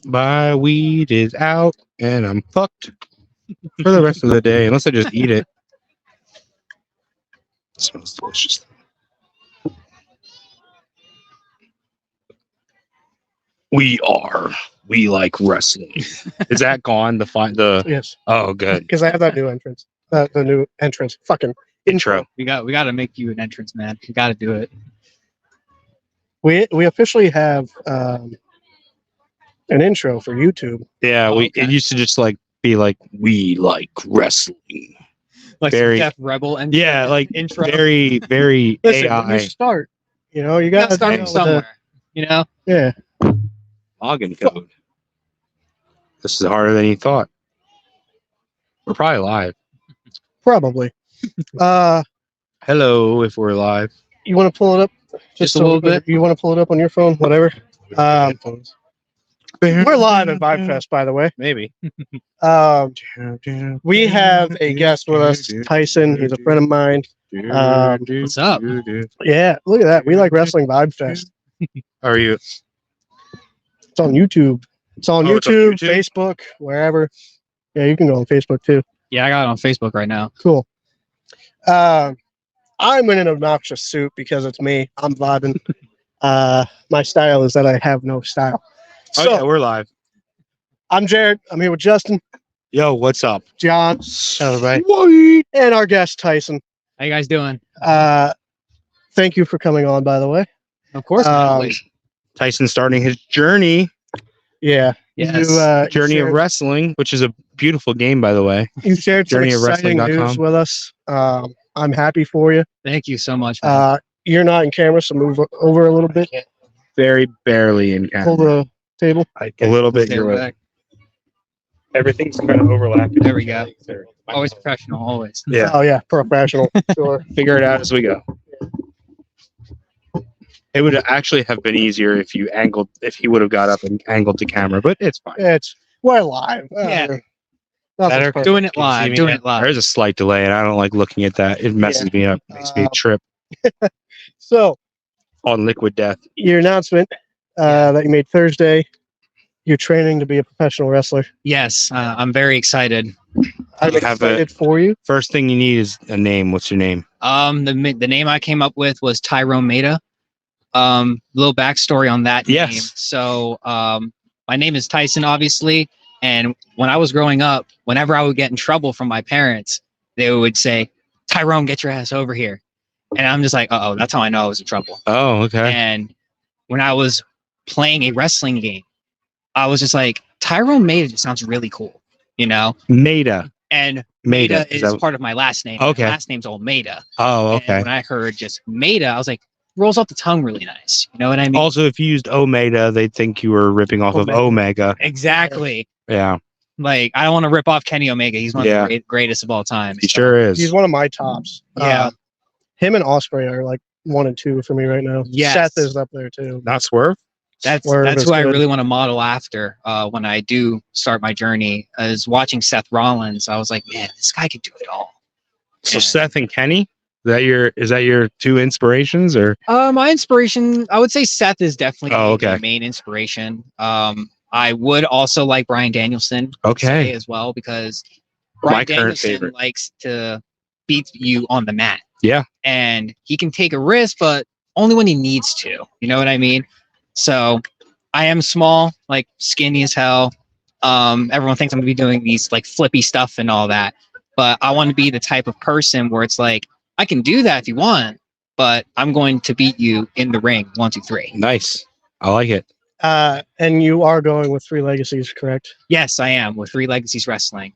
My weed is out, and I'm fucked for the rest of the day, unless I just eat it. It smells delicious. We like wrestling. Is that gone? The Yes, oh, good because I have that new entrance. The new entrance. Fucking intro. We got to make you an entrance, man. We got to do it. We officially have an intro for YouTube. Yeah, it used to just like be like we like wrestling. Like Very Death Rebel and like intro. very Listen, AI. when you start, you know, you You got got to start from somewhere. You know. Yeah. Login code. This is harder than you thought. We're probably live. Probably. Hello, if we're live. You want to pull it up? Just a little bit. You want to pull it up on your phone? Whatever. We're live at Vibe Fest, by the way. Maybe. We have a guest with us, Tyson. He's a friend of mine. What's up? Yeah, look at that. We like wrestling Vibe Fest. Are you? It's on YouTube. It's on Oh, it's on YouTube, YouTube? Facebook, wherever. Yeah, you can go on Facebook too. Yeah, I got it on Facebook right now. Cool. I'm in an obnoxious suit because it's me. I'm vibing. My style is that I have no style. So, Yeah, we're live. I'm Jared. I'm here with Justin, Yo, what's up? John, Sweet. and our guest, Tyson. How you guys doing? Thank you for coming on, by the way. Of course. man, always. Tyson starting his journey. Yeah. Yes. Journey of Wrestling, which is a beautiful game, by the way. You shared some exciting news with us. I'm happy for you. Thank you so much. Man. You're not in camera, so move over a little bit. Very barely in camera. Hold the table. A little bit. Stay You're right. back. Everything's kind of overlapping. There we go. Always professional. Always. Yeah. Oh, yeah. Professional. Sure. Figure it out as we go. It would actually have been easier if he would have got up and angled the camera, but it's fine. We're live. Yeah. Better. Doing it Can you see live. me? Doing it live. There's a slight delay, and I don't like looking at that. It messes me up. Makes me trip So, on liquid death. your announcement that you made Thursday, you're training to be a professional wrestler. Yes, I'm very excited. I'm have excited for you. First thing you need is a name. What's your name? The name I came up with was Tyrone Maida. Little backstory on that name. Yes. So, my name is Tyson, obviously. And when I was growing up, whenever I would get in trouble from my parents, they would say, Tyrone, get your ass over here. And I'm just like, uh-oh, that's how I know I was in trouble. Oh, okay. And when I was playing a wrestling game, I was just like, Tyrone Maida just sounds really cool, you know? Maida. And Maida is part of my last name. Okay. My last name's Almeida. Oh, okay. And when I heard just Maida, I was like, rolls off the tongue really nice. You know what I mean? Also, if you used Omega, they'd think you were ripping off of Omega. Exactly. Yeah. Like, I don't want to rip off Kenny Omega. He's one of the greatest of all time. He sure is. He's one of my tops. Yeah. Him and Osprey are like 1 and 2 for me right now. Yes. Seth is up there too. Not Swerve? That's who I really want to model after when I do start my journey. Is watching Seth Rollins. I was like, man, this guy could do it all. So Seth and Kenny? Is that your two inspirations, or? My inspiration, I would say Seth is definitely the main inspiration. I would also like Bryan Danielson as well, because Bryan Danielson likes to beat you on the mat. Yeah. And he can take a risk, but only when he needs to. You know what I mean? So I am small, like skinny as hell. Everyone thinks I'm gonna be doing these like flippy stuff and all that, but I want to be the type of person where it's like, I can do that if you want, but I'm going to beat you in the ring. 1, 2, 3. Nice. I like it. And you are going with 3 Legacies, correct? Yes, I am with 3 Legacies Wrestling.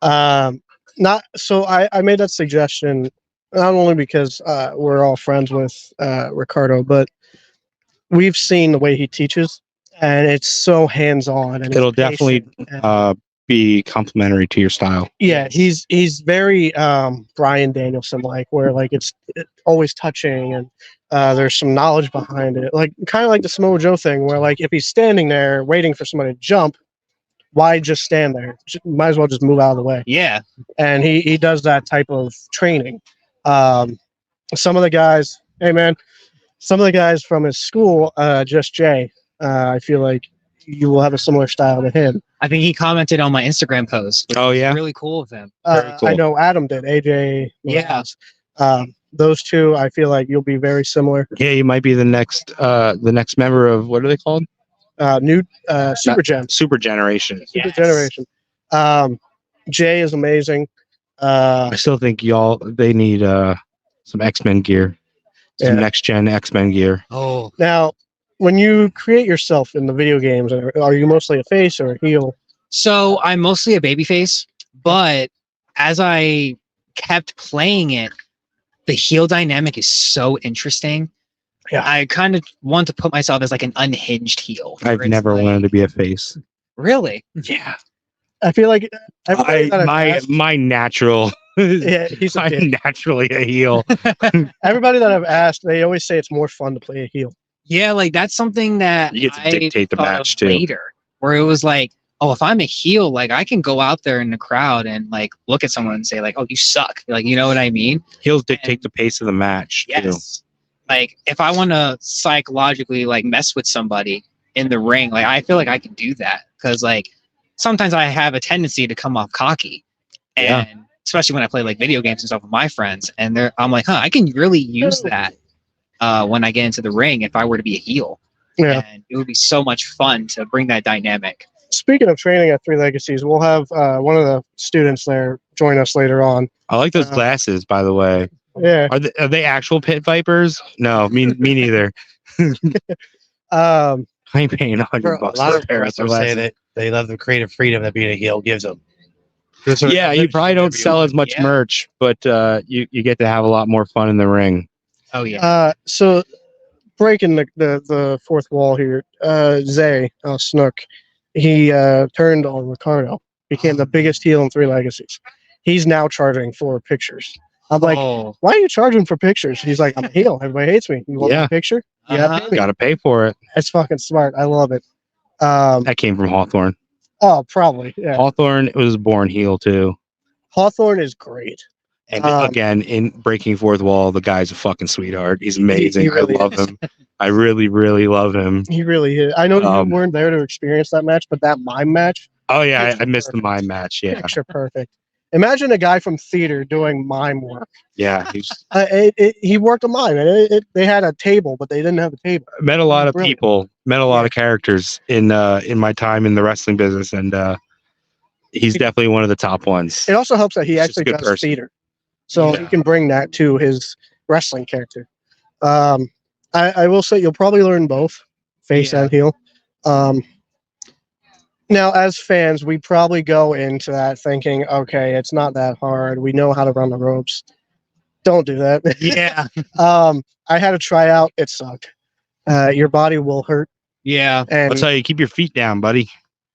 I made that suggestion not only because we're all friends with Ricardo, but we've seen the way he teaches, and it's so hands-on. And it'll definitely be complementary to your style. Yeah, he's very Bryan Danielson like, where like it's always touching, and there's some knowledge behind it, like kind of like the Samoa Joe thing, where like if he's standing there waiting for somebody to jump, why just stand there? Might as well just move out of the way. Yeah. And he does that type of training. Some of the guys, some of the guys from his school, Just Jay, I feel like you will have a similar style to him. I think he commented on my Instagram post. Which Oh, was yeah? really cool of him. Very cool. I know Adam did. AJ. Yeah. Williams. Those two, I feel like you'll be very similar. Yeah, you might be the next member of, what are they called? New Super Gen. Super Generation. Super Yes. Generation. Jay is amazing. I still think they need some X-Men gear. Some Yeah. next gen X-Men gear. Oh, Now, when you create yourself in the video games, are you mostly a face or a heel? so I'm mostly a babyface, but as I kept playing it, the heel dynamic is so interesting. Yeah. I kind of want to put myself as like an unhinged heel. I've where it's never like- wanted to be a face. Really? Yeah. I feel like everybody that I've asked- My natural yeah, he's a I'm dick. naturally a heel. Everybody that I've asked, they always say it's more fun to play a heel. Yeah, like that's something that You get to I dictate the thought match, of too. later, where it was like, oh, if I'm a heel, like I can go out there in the crowd and like look at someone and say like, oh, you suck. Like, you know what I mean? Heels dictate the pace of the match too. Yes. Like if I want to psychologically like mess with somebody in the ring, like I feel like I can do that because like sometimes I have a tendency to come off cocky, and Yeah. especially when I play like video games and stuff with my friends, and I'm like, I can really use that when I get into the ring if I were to be a heel, Yeah. and it would be so much fun to bring that dynamic. Speaking of training at Three Legacies, we'll have one of the students there join us later on. I like those glasses, by the way. Yeah. Are they actual pit vipers? No, me neither. Um, I ain't paying $100 A lot for of a pair of wrestlers say glasses. that they love the creative freedom that being a heel gives them. Yeah, you probably don't sell as much Yeah. merch, but you get to have a lot more fun in the ring. Oh yeah. so breaking the fourth wall here, Zay Snook, he turned on Ricardo, became the biggest heel in Three Legacies. He's now charging for pictures. I'm like, oh, why are you charging for pictures? He's like, I'm a heel. Everybody hates me. You want Yeah. a picture? Uh-huh. Yeah, Got to pay for it. it's fucking smart. I love it. That came from Hawthorne. Oh, probably. Yeah. Hawthorne was born heel too. Hawthorne is great. And Um, again, in breaking fourth wall, the guy's a fucking sweetheart. He's amazing. He really I love is. him. I really, really love him. He really is. I know Um, you weren't there to experience that match, but that mime match, Oh yeah, Picture I missed the perfect. mime match. Yeah, picture perfect. Imagine a guy from theater doing mime work. yeah. He's He worked a mime, and they had a table, but they didn't have a table. met a lot of Brilliant. people, met a lot Yeah. of characters in my time in the wrestling business, and he's definitely one of the top ones. It also helps that he He's just a actually good does person. theater, so he Yeah. can bring that to his wrestling character. I will say you'll probably learn both face Yeah. and heel. Now, as fans, we probably go into that thinking, okay, it's not that hard. We know how to run the ropes. Don't do that. yeah, I had a tryout. It sucked. Your body will hurt. yeah. And I'll tell you, keep your feet down, buddy.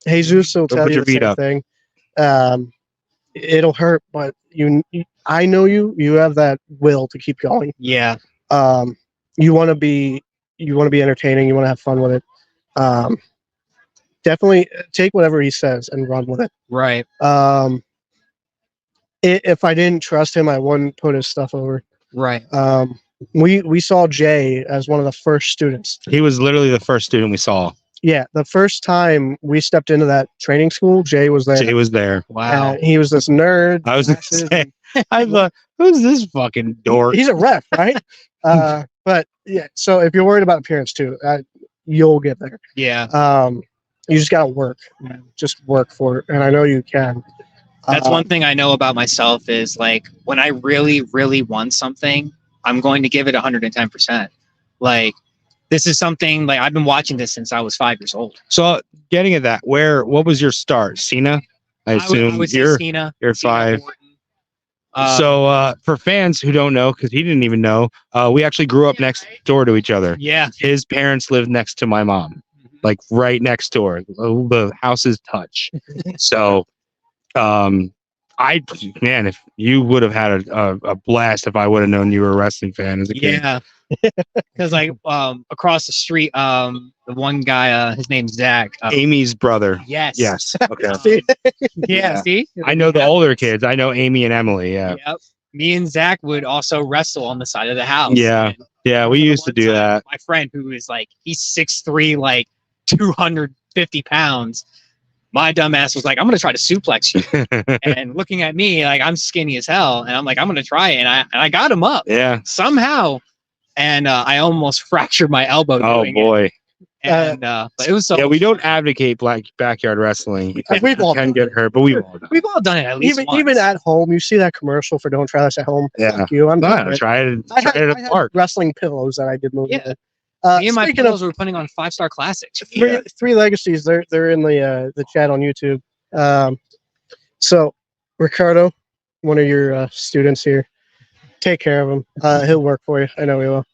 Jesus will Don't tell put you your the feet same up. thing. It'll hurt, but I know you have that will to keep going. Yeah. You want to be entertaining. You want to have fun with it. Definitely take whatever he says and run with it. Right. If I didn't trust him, I wouldn't put his stuff over. Right. We saw Jay as one of the first students. He was literally the first student we saw. Yeah, the first time we stepped into that training school, Jay was there. Jay was there. Wow. He was this nerd. I was gonna glasses, say, I thought, who's this fucking dork? He's a ref, right? But yeah, so if you're worried about appearance too, you'll get there. Yeah. You just gotta work. Just work for it, and I know you can. That's one thing I know about myself is like when I really, really want something, I'm going to give it 110%. Like this is something like I've been watching this since I was 5 years old. So, getting at that, what was your start? Cena? I assume would say you're Cena. you're Cena, 5. Orton. So, for fans who don't know, because he didn't even know, we actually grew up next door to each other. Yeah. His parents lived next to my mom, like right next door. The houses touch. So, if you would have had a blast if I would have known you were a wrestling fan as a kid. Yeah. Because like across the street, the one guy, his name's Zach. Amy's brother. Yes. Yes. Okay. See? Yeah. See. I know the older kids. I know Amy and Emily. Yeah. Yep. Me and Zach would also wrestle on the side of the house. Yeah. And Yeah. We the used to one do time, that. My friend who is like he's 6'3", like 200 50 pounds. My dumbass was like, I'm going to try to suplex you. And looking at me, like, I'm skinny as hell. And I'm like, I'm going to try it. And I got him up Yeah. somehow. And I almost fractured my elbow Oh doing boy. it. And but it was so Yeah, we don't advocate backyard wrestling. We've all Can get hurt, but we've all done. we've all done it at least even once. at home, you see that commercial for "Don't try this at home." Yeah. Fuck you. I'm No, doing it. try it. I Try had, it I at had the park. wrestling pillows that I did move Yeah. with. Me and my Speaking pillows of were putting on 5-star classics. three legacies, they're in the chat on YouTube. So Ricardo, one of your students here, take care of him. He'll work for you. I know he will.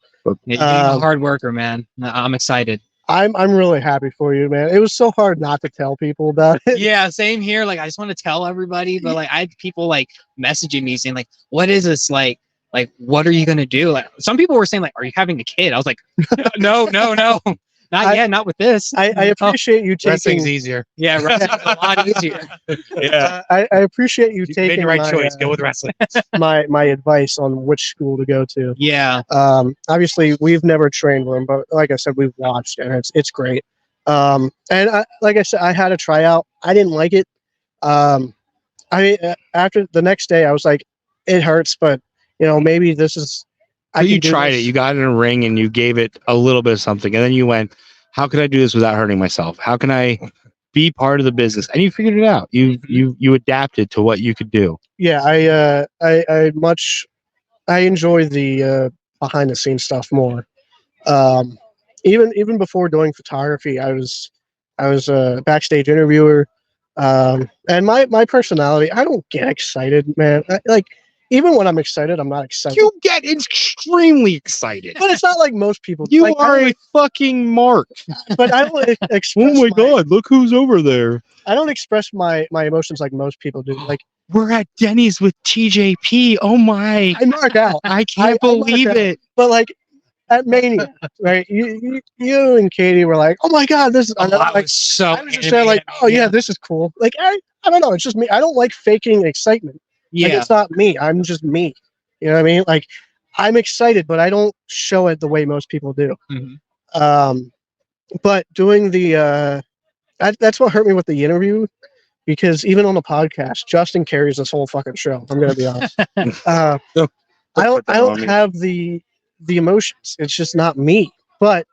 Yeah, you're a hard worker, man. I'm excited. I'm really happy for you, man. It was so hard not to tell people about it. Yeah, same here. Like, I just want to tell everybody, but like, I had people like messaging me saying like, "What is this like? Like, what are you gonna do?" Like, some people were saying like, "Are you having a kid?" I was like, "No, not yet, not with this." I appreciate you Wrestling's taking. easier. Yeah, wrestling's a lot easier. Yeah. I appreciate you You made taking the right my, choice. Go with wrestling. my advice on which school to go to. Yeah, Obviously, we've never trained with him, but like I said, we've watched, and it's great. And like I said, I had a tryout. I didn't like it. After the next day, I was like, it hurts, but maybe this is. So you can do tried this. it. You got in a ring and you gave it a little bit of something, and then you went, "How can I do this without hurting myself? How can I be part of the business?" And you figured it out. You adapted to what you could do. Yeah, I enjoy the behind the scenes stuff more. Even before doing photography, I was a backstage interviewer, and my personality, I don't get excited, man. Even when I'm excited, I'm not excited. You get extremely excited. But it's not like most people. You like, are a fucking mark. but I don't express. Oh my god! Look who's over there. I don't express my emotions like most people do. Like We're at Denny's with TJP. Oh my! I mark out, I can't I mark believe out. it. but like at Mania, right? You and Katie were like, "Oh my god, this is." I and I'm like, was so. I was just there like, "Oh yeah, this is cool." Like I don't know. It's just me. I don't like faking excitement. Like, yeah. it's not me. I'm just me. You know what I mean? Like, I'm excited, but I don't show it the way most people do. Mhm. But doing the that's what hurt me with the interview, because even on the podcast, Justin carries this whole fucking show. I'm gonna be honest. I don't have the emotions. It's just not me. But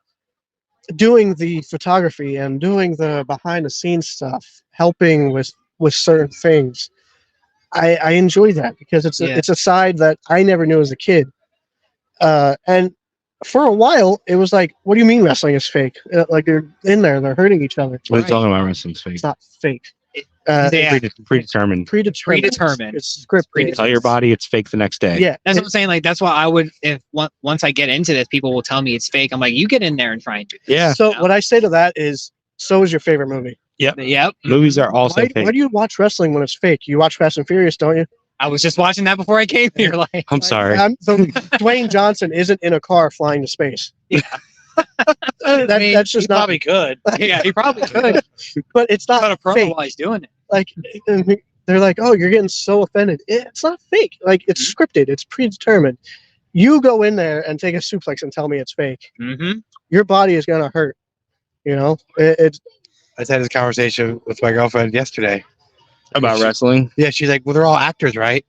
doing the photography and doing the behind the scenes stuff, helping with certain things, I enjoy that, because it's a side that I never knew as a kid. And for a while, it was like, what do you mean wrestling is fake? Like, they're in there, they're hurting each other. What are you talking about? Wrestling's fake. It's not fake. Yeah. Predetermined. Predetermined. It's scripted. Tell your body it's fake the next day. Yeah. That's what I'm saying. Like, that's why I would, if once I get into this, people will tell me it's fake. I'm like, you get in there and try and do this. Yeah. So what I say to that is, so is your favorite movie. Yep. Movies are also Why fake. do you watch wrestling when it's fake? You watch Fast and Furious, don't you? I was just watching that before I came here. Like, I'm sorry. So Dwayne Johnson isn't in a car flying to space. Yeah. That's just You not. probably could. yeah, he probably could. But it's Not not a promo fake. while he's doing it. Like, and they're like, "Oh, you're getting so offended." It's not fake. Like, it's scripted. It's predetermined. You go in there and take a suplex and tell me it's fake. Mm-hmm. Your body is gonna hurt. It's I just had this conversation with my girlfriend yesterday. About wrestling? Yeah, she's like, "Well, they're all actors, right?"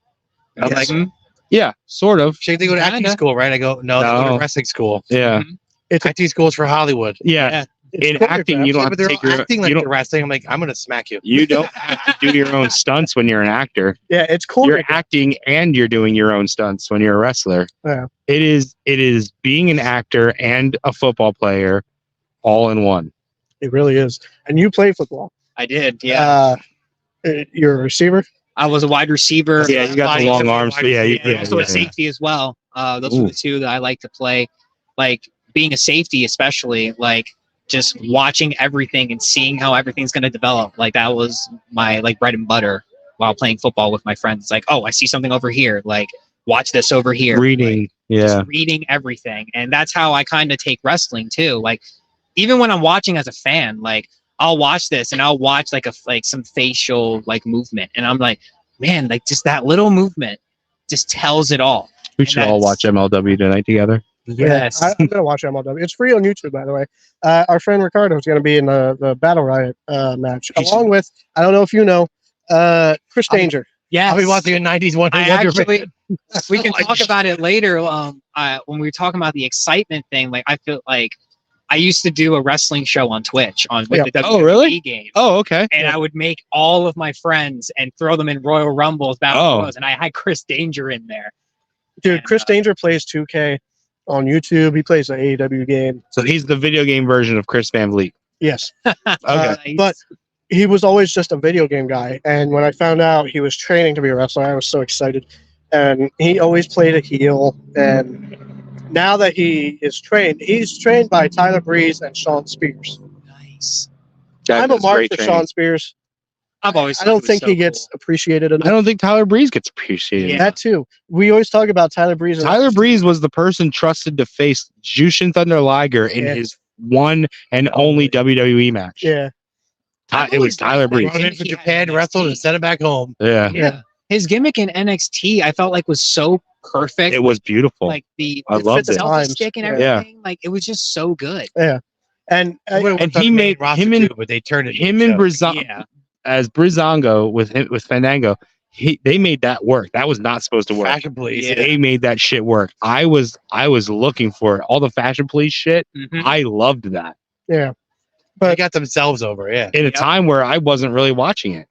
I'm Yes. like, Yeah, sort of. "Should they go to acting Kinda. school, right?" I go, "No, they go No. to wrestling school. Yeah. Acting school is for Hollywood." Yeah. it's In choreographed. acting, you don't Yeah, have but to they're take all your acting like you they're don't, wrestling. I'm like, "I'm gonna smack you." you don't have to do your own stunts when you're an actor. Yeah, it's cool. You're acting and you're doing your own stunts when you're a wrestler. Yeah. It is being an actor and a football player all in one. It really is. And you play football. I did. Yeah. You're a receiver. I was a wide receiver. Yeah, you got the long arms. But yeah, And also a safety as well. Those Ooh. are the two that I like to play. Like, being a safety, especially, like, just watching everything and seeing how everything's going to develop. Like, that was my bread and butter while playing football with my friends. It's like, oh, I see something over here. Like, watch this over here. Reading. Like, Yeah. just reading everything. And that's how I kind of take wrestling too. Like, even when I'm watching as a fan, like, I'll watch this and I'll watch like some facial movement, and I'm like, man, like, just that little movement just tells it all. We should all watch MLW tonight together. Yes. I'm gonna watch MLW. It's free on YouTube, by the way. Our friend Ricardo is gonna be in the Battle Riot match, along with, I don't know if you know, Chris Danger. Yes. I'll be watching a 90s one. I Wonder actually, Man. we can talk about it later. When we were talking about the excitement thing, like I feel like I used to do a wrestling show on Twitch with Yeah. the WWE Oh, really? game. Oh, okay. And I would make all of my friends and throw them in Royal Rumbles, Battle Oh. Royals, and I had Chris Danger in there. Dude, And, Chris Danger plays 2K on YouTube. He plays the AEW game. So he's the video game version of Chris Van Vliet. Yes. Okay. But he was always just a video game guy. And when I found out he was training to be a wrestler, I was so excited. And he always played a heel. And now that he is trained, he's trained by Tyler Breeze and Sean Spears. Nice. I'm a That's mark great for training. Sean Spears. I've always. I thought don't was think so he gets cool. appreciated I enough. don't think Tyler Breeze gets appreciated. Yeah. That too. We always talk about Tyler Breeze. and- Tyler Breeze was the person trusted to face Jushin Thunder Liger in Yeah. his one and only WWE match. Yeah. It was Tyler Breeze. Brought him in for He had Japan, NXT. wrestled, and sent him back home. Yeah, Yeah. His gimmick in NXT, I felt like was so perfect. it was beautiful. Like the I loved it. selfie Times. stick and Yeah. everything. Like it was just so good. And And he made him and- but they turned it. him and Brizongo Yeah. as Brizongo with Fandango. They made that work. That was not supposed to work. Fashion Police. Yeah. They made that shit work. I was looking for it. All the fashion police shit. Mhm. I loved that yeah. They got themselves over. Yeah, in a Yep. time where I wasn't really watching it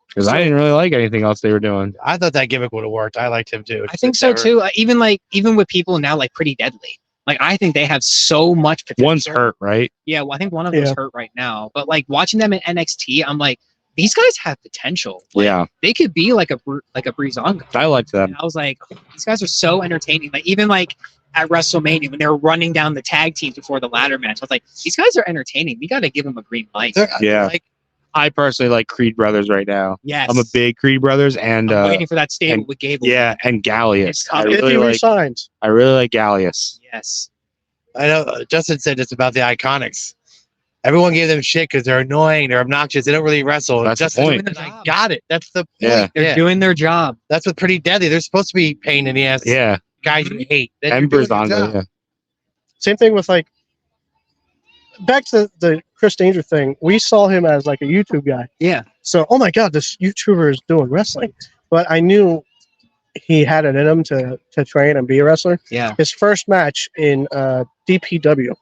because I didn't really like anything else they were doing. I thought that gimmick would have worked. I liked him too. I think so Never- too. Even with people now like Pretty Deadly. Like I think they have so much potential. One's hurt, right? Yeah, well, I think one of them's Yeah. hurt right now. But like watching them in NXT, I'm like, these guys have potential. Like, Yeah, they could be like a Breezango. I liked them. And I was like, these guys are so entertaining. Like even like at WrestleMania when they were running down the tag teams before the ladder match, I was like, these guys are entertaining. We got to give them a green light. They're- Yeah. like, I personally like Creed Brothers right now. Yes, I'm a big Creed Brothers and I'm waiting for that stable and- with Gable. yeah, and It's Gallius. I coming. If really he like resigns. Gallius. Yes, I know Justin said this about the Iconics. Everyone gave them shit because they're annoying, they're obnoxious, they don't really wrestle. That's the Justin point. was like, got it. That's the point. Yeah. they're doing their job. That's what's pretty deadly. They're supposed to be pain in the ass Yeah, guys you hate. Then and you're doing your Brizongo. job. Yeah. Same thing with like back to the Chris Danger thing. We saw him as like a YouTube guy. Yeah, So, oh my God, this YouTuber is doing wrestling. But I knew he had it in him to train and be a wrestler. yeah. His first match in DPW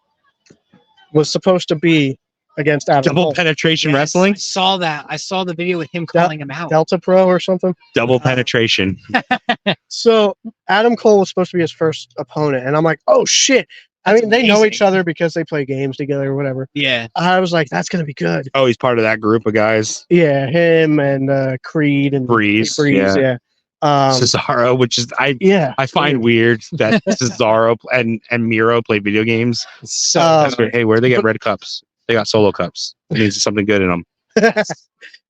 was supposed to be against Adam Double Cole. penetration Yes, wrestling. I saw that. I saw the video with him calling him out. Delta Pro or something. Double penetration. So Adam Cole was supposed to be his first opponent, and I'm like, oh shit. I mean, they know amazing. each other because they play games together or whatever. Yeah, I was like, that's gonna be good. Oh, he's part of that group of guys. Yeah, him and Creed and Breeze. yeah. Yeah. Um, Cesaro, which is yeah. I find weird that Cesaro and Miro play video games. so Um, Hey, where they get red cups? They got solo cups. It means something good in them.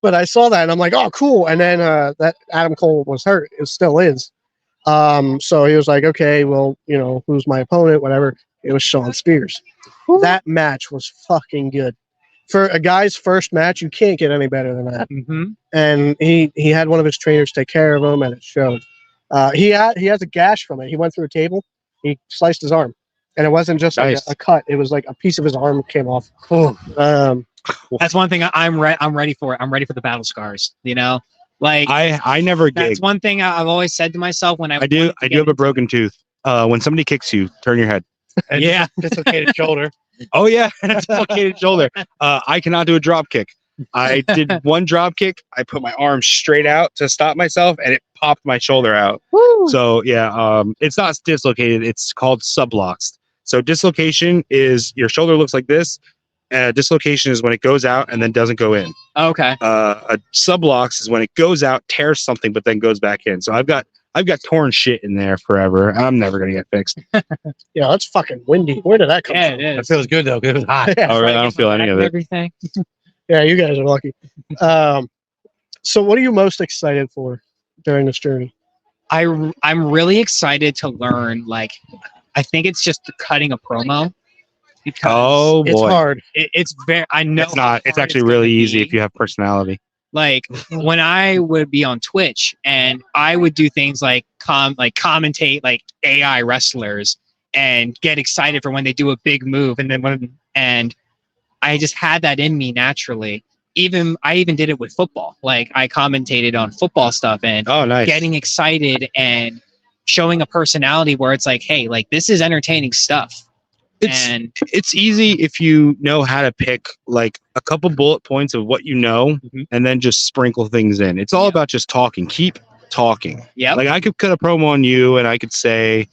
But I saw that and I'm like, oh, cool. And then that Adam Cole was hurt. It still is. So he was like, okay, well, who's my opponent? Whatever. It was Sean Spears. That match was fucking good. For a guy's first match, you can't get any better than that. Mhm. And he had one of his trainers take care of him, and it showed. He has a gash from it. He went through a table. He sliced his arm, and it wasn't just like Nice. a cut. It was like a piece of his arm came off. That's one thing I'm ready for. I'm ready for the battle scars. Like I never that's gig. one thing I've always said to myself when I I do wanted to I get do have a into- broken tooth. When somebody kicks you, turn your head. And Yeah. dislocated shoulder. Oh yeah, dislocated shoulder. I cannot do a drop kick. I did one drop kick. I put my arm straight out to stop myself, and it popped my shoulder out. So yeah, it's not dislocated. It's called subluxed. So dislocation is your shoulder looks like this. Dislocation is when it goes out and then doesn't go in. Okay. A sublux is when it goes out, tears something, but then goes back in. So I've got torn shit in there forever. I'm never gonna get fixed. Yeah, that's fucking windy. Where did that come Yeah, from? it That is. feels good though, because it was hot. Oh, really? I don't feel any of it. Everything. Yeah, you guys are lucky. So what are you most excited for during this journey? I'm really excited to learn. Like, I think it's just cutting a promo because Oh It's boy, hard. it's very. I know it's not. how It's hard actually gonna really easy be. if you have personality. Like when I would be on Twitch and I would do things like commentate like AI wrestlers. and get excited for when they do a big move, and I just had that in me naturally. I even did it with football. Like I commentated on football stuff and Oh, nice. getting excited and showing a personality where it's like, hey, like this is entertaining stuff. It's easy if you know how to pick like a couple bullet points of what you know, and then just sprinkle things in. It's all about just talking. Keep talking. Yeah. Like I could cut a promo on you and I could say,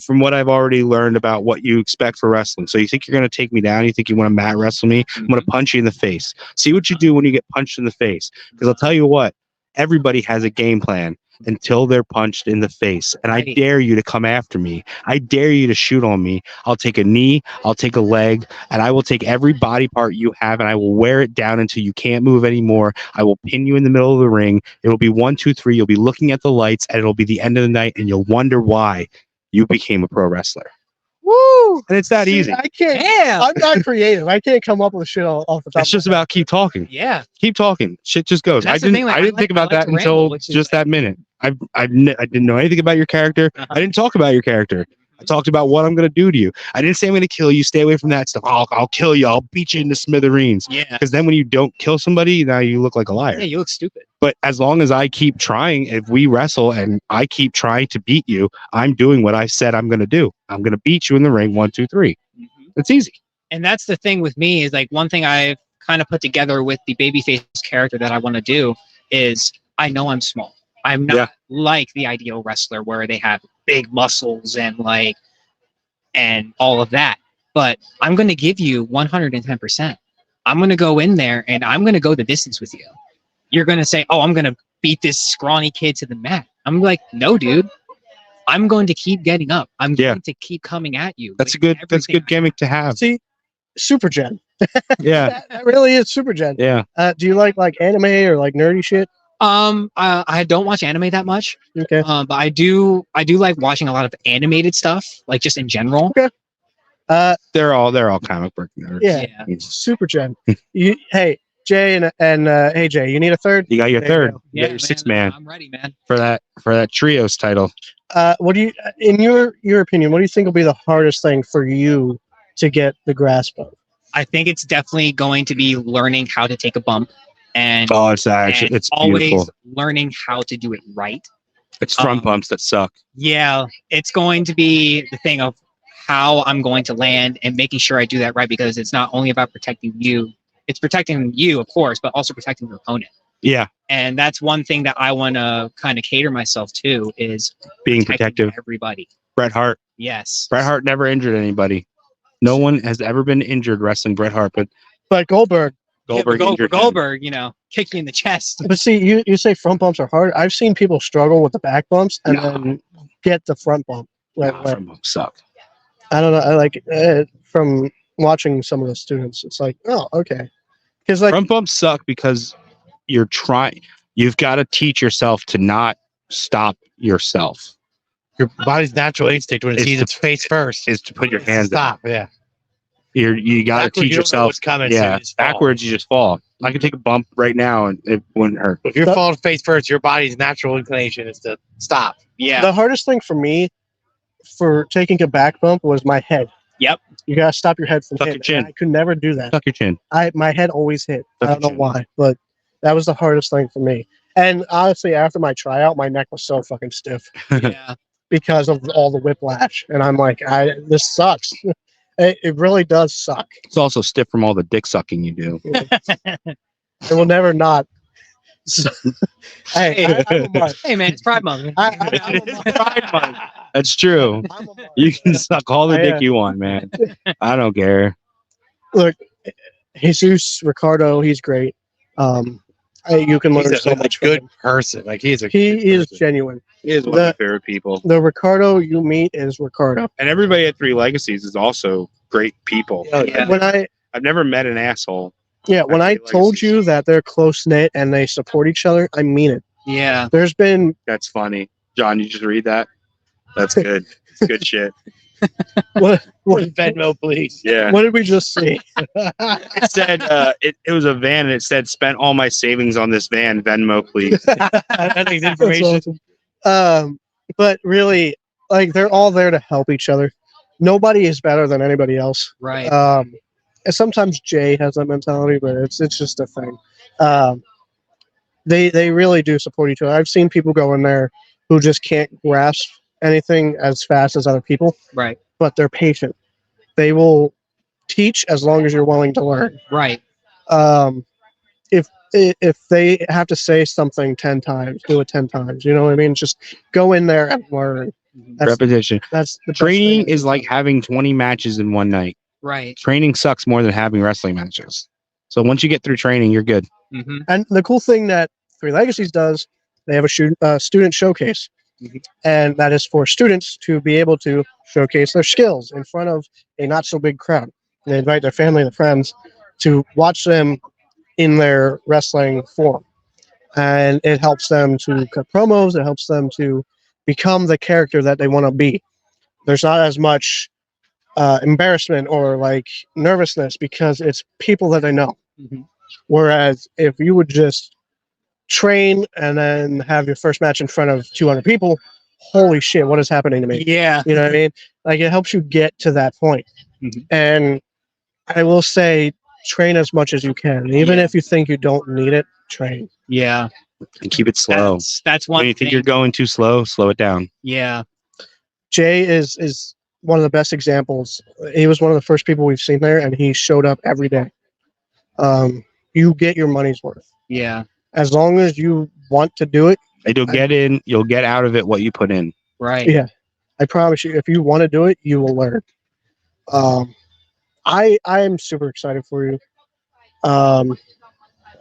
from what I've already learned about what you expect for wrestling. So you think you're going to take me down? You think you want to mat wrestle me? I'm going to punch you in the face. See what you do when you get punched in the face. Because I'll tell you what, everybody has a game plan until they're punched in the face. And I dare you to come after me. I dare you to shoot on me. I'll take a knee, I'll take a leg, and I will take every body part you have and I will wear it down until you can't move anymore. I will pin you in the middle of the ring. It'll be 1, 2, 3. You'll be looking at the lights and it'll be the end of the night and you'll wonder why you became a pro wrestler. Woo! And it's that easy. I can't. Yeah. I'm not creative. I can't come up with shit off the top. It's just about keep talking. Yeah. Keep talking. Shit just goes. That's I the thing, like, didn't think about that to ramble, until which is just that minute. I didn't know anything about your character. I didn't talk about your character. I talked about what I'm going to do to you. I didn't say I'm going to kill you. Stay away from that stuff. I'll kill you. I'll beat you into smithereens. Yeah. Because then when you don't kill somebody, now you look like a liar. Yeah, you look stupid. But as long as I keep trying, if we wrestle and I keep trying to beat you, I'm doing what I said I'm going to do. I'm going to beat you in the ring. 1, 2, 3. It's easy. And that's the thing with me is like one thing I've kind of put together with the babyface character that I want to do is I know I'm small. I'm not like the ideal wrestler where they have big muscles and all of that. But I'm going to give you 110%. I'm going to go in there and I'm going to go the distance with you. You're going to say, oh, I'm going to beat this scrawny kid to the mat. I'm like, no, dude. I'm going to keep getting up. I'm going to keep coming at you. That's a good gimmick to have. See, Super Gen. Yeah. That really is Super Gen. Yeah. Do you like anime or like nerdy shit? I don't watch anime that much. Okay. But I do like watching a lot of animated stuff, like just in general. Okay. They're all comic book nerds. Yeah. Super Gen. Hey, Jay and hey Jay, you need a third? You got your There third. you You got your sixth man I'm ready, man. for that trios title. What do you, in your opinion, what do you think will be the hardest thing for you to get the grasp of? I think it's definitely going to be learning how to take a bump and It's always beautiful. learning how to do it right. It's front bumps that suck. Yeah, it's going to be the thing of how I'm going to land and making sure I do that right, because it's not only about protecting you, it's protecting you, of course, but also protecting your opponent. Yeah. And that's one thing that I want to kind of cater myself to is Being protecting protective. everybody. Bret Hart. Yes. Bret Hart never injured anybody. No one has ever been injured wrestling Bret Hart, but Goldberg. injured him. Goldberg, kicked me in the chest. But see, you say front bumps are hard. I've seen people struggle with the back bumps and then get the front bump. Front bumps suck. I don't know. I like from watching some of the students. It's like, oh, okay, because like Front bumps suck because you're trying. You've got to teach yourself to not stop yourself. Your body's natural instinct when it Is sees to- its face first. Is to put your hands up. Stop. Yeah. You got to Backwards, teach you don't know yourself. what's coming, so Yeah. you just fall. Backwards, you just fall. I could take a bump right now and it wouldn't hurt. If you're falling face first, your body's natural inclination is to stop. Yeah. the hardest thing for me for taking a back bump was my head. Yep. You gotta stop your head from Tuck your hitting. chin. I could never do that. Tuck your chin. My head always hit. Tuck I don't know your chin. why, but that was the hardest thing for me. And honestly, after my tryout, my neck was so fucking stiff Yeah. because of all the whiplash. And I'm like, this sucks. It really does suck. It's also stiff from all the dick sucking you do. It will never not. Hey, I'm a mark. Hey, man, it's Pride Month. I'm a mark. That's true. I'm a mark. You can suck all the I dick am. you want, man. I don't care. Look, Jesus Ricardo, he's great. You can learn He's so a much from good him. person. Like he's a He good is person. genuine. He is one of my favorite people. The Ricardo you meet is Ricardo. And everybody at Three Legacies is also great people. Yeah. When I've never met an asshole. when I Three told Legacies. you that they're close knit and they support each other, I mean it. Yeah. There's been That's funny. John, you just read that? That's good. It's good shit. what Venmo, please. Yeah. what did we just see? It said it was a van and it said spent all my savings on this van. Venmo, please. That is That's information. awesome. But really, like they're all there to help each other. nobody is better than anybody else. Right. And sometimes Jay has that mentality, but it's just a thing. Um, they really do support each other. I've seen people go in there who just can't grasp anything as fast as other people, Right. but they're patient. They will teach as long as you're willing to learn. Right. Um, if they have to say something 10 times, do it 10 times. You know what I mean? Just go in there and learn. That's, Repetition. that's the best Training thing. is like having 20 matches in one night. Right. Training sucks more than having wrestling matches. So once you get through training, you're good. Mm-hmm. And the cool thing that Three Legacies does, they have a student showcase. Mhm. And that is for students to be able to showcase their skills in front of a not so big crowd. And they invite their family and friends to watch them in their wrestling form. And it helps them to cut promos, it helps them to become the character that they want to be. There's not as much embarrassment or like nervousness because it's people that they know. Mm-hmm. Whereas if you would just train and then have your first match in front of 200 people, holy shit, what is happening to me? Yeah. You know what I mean? Like it helps you get to that point. Mhm. And I will say, train as much as you can. Even if you think you don't need it, train. Yeah. And keep it slow. That's one When you think thing. you're going too slow, slow it down. Yeah. Jay is one of the best examples. He was one of the first people we've seen there, and he showed up every day. You get your money's worth. Yeah. As long as you want to do it, And you'll get out of it what you put in. Right. yeah, I promise you, if you want to do it, you will learn. I am super excited for you.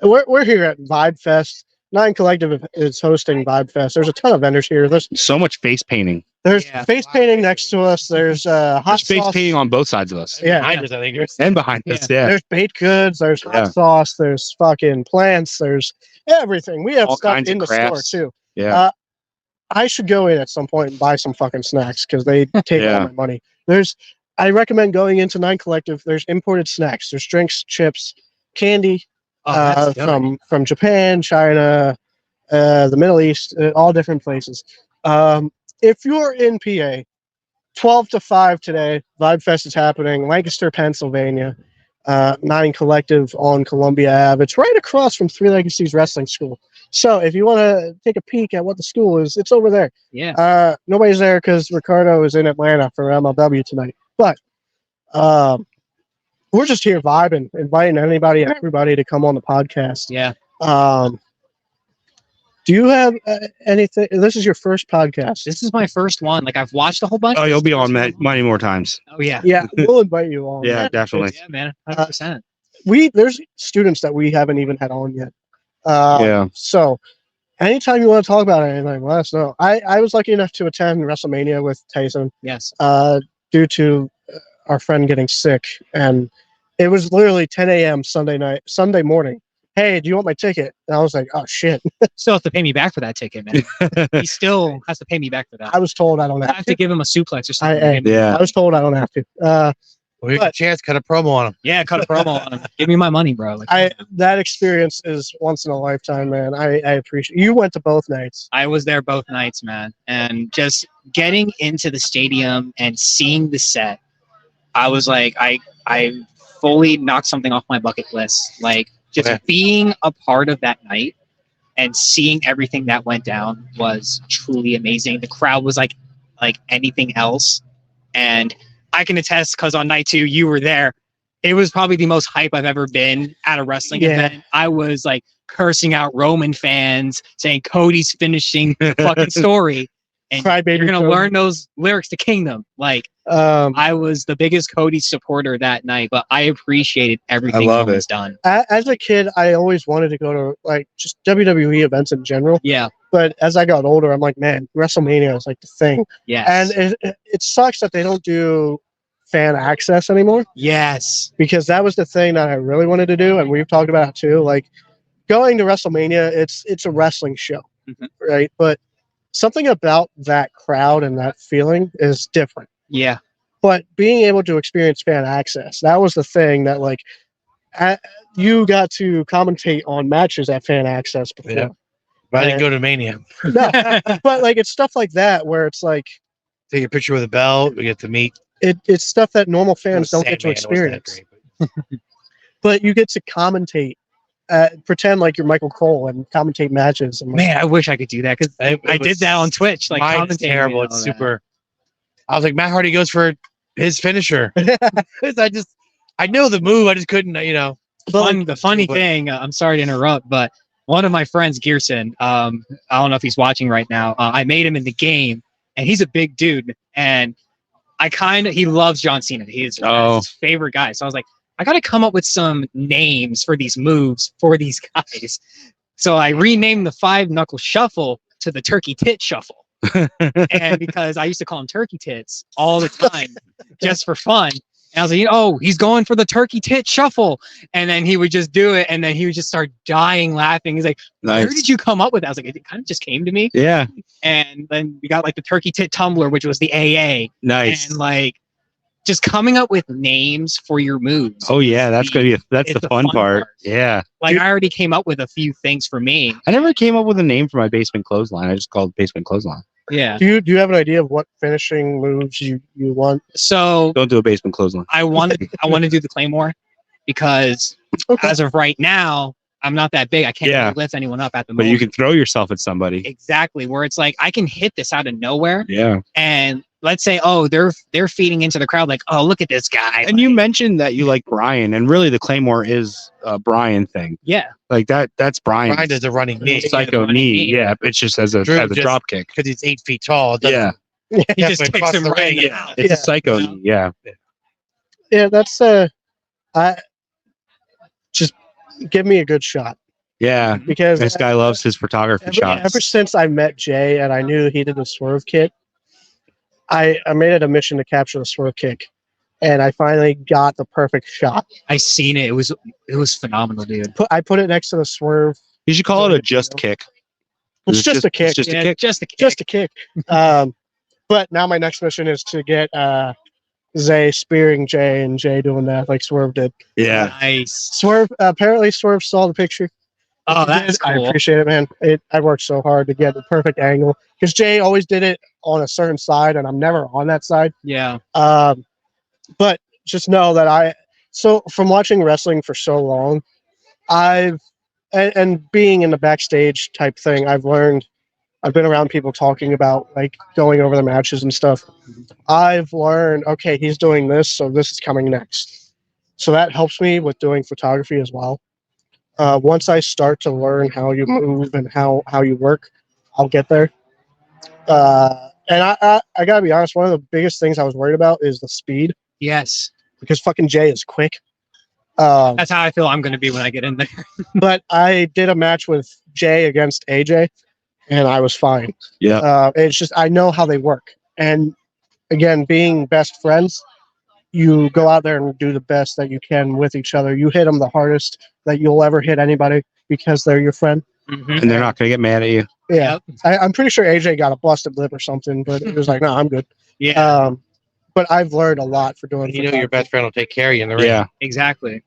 We're here at Vibe Fest. Nine Collective is hosting Vibe Fest. There's a ton of vendors here. So much face painting. There's Yeah. face painting next to us. There's hot There's face sauce. painting on both sides of us. Yeah. Behind us, I think. And behind us. Yeah. There's baked goods. There's hot Yeah. sauce. There's fucking plants. There's everything. We have All stuff kinds of in the crafts. store too. Yeah. I should go in at some point and buy some fucking snacks because they take Yeah. all my money. I recommend going into Nine Collective. There's imported snacks. There's drinks, chips, candy That's good. from Japan, China, the Middle East, all different places. If you're in PA, 12 to 5 today, Vibe Fest is happening, Lancaster, Pennsylvania. Nine Collective on Columbia Ave. It's right across from Three Legacies Wrestling School. So if you want to take a peek at what the school is, it's over there. Yeah. Nobody's there because Ricardo is in Atlanta for MLW tonight. But we're just here vibing, inviting anybody and everybody to come on the podcast. Yeah. Do you have anything? This is your first podcast. This is my first one. Like I've watched a whole bunch. Oh, you'll be on many more times. Oh yeah. Yeah, we'll invite you on. Yeah, definitely. Yeah, man. 100%. There's students that we haven't even had on yet. Yeah. So anytime you want to talk about anything, let us know. I was lucky enough to attend WrestleMania with Tyson Yes. due to our friend getting sick. And it was literally 10 a.m. Sunday morning. Hey, do you want my ticket? And I was like, oh, shit. Still has to pay me back for that ticket, man. He still has to pay me back for that. I was told I don't I have have to. to give him a suplex or something. I Yeah. was told I don't have to. We got a chance, cut a promo on him. Yeah, cut a promo on him. Give me my money, bro. Like, That experience is once in a lifetime, man. I appreciate. You went to both nights. I was there both nights, man. And just getting into the stadium and seeing the set, I was like, I fully knocked something off my bucket list. Like, just Okay. being a part of that night and seeing everything that went down was truly amazing. The crowd was like anything else. And I can attest, because on night 2, you were there. It was probably the most hype I've ever been at a wrestling event. I was like cursing out Roman fans, saying Cody's finishing the fucking story. And Crybaby you're going to Cody. learn those lyrics to Kingdom. Like, I was the biggest Cody supporter that night, but I appreciated everything love that was done. As a kid, I always wanted to go to like just WWE events in general. Yeah. But as I got older, I'm like, man, WrestleMania is like the thing. Yes. And it sucks that they don't do fan access anymore, yes. because that was the thing that I really wanted to do, and we've talked about it too. Like going to WrestleMania, it's a wrestling show, Mhm. right? But something about that crowd and that feeling is different. Yeah. But being able to experience fan access, that was the thing that like you got to commentate on matches at fan access before. Yeah. But I didn't go to Mania. No, but like it's stuff like that where it's like Take a picture with a belt. We get to meet it's stuff that normal fans don't get to Sandman wasn't that experience. great, But you get to commentate, pretend like you're Michael Cole and commentate matches. And Man, I wish I could do that because It I was- did that on Twitch. Like Mine's commentating terrible. and It's all that. super. I was like, Matt Hardy goes for his finisher. 'Cause I know the move. I just couldn't, The funny but- thing, I'm sorry to interrupt, but one of my friends, Gearson, I don't know if he's watching right now. I made him in the game, and he's a big dude, and he loves John Cena. He's his favorite guy. So I was like, I got to come up with some names for these moves for these guys. So I renamed the 5-knuckle shuffle to the turkey tit shuffle. And because I used to call him turkey tits all the time just for fun. And I was like, oh, he's going for the turkey tit shuffle. And then he would just do it. And then he would just start dying laughing. He's like, where did you come up with that? I was like, it kind of just came to me. Yeah. And then we got like the turkey tit tumbler, which was the AA. Nice. And like just coming up with names for your moves. Oh yeah, that's gonna be that's it's the fun part. Yeah. Like I already came up with a few things for me. I never came up with a name for my basement clothesline. I just called it basement clothesline. Yeah. Do you have an idea of what finishing moves you want? So Don't do a basement clothesline. I want to do the Claymore because Okay. as of right now, I'm not that big. I can't Yeah. really lift anyone up at the But moment. you can throw yourself at somebody. Exactly, where it's like I can hit this out of nowhere, Yeah. and let's say, oh, they're feeding into the crowd like, oh, look at this guy. And you mentioned that you like Brian, and really the Claymore is a Brian thing. Yeah, Like that's Brian. Brian does a running knee Psycho running knee. knee. Yeah, it's just as a Drew as a just- drop kick. because he's 8 feet tall. Yeah. he Yeah, just but kicks across him the right ring, in the yeah. mouth. It's Yeah. a psycho knee. Yeah. Yeah, that's I just give me a good shot Yeah. because This guy loves his photography shots. ever since I met Jay and I knew he did the swerve kick, I made it a mission to capture the swerve kick, and I finally got the perfect shot. I seen it. It was phenomenal, dude. I put it next to the swerve. You should call it a just kick. It's just a kick. It's just Yeah, a kick. just a kick. Just a kick. But now my next mission is to get Zay spearing Jay and Jay doing that like Swerve did. Yeah. Nice. Swerve apparently Swerve saw the picture. Oh, that's I cool. appreciate it, man. I worked so hard to get the perfect angle because Jay always did it on a certain side, and I'm never on that side. Yeah. But just know that so from watching wrestling for so long, and being in the backstage type thing, I've been around people talking about like going over the matches and stuff. I've learned, okay, he's doing this, so this is coming next. So that helps me with doing photography as well. Once I start to learn how you move and how you work, I'll get there. And I gotta be honest, one of the biggest things I was worried about is the speed Yes. because fucking Jay is quick. That's how I feel I'm going to be when I get in there. But I did a match with Jay against AJ, and I was fine. Yeah. It's just I know how they work, and again, being best friends, you go out there and do the best that you can with each other. You hit them the hardest that you'll ever hit anybody because they're your friend. Mhm. And they're not gonna get mad at you. Yeah, Yep. I'm pretty sure AJ got a busted lip or something, but it was like, no, I'm good. Yeah. But I've learned a lot for doing. You know your best friend will take care of you in the ring. Yeah. Exactly.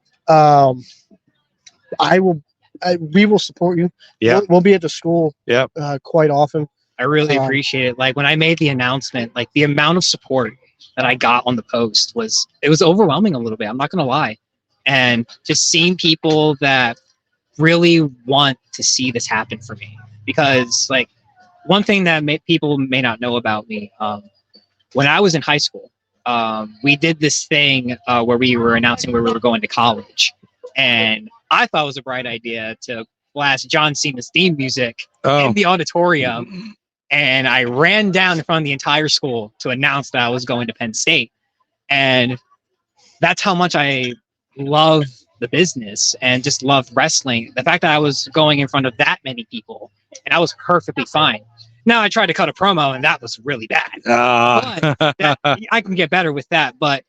We will support you. Yeah. We'll be at the school. Yep. Quite often. I really appreciate it. Like when I made the announcement, like the amount of support that I got on the post was overwhelming a little bit. I'm not gonna lie, and just seeing people that really want to see this happen for me, because like one thing that people may not know about me, when I was in high school, we did this thing where we were announcing where we were going to college, and I thought it was a bright idea to blast John Cena's theme music in the auditorium. And I ran down in front of the entire school to announce that I was going to Penn State. And that's how much I love the business and just love wrestling. The fact that I was going in front of that many people and I was perfectly fine. Now I tried to cut a promo and that was really bad. I can get better with that. But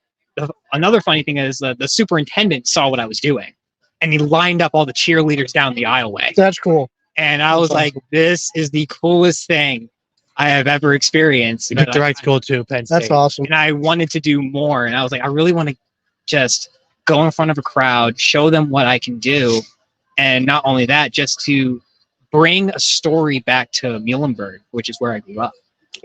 another funny thing is the superintendent saw what I was doing and he lined up all the cheerleaders down the aisleway. That's cool. And I was like, this is the coolest thing I have ever experienced. You picked the right school too, Penn State. That's awesome. And I wanted to do more. And I was like, I really want to just go in front of a crowd, show them what I can do. And not only that, just to bring a story back to Muhlenberg, which is where I grew up.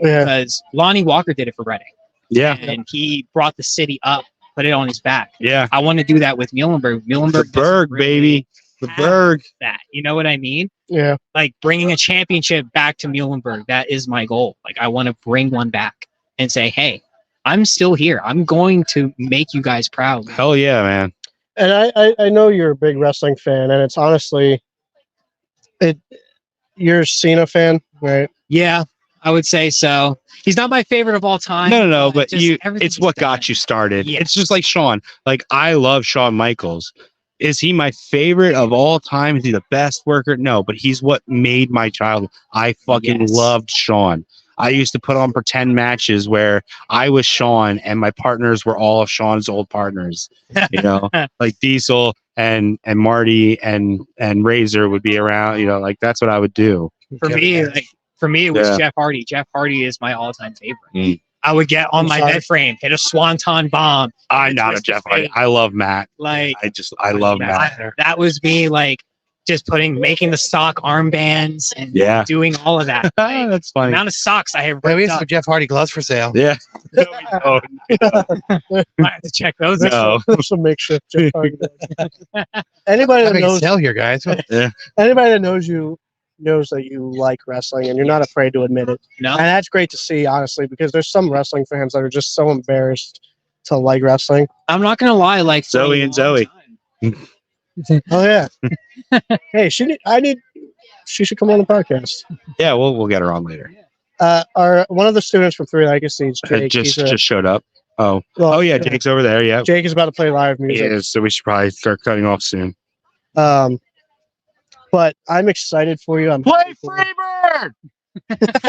Yeah. Because Lonnie Walker did it for Reading. Yeah. and he brought the city up, put it on his back. Yeah. I want to do that with Muhlenberg. The Muhlenberg, Berg, baby. The have Berg. that. You know what I mean? Yeah. Like bringing a championship back to Muhlenberg. That is my goal. Like I want to bring one back and say, hey, I'm still here. I'm going to make you guys proud. Hell yeah, man. And I know you're a big wrestling fan, and it's honestly, you're a Cena fan, right? Yeah, I would say so. He's not my favorite of all time. No, but just everything it's he's what done. got you started. Yeah. It's just like Shawn. Like, I love Shawn Michaels. Is he my favorite of all time? Is he the best worker? No, but he's what made my childhood. I fucking Yes. loved Shawn. I used to put on pretend matches where I was Shawn and my partners were all of Shawn's old partners. You know, like Diesel and Marty and Razor would be around. You know, like that's what I would do. For me, it was Yeah. Jeff Hardy. Jeff Hardy is my all-time favorite. Mm. I would get on I'm my sorry. bed frame, hit a swanton bomb. I'm not a twist his Jeff Hardy. face. I love Matt. Like I love yeah, Matt. that was me, like just making the sock armbands and Yeah. doing all of that. Like, That's the funny. amount of socks I have Hey, we ripped have up. some Jeff Hardy gloves for sale. Yeah. No, we don't. I have to check those out. No. There's some makeshift Jeff Hardy. Anybody I'm that making a knows sale here, guys. anybody that knows you knows that you like wrestling, and you're not afraid to admit it. No, And that's great to see, honestly, because there's some wrestling fans that are just so embarrassed to like wrestling. I'm not gonna lie. Like for a Zoe and long Zoe. time- Oh yeah. Hey, she should come on the podcast. Yeah, we'll get her on later. Our one of the students from Three Legacies, Jake, Just he's a- showed up. Oh well, yeah, Jake's over there. Yeah. Jake is about to play live He music. is, so we should probably start cutting off soon. But I'm excited for you. I'm happy for you.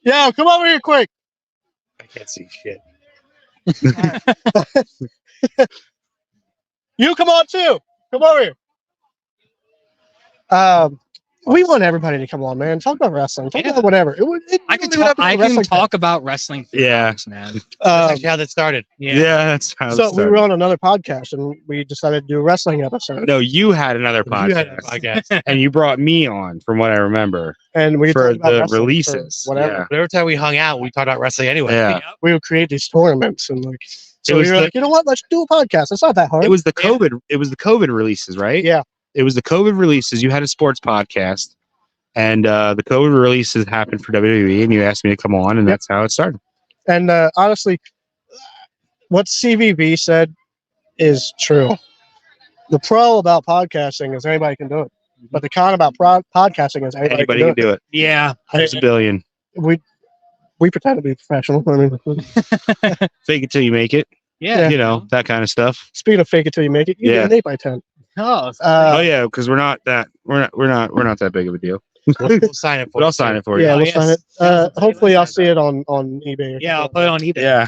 Yeah, come over here quick. I can't see shit. You come on too. Come over here. We want everybody to come on, man. Talk about wrestling. Talk Yeah. about whatever. I can talk about wrestling. Yeah. man. That's actually how that started. Yeah, that's how. So it we were started. on another podcast, and we decided to do a wrestling episode. No, you had another You had a podcast, podcast. and you brought me on, from what I remember, And we for talked about the wrestling for releases. whatever. But every time we hung out, we talked about wrestling anyway. Yeah. We would create these tournaments, and like, so It we was were the- like, you know what? Let's do a podcast. It's not that hard. It was the COVID. It was the COVID releases, right? Yeah. It was the COVID releases. You had a sports podcast, and the COVID releases happened for WWE, and you asked me to come on, and that's how it started. And honestly, what CVB said is true. The pro about podcasting is anybody can do it, but the con about podcasting is anybody Anybody can do it. Yeah, There's a billion. We pretend to be professional. I mean, Fake it till you make it. yeah. You know, that kind of stuff. speaking of fake it till you make it, you Yeah. get an 8x10. Oh, Oh yeah, because we're not that that big of a deal. We'll sign it for But I'll you. sign it for you. Yeah, Oh, we'll yes. sign it. Hopefully, I'll see it on eBay. yeah. I'll put it on eBay. Yeah.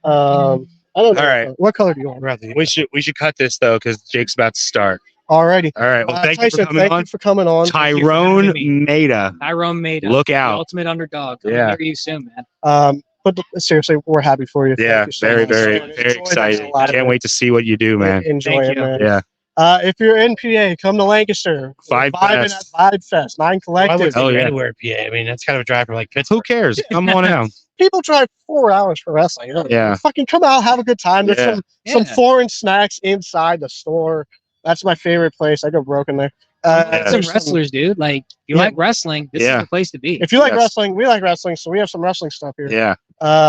I don't know. All right. What color do you want? Rather- We should cut this though, because Jake's about to start. Alrighty. All right. Well, thank Tyson, you for coming thank on. you for coming on. you for Tyrone having Maida. Tyrone made Look the out. ultimate underdog. Coming Yeah. near you soon, man. But seriously, we're happy for you. Thank Yeah, you so very, much. very, Enjoy very this excited. a lot of Can't it. wait to see what you do, man. Enjoy Thank it, you. man. Yeah. If you're in PA, come to Lancaster. Vibe Vibing Fest. at Vibe Fest. 9 Why would Collective. Oh, you yeah. anywhere in PA? I mean, that's kind of a drive from like Pittsburgh. Who cares? Come on out. People drive 4 hours for wrestling. Yeah. Fucking come out, have a good time. There's Yeah. some Yeah. foreign snacks inside the store. That's my favorite place. I go broken there. Yeah. Some There's wrestlers, dude. Like, you Yeah. like wrestling? This Yeah. is the place to be. If you like Yes. wrestling, we like wrestling, so we have some wrestling stuff here. Yeah.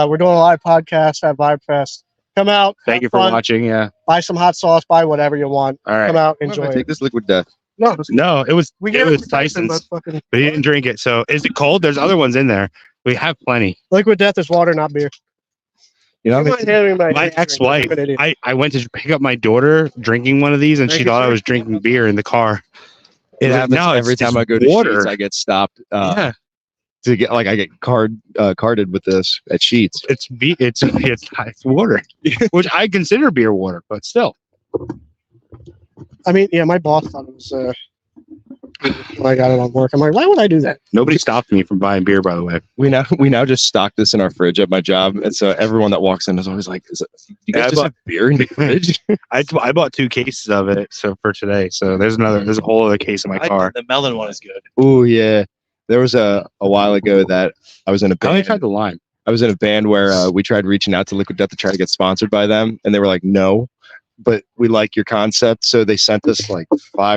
We're doing a live podcast at Vibe Fest. Come out. Thank have you for fun, watching. Yeah. Buy some hot sauce. Buy whatever you want. All right. Come out, I'm gonna enjoy it. take this liquid death. No, No, it was we it gave was to Tyson, Tyson's, but fucking but he didn't drink it. So is it cold? There's other ones in there. We have plenty. liquid death is water, not beer. You know, You mind handing me My drink? ex-wife, I'm an idiot. I went to pick up my daughter drinking one of these, and she Drinking thought I beer? was drinking beer in the car. it Like, happens no, it's every time just I go to water. Sheets. I get stopped Yeah, to get I get carded with this at Sheets. it's water, which I consider beer water, but still. I mean, yeah, my boss thought it was. When I got it on work, I'm like, why would I do that? Nobody stopped me from buying beer, by the way. We now just stock this in our fridge at my job, and so everyone that walks in is always like, "You guys Yeah, just have beer in the fridge?" I bought 2 cases of it so for today. So there's a whole other case in my I car. think the melon one is good. Oh yeah, There was a while ago that I was in a I only band. tried the lime. I was in a band where we tried reaching out to Liquid Death to try to get sponsored by them, and they were like, "No, but we like your concept." So they sent us like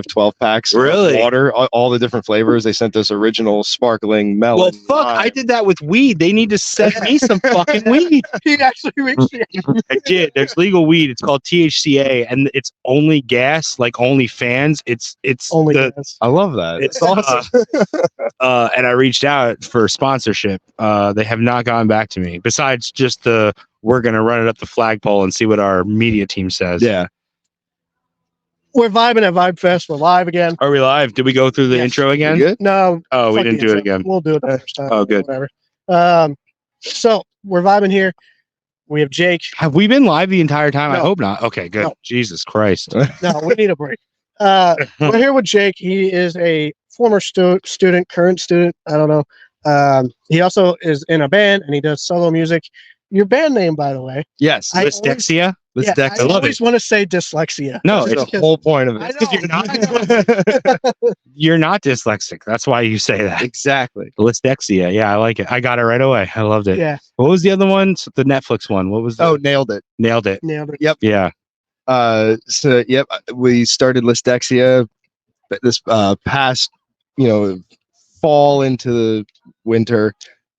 12 packs Really? of water, all the different flavors. They sent us original sparkling melon. Well, fuck, lime. I did that with weed. They need to send me some fucking weed. He actually reached the I did. There's legal weed. It's called THCA, and it's only gas, like only fans. It's only the, gas. I love that. it's It's awesome. and I reached out for sponsorship. They have not gotten back to me. Besides just we're gonna run it up the flagpole and see what our media team says. Yeah. We're vibing at Vibe Fest. We're live again. Are we live? Did we go through the Yes. intro You again? good? No, Oh, we fuck didn't the do it intro. again. We'll do it next time. Oh, good. Whatever. So we're vibing here. We have Jake. Have we been live the entire time? I No. hope not. Okay, good. No. Jesus Christ. No, we need a break. We're here with Jake. He is a former student, current student. I don't know. He also is in a band and he does solo music. Your band name, by the way. Yes. I Dyslexia? Let's Yeah, deck. I love always want to say dyslexia. No, That's it's the whole point of I it. know. you're not- I know. you're not dyslexic. That's why you say that. Exactly. Dyslexia. Yeah, I like it. I got it right away. I loved it. Yeah, What was the other one? The Netflix one. What was the, Oh, nailed it. nailed it. nailed it. Yeah. So yep, we started Listexia this past, fall into the winter.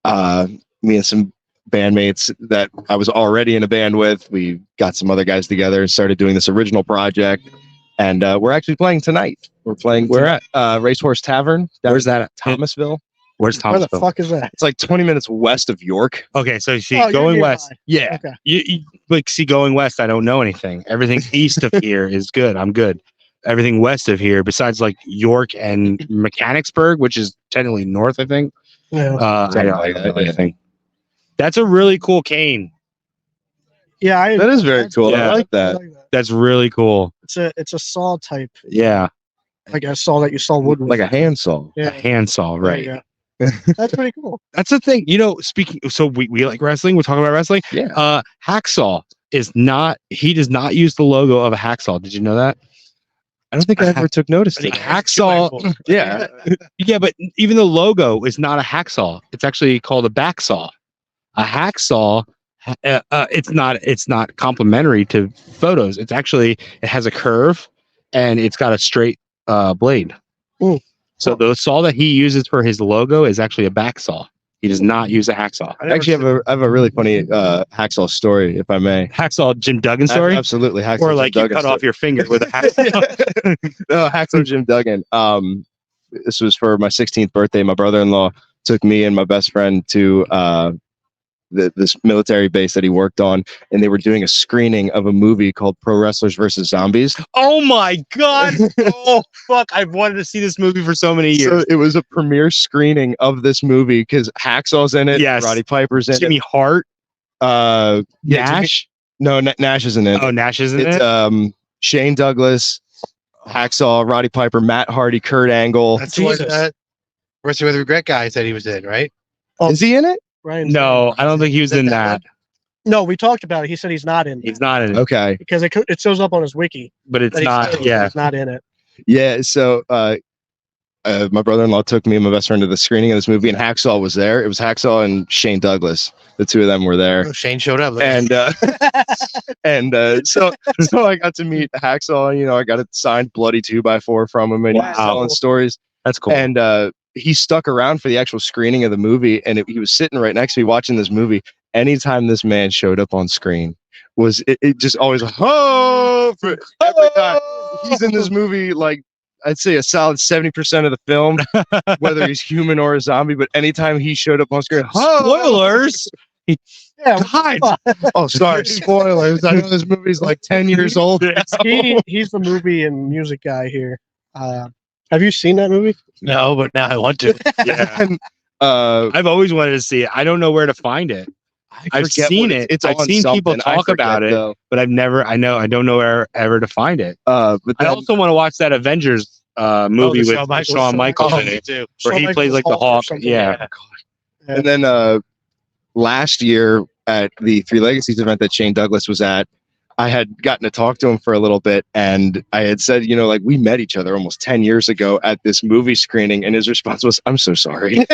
Me and some bandmates that I was already in a band with, we got some other guys together and started doing this original project. And we're actually playing tonight. We're playing Where at Racehorse Tavern. down Where's that at? Thomasville. Where's Where the Thomasville? fuck is that? It's like 20 minutes west of York. Okay, so you see, Oh, you're going nearby. west. Yeah. Okay. See, going west, I don't know anything. Everything east of here is good. I'm good. Everything west of here, besides like York and Mechanicsburg, which is technically north, I think. Yeah. I don't know anything. That's a really cool cane. Yeah, That is very cool. Yeah. I like that. That's really cool. It's a saw type, Yeah. like a saw that you saw wood with. Like a handsaw. Yeah. A handsaw, There right? you go. That's pretty cool. That's the thing. Speaking, so we like wrestling. We're talking about wrestling. Yeah. Hacksaw is not, he does not use the logo of a hacksaw. Did you know that? I don't think I ever took notice to that. Hacksaw. Yeah. Yeah, but even the logo is not a hacksaw. It's actually called a backsaw. A hacksaw, it's not complementary to photos. It's actually, it has a curve and it's got a straight blade. Ooh. So the saw that he uses for his logo is actually a backsaw. He does not use a hacksaw. I actually have a really funny hacksaw story, if I may. Hacksaw Jim Duggan story? Absolutely, hacksaw. Or Jim like you Duggan cut story. off your finger with a hacksaw. No, hacksaw Jim Duggan. This was for my 16th birthday. My brother-in-law took me and my best friend to this military base that he worked on, and they were doing a screening of a movie called Pro Wrestlers versus Zombies. Oh my God. Oh, fuck. I've wanted to see this movie for so many years. So it was a premiere screening of this movie because Hacksaw's in it. Yes. Roddy Piper's in Jimmy Hart, it. Yeah, Nash. No, Nash isn't in it. Oh, Nash isn't It's it? Shane Douglas, Hacksaw, Roddy Piper, Matt Hardy, Kurt Angle. That's what Jesus. Wrestling with Regret guy said he was in, right? Is he in it? Ryan. No, I don't think he was Is in that that. No, we talked about it. He said he's not in He's it not in it, Okay. because it shows up on his wiki. but it's that he's not. in. Yeah. He's not in it. Yeah. So my brother-in-law took me and my best friend to the screening of this movie, and Hacksaw was there. It was Hacksaw and Shane Douglas. The two of them were there. Oh, Shane showed up. And so I got to meet Hacksaw. I got a signed bloody 2x4 from him, and he was Wow. telling stories. That's cool. And he stuck around for the actual screening of the movie, and he was sitting right next to me watching this movie. Anytime this man showed up on screen, it just always for every time. He's in this movie like I'd say a solid 70% of the film, whether he's human or a zombie. But anytime he showed up on screen, Spoilers. Yeah, God. oh, sorry, spoilers. I know this movie's like 10 years old. he's the movie and music guy here. Have you seen that movie? no, but now I want to. Yeah. And, I've always wanted to see it. I don't know where to find it, I've forget seen what it. It's I've on seen people something. I talk forget, about it. though. but I don't know where ever to find it. But I then, also want to watch that Avengers movie with Shawn Michaels in me it, too. where he Shawn plays like the Michaels Hawk. or something. Yeah. and then last year at the Three Legacies event that Shane Douglas was at, I had gotten to talk to him for a little bit, and I had said, like we met each other almost 10 years ago at this movie screening, and his response was, "I'm so sorry."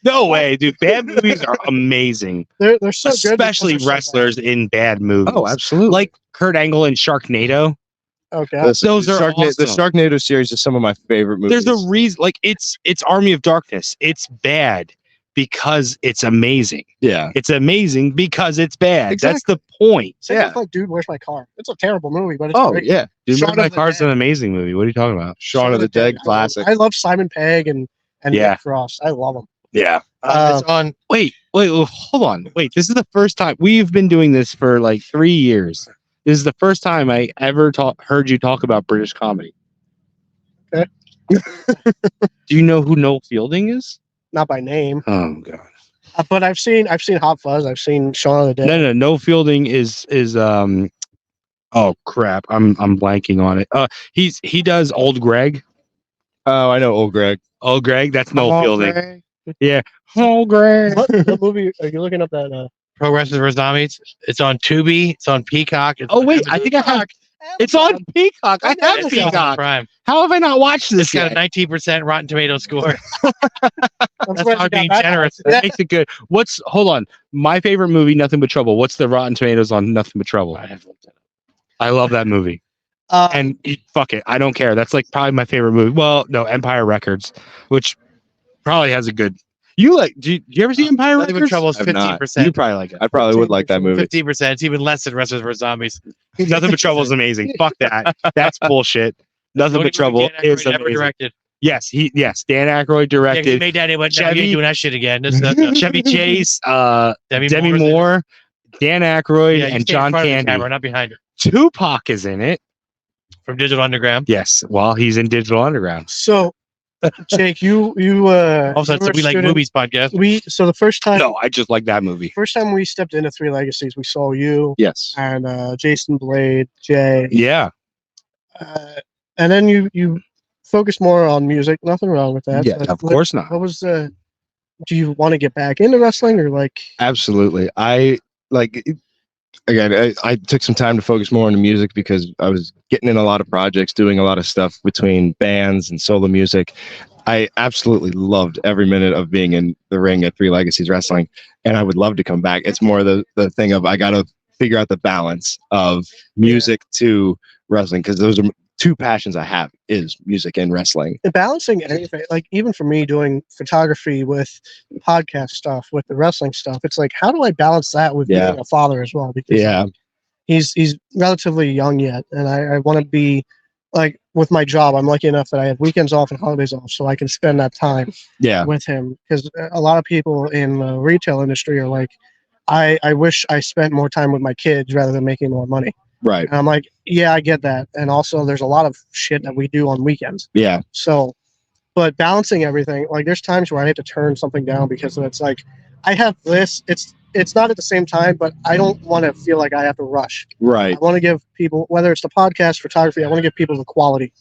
No way, dude. Bad movies are amazing, They're so good, especially because they're so wrestlers in bad movies. Oh, absolutely. Like Kurt Angle in Sharknado. bad. Okay. Those are The awesome. Sharknado series is some of my favorite movies. There's a reason, like it's Army of Darkness. It's bad because it's amazing. Yeah. It's amazing because it's bad. Exactly. That's the point. Same Yeah. with like Dude, Where's My Car? It's a terrible movie, but it's Oh, great. yeah. Dude, Shaun My of the Car's Dead. an amazing movie. What are you talking about? Shaun of the Dead, classic. I love Simon Pegg and Yeah. Nick Frost. I love them. Yeah. It's on. Wait, hold on. Wait, this is the first time we've been doing this for like 3 years. This is the first time I ever heard you talk about British comedy. Okay. Do you know who Noel Fielding is? Not by name, Oh god. but I've seen Hot Fuzz. I've seen Shaun of the Dead. No, Noel Fielding is oh crap. I'm blanking on it. He does Old Greg. Oh, I know old Greg. Old Greg, that's Noel Old Fielding. Greg. Yeah. Old Greg. What movie are you looking up? That Pro Wrestlers vs. Zombies. It's on Tubi. It's on Peacock. It's Oh on wait, I think I have it's on Peacock. I have It's on Peacock. Prime. How have I not watched this It's got a yet? 19% Rotten Tomato score. I'm surprised how you got being that generous. right. That makes it good. Hold on. My favorite movie, Nothing But Trouble. What's the Rotten Tomatoes on Nothing But Trouble? I love that movie. And fuck it. I don't care. That's like probably my favorite movie. Well, no, Empire Records, which probably has a good. You like? Do you ever see Empire Nothing But Records? Trouble is I've not. 15%. You probably like it. I probably would like that movie. 15%. It's even less than Wrestlers vs. Zombies. Nothing But Trouble is amazing. Fuck that. That's bullshit. Nothing Only But Trouble movie Dan is Aykroyd ever amazing. directed. Yes, Dan Aykroyd Yeah, he directed. made that. He went, no, you Chevy- ain't doing that shit again. That's Chevy Chase, Demi Demi Moore's in it. Moore, Dan Aykroyd, Yeah, you and stay in John front of the Candy. camera, not behind her. Tupac is in it. From Digital Underground. Yes, while he's in Digital Underground. So, Jake, you Also, you it's were a We a Like student. Movies podcast. The first time No, I just like that movie. we stepped into Three Legacies, we saw you Yes. and Jason Blade, Jay, Yeah. and then you focused more on music. Nothing wrong with that. Yeah, but Of course not. What was the? Do you want to get back into wrestling or like? Absolutely. I like again, I took some time to focus more on the music because I was getting in a lot of projects, doing a lot of stuff between bands and solo music. I absolutely loved every minute of being in the ring at Three Legacies Wrestling, and I would love to come back. It's more the thing of I got to figure out the balance of music to wrestling because those are two passions I have is music and wrestling. And balancing anything, like even for me doing photography with podcast stuff, with the wrestling stuff, it's like how do I balance that with Yeah. being a father as well? Because Yeah. he's relatively young yet, and I want to be like with my job. I'm lucky enough that I have weekends off and holidays off, so I can spend that time Yeah. with him. Because a lot of people in the retail industry are like, I wish I spent more time with my kids rather than making more money. Right. And I'm like, yeah, I get that. And also, there's a lot of shit that we do on weekends. Yeah. So, but balancing everything, like there's times where I have to turn something down because it's like I have this. It's not at the same time, but I don't want to feel like I have to rush. Right. I want to give people, whether it's the podcast, photography, I want to give people the quality,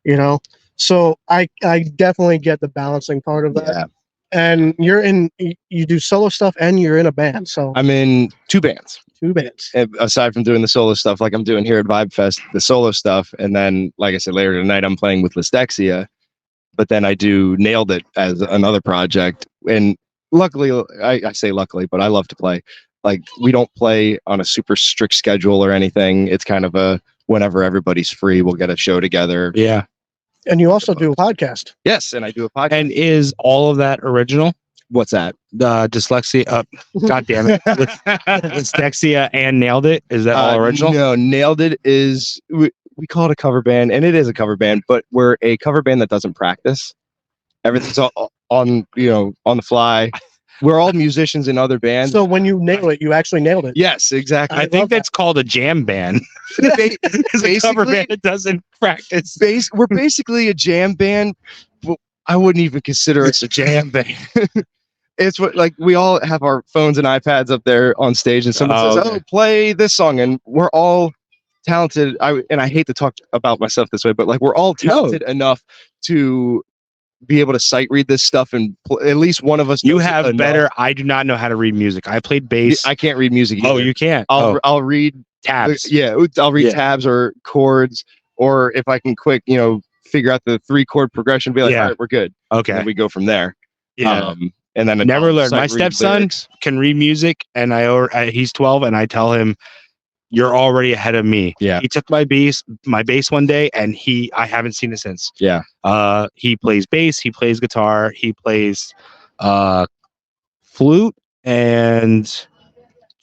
you know. So I definitely get the balancing part of that. Yeah. And you do solo stuff and you're in a band, so I'm in two bands. two bands. Aside from doing the solo stuff like I'm doing here at Vibe Fest, the solo stuff, and then like I said later tonight I'm playing with Listexia, but then I do Nailed It as another project. And luckily, I say luckily, but I love to play. Like we don't play on a super strict schedule or anything. It's kind of a whenever everybody's free, we'll get a show together. Yeah. And you also do a podcast. Yes, and I do a podcast. And is all of that original? What's that? The dyslexia. God damn it. Dyslexia and Nailed It. Is that all original? No, Nailed It is we call it a cover band, and it is a cover band, but we're a cover band that doesn't practice. Everything's all on on the fly. We're all musicians in other bands. So when you nail it, you actually nailed it. Yes, exactly. I love think that. that's called a jam band. It's a cover Basically- band that doesn't practice. We're basically a jam band. But I wouldn't even consider us a jam band. It's what like we all have our phones and iPads up there on stage, and someone Oh, says, okay. "Oh, play this song," and we're all talented. I hate to talk about myself this way, but like we're all talented enough to be able to sight read this stuff, and at least one of us. You knows have enough. better. I do not know how to read music. I played bass. I can't read music. Oh, either. you can't. I'll read Tabs. Yeah, I'll read Yeah. tabs or chords, or if I can quick, figure out the 3-chord progression, be like, Yeah. all right, we're good. And Okay. then we go from there. Yeah. And then Never I'll learned. My sight read stepson lyrics. can read music, and he's 12, and I tell him, "You're already ahead of me." Yeah. He took my bass one day, and I haven't seen it since. Yeah. He plays bass, he plays guitar, he plays flute and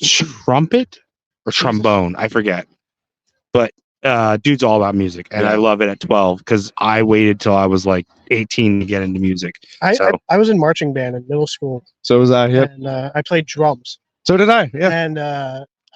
trumpet or trombone. I forget. But dude's all about music, and I love it at 12 because I waited till I was like 18 to get into music. I was in marching band in middle school, So was I. Yep. and I played drums. So did I. Yeah. And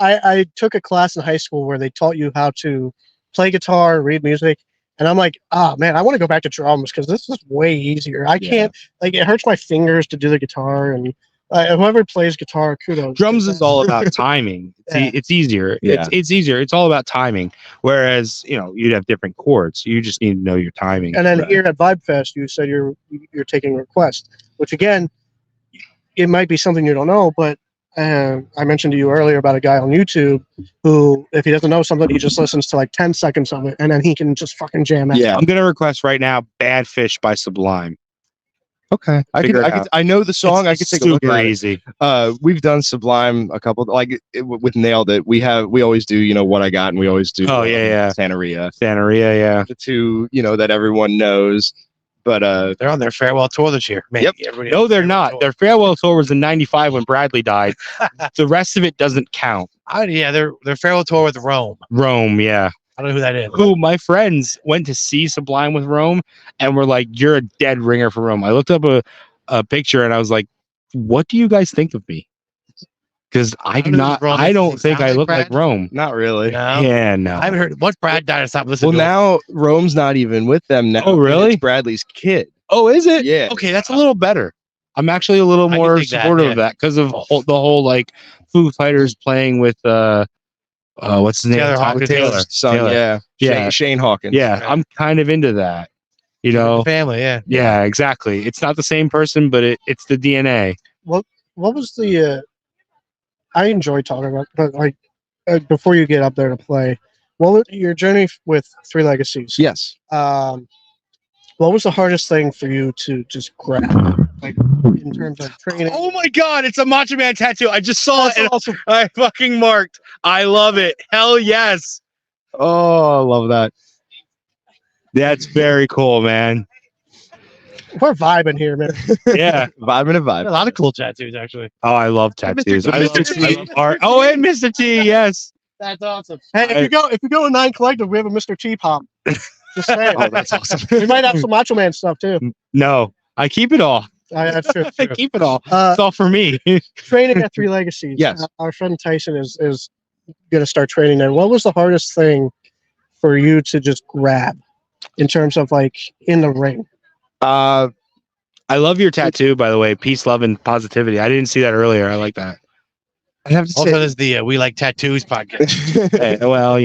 I took a class in high school where they taught you how to play guitar, read music, and I'm like, man, I want to go back to drums because this is way easier. I can't, like, it hurts my fingers to do the guitar, and whoever plays guitar, kudos. Drums is all about timing. It's easier. Yeah. It's easier. It's all about timing. Whereas, you'd have different chords. You just need to know your timing. And then here at Vibe Fest, you said you're taking requests, which again, it might be something you don't know, but I mentioned to you earlier about a guy on YouTube who, if he doesn't know something, he just listens to like 10 seconds of it, and then he can just fucking jam out. Yeah. I'm gonna request right now "Bad Fish" by Sublime. Okay. I know the song. I could take a look super at easy. it. We've done Sublime a couple, with Nailed It. We always do, What I Got, and we always do. Santeria. Santeria, yeah. The two, that everyone knows. But They're on their farewell tour this year. Man, Yep. No, they're not. Their farewell tour was in '95 when Bradley died. The rest of it doesn't count. Their farewell tour with Rome. Rome, yeah. I don't know who that is. Who my friends went to see Sublime with Rome and were like, "You're a dead ringer for Rome." I looked up a picture and I was like, "What do you guys think of me?" Because I don't think I look like Rome. not really. No. Yeah, no. I haven't heard. Once Brad died, I stopped listening. Well, now Rome's not even with them now. Oh, really? It's Bradley's kid. Oh, is it? Yeah. Okay, that's a little better. I'm actually a little I can more dig that, supportive yeah. of that because of the whole like Foo Fighters playing with what's his name? Taylor Tyler Hawkins. Taylor's son. Taylor. Yeah. Yeah. Shane Hawkins. Yeah, I'm kind of into that. family. Yeah. Yeah, exactly. It's not the same person, but it's the DNA. What was the? I enjoy talking about, but like before you get up there to play, what was your journey with Three Legacies? Yes. What was the hardest thing for you to just grab, like in terms of training? Oh my God, it's a Macho Man tattoo. I just saw it. That's awesome. I fucking marked. I love it. Hell yes. Oh, I love that. That's very cool, man. We're vibing here, man. Yeah. Vibing and A vibe. lot of cool tattoos, actually. Oh, I love tattoos. I love, Mr. T. I love art. Oh, and Mr. T, yes. That's awesome. Hey, if you go to Nine Collective, we have a Mr. T pop. Just saying. Oh, that's awesome. We might have some Macho Man stuff too. No, I keep it all. That's true. I keep it all. Uh, It's all for me. training at Three Legacies. Yes. Our friend Tyson is going to start training there. What was the hardest thing for you to just grab in terms of like in the ring? I love your tattoo, by the way. Peace, love, and positivity. I didn't see that earlier. I like that. I have to Also, say, there's the We Like Tattoos podcast. Hey, well,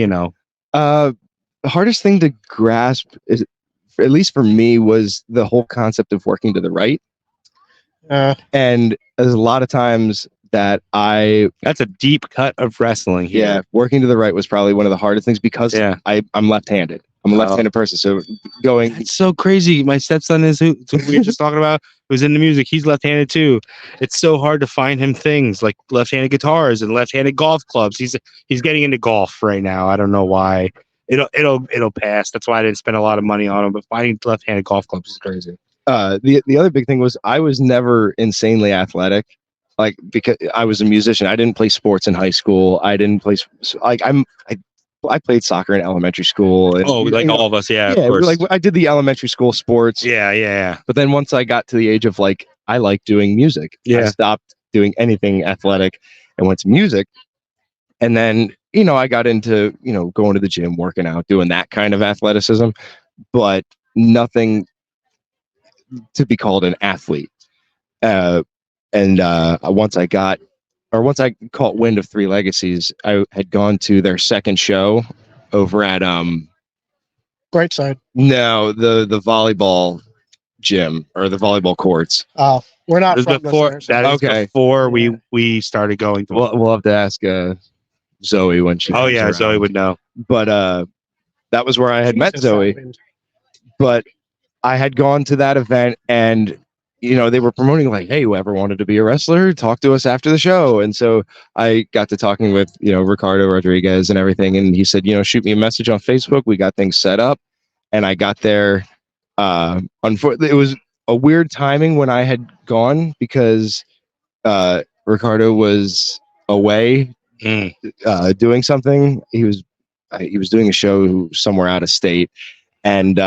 the hardest thing to grasp is, at least for me, was the whole concept of working to the right. And there's a lot of times that that's a deep cut of wrestling here. working to the right was probably one of the hardest things because I'm left-handed. I'm a left-handed person, so going. It's so crazy. My stepson is who we were just talking about, who's into music. He's left-handed too. It's so hard to find him things like left-handed guitars and left-handed golf clubs. He's getting into golf right now. I don't know why. It'll pass. That's why I didn't spend a lot of money on him. But finding left-handed golf clubs is crazy. The other big thing was I was never insanely athletic, like because I was a musician. I didn't play sports in high school. I didn't play I played soccer in elementary school. And, all of us, yeah. Of yeah, course. like I did the elementary school sports. Yeah. But then once I got to the age of like I like doing music, I stopped doing anything athletic and went to music. And then I got into going to the gym, working out, doing that kind of athleticism, but nothing to be called an athlete. Once I caught wind of Three Legacies, I had gone to their second show over at Right side. no, the volleyball gym or the volleyball courts. Oh, we're not That is from before listeners. we started going to We'll have to ask Zoe when she Oh comes yeah, around. Zoe would know. But that was where I had met Jesus, Zoe. that wind. But I had gone to that event, and they were promoting like, hey, whoever wanted to be a wrestler, talk to us after the show. And so I got to talking with Ricardo Rodriguez and everything, and he said, shoot me a message on Facebook. We got things set up, and I got there. Unfortunately, it was a weird timing when I had gone because Ricardo was away doing something. He was doing a show somewhere out of state, and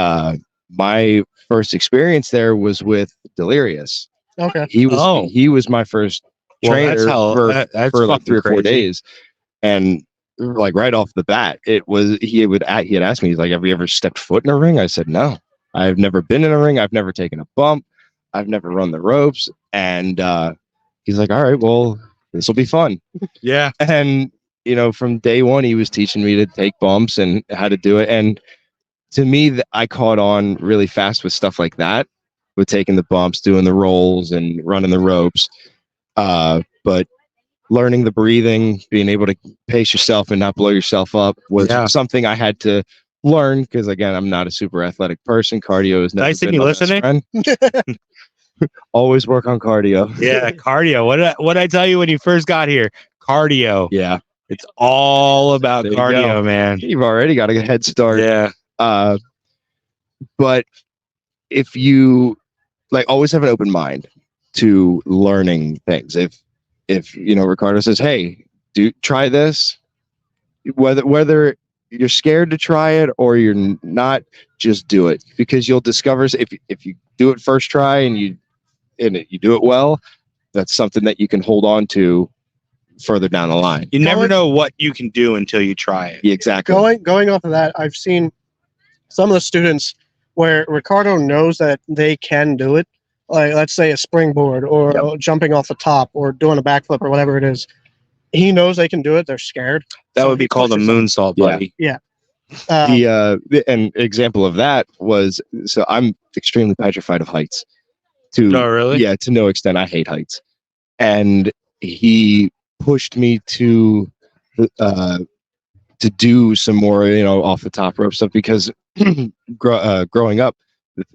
my first experience there was with Delirious. Okay. He was my first trainer That's for like fucking 3 or 4 crazy. days, and like right off the bat, he had asked me, he's like, have you ever stepped foot in a ring? I said no. I've never been in a ring. I've never taken a bump. I've never run the ropes. And he's like, all right, well, this will be fun. Yeah. And from day one, he was teaching me to take bumps and how to do it. And to me, I caught on really fast with stuff like that, with taking the bumps, doing the rolls, and running the ropes. But learning the breathing, being able to pace yourself and not blow yourself up was something I had to learn because, again, I'm not a super athletic person. Cardio is never Tyson, been you my listening? best friend. Always work on cardio. Yeah, cardio. What did I tell you when you first got here? Cardio. Yeah, It's all about There you cardio, go. man. You've already got a head start. Yeah. But if you always have an open mind to learning things. If Ricardo says, hey, try this, whether you're scared to try it or you're not, just do it, because you'll discover if you do it first try and you do it well, that's something that you can hold on to further down the line. You never know what you can do until you try it. Yeah, exactly. Going off of that, I've seen some of the students where Ricardo knows that they can do it. Like, let's say a springboard or jumping off the top or doing a backflip or whatever it is. He knows they can do it. They're scared. That So would be he called a pushes them. moonsault, buddy. An example of that was, so I'm extremely petrified of heights. No, really? Yeah, to no extent. I hate heights. And he pushed me to do some more, off the top rope stuff, because growing up,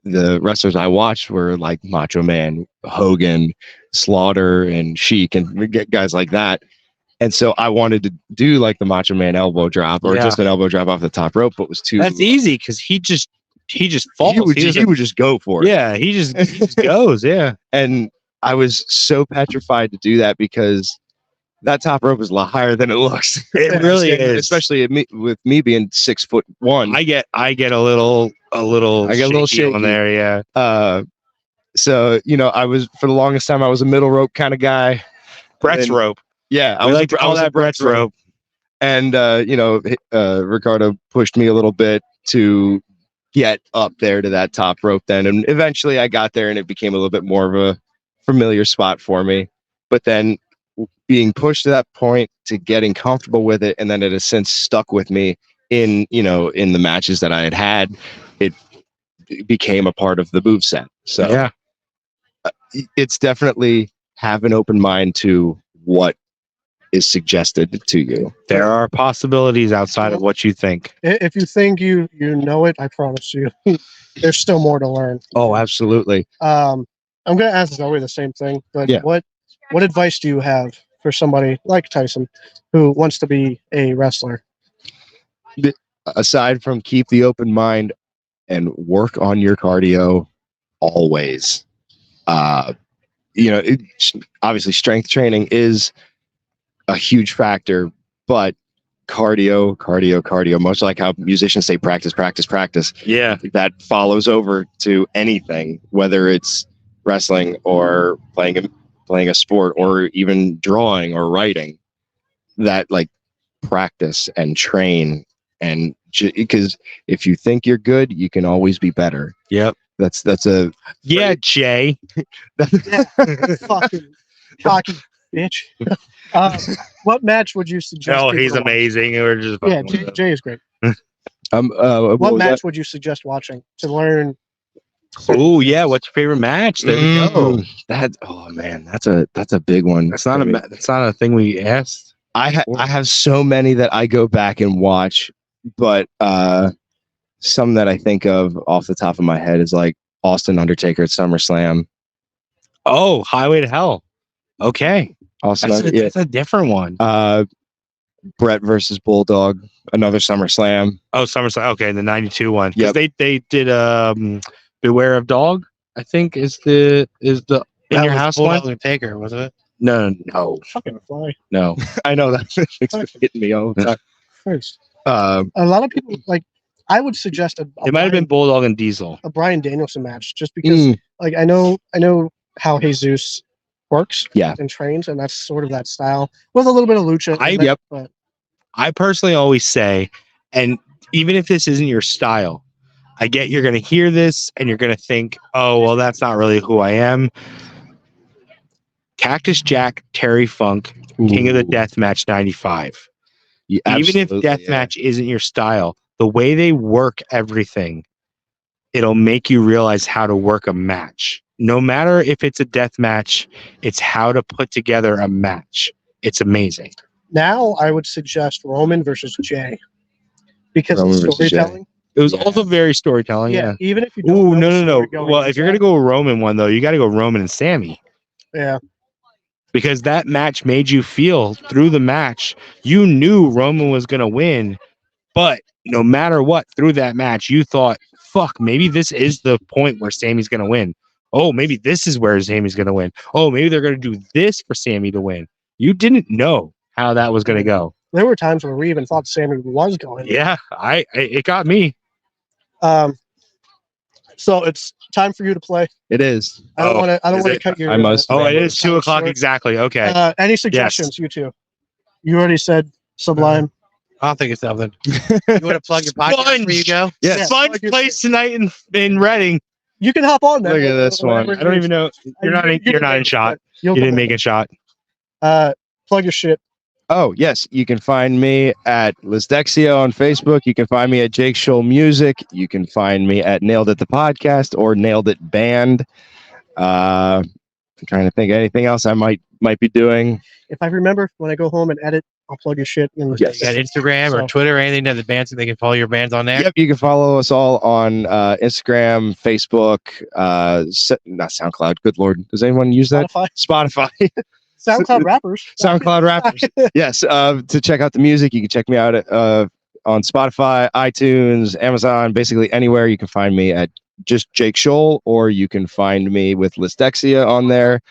the wrestlers I watched were like Macho Man, Hogan, Slaughter, and Sheik, and guys like that. And so I wanted to do like the Macho Man elbow drop or just an elbow drop off the top rope, but was too. That's easy because he just falls. He would just go for it. Yeah, he just goes. Yeah. And I was so petrified to do that because that top rope is a lot higher than it looks. It really is, especially with me being 6'1". I get a little shaky on there. Yeah. So I was, for the longest time, I was a middle rope kind of guy. Brett's rope. Yeah, I like to call that Brett's rope. And Ricardo pushed me a little bit to get up there to that top rope then, and eventually I got there and it became a little bit more of a familiar spot for me. But then being pushed to that point to getting comfortable with it, and then it has since stuck with me in the matches that I had, it became a part of the moveset. So yeah, it's definitely have an open mind to what is suggested to you. There are possibilities outside of what you think. If you think you know it, I promise you, there's still more to learn. Oh, absolutely. I'm going to ask Zoe the same thing, but Yeah. what advice do you have for somebody like Tyson who wants to be a wrestler? Aside from keep the open mind and work on your cardio always. Obviously strength training is a huge factor, but cardio, much like how musicians say practice. Yeah. That follows over to anything, whether it's wrestling or playing a sport or even drawing or writing. That practice and train, and because if you think you're good, you can always be better. Yep. That's a Jay. Fucking cocky bitch. What match would you suggest? Oh, people he's watch? amazing. We're just Jay is great. what Match would you suggest watching to learn? Oh yeah, what's your favorite match? There you go. That's a big one. That's not a thing we asked. I have so many that I go back and watch, but some that I think of off the top of my head is like Austin Undertaker at SummerSlam. Oh, Highway to Hell. Okay. Austin, That's a different one. Brett versus Bulldog, another SummerSlam. Oh, SummerSlam. Okay, the 92 one. Because Yep. they did Beware of Dog, I think is the In Your House one. Bulldog and Taker, wasn't it? No. Fucking fly. No, I know that it's hitting me all the time. First. Uh, A lot of people like. I would suggest It might have been Bulldog and Diesel. a Bryan Danielson match, just because mm, like I know how Jesus works, Yeah. and trains, and that's sort of that style with a little bit of lucha. in it, Yep. But I personally always say, and even if this isn't your style, I get you're going to hear this and you're going to think, oh, well, that's not really who I am. Cactus Jack, Terry Funk, King of the ooh, Deathmatch 95. yeah, Even if absolutely, yeah. Deathmatch isn't your style, the way they work everything, it'll make you realize how to work a match. No matter if it's a death match, it's how to put together a match. It's amazing. now I would suggest Roman versus Jay because Roman of versus Jay. storytelling. It was Yeah. also very storytelling. Yeah, Yeah. even if you don't. Ooh, know the no. story going Well, into if you're gonna that, go a Roman one though, you got to go Roman and Sammy yeah, because that match made you feel through the match. You knew Roman was gonna win, but no matter what, through that match, you thought, "Fuck, maybe this is the point where Sammy's gonna win. Oh, maybe this is where Sammy's gonna win. Oh, maybe they're gonna do this for Sammy to win." You didn't know how that was gonna go. there were times where we even thought Sammy was going. Yeah, it got me. So it's time for you to play. It is. I don't Oh, want to. I don't is want to it? cut your. I must- Oh, it is time 2:00 short. exactly. Okay. Any suggestions, you two? You already said Sublime. I'll think of something. You want to plug your podcast where you go? Yes. Yeah. Fun place tonight in Reading. You can hop on there. Look at this one. I don't even know. You're not in shot. You didn't make a shot. Plug your shit. Oh, yes. You can find me at Lisdexia on Facebook. You can find me at Jake Scholl Music. You can find me at Nailed It the Podcast or Nailed It Band. I'm trying to think of anything else I might be doing. If I remember when I go home and edit, I'll plug your shit. In Yes. You got Instagram or So- Twitter or anything that the bands they can follow your bands on there? Yep, you can follow us all on Instagram, Facebook, not SoundCloud. Good Lord. Does anyone use that? Spotify. Spotify. SoundCloud rappers. SoundCloud rappers. Yes. To check out the music, you can check me out at, on Spotify, iTunes, Amazon, basically anywhere. You can find me at just Jake Scholl, or you can find me with Lisdexia on there.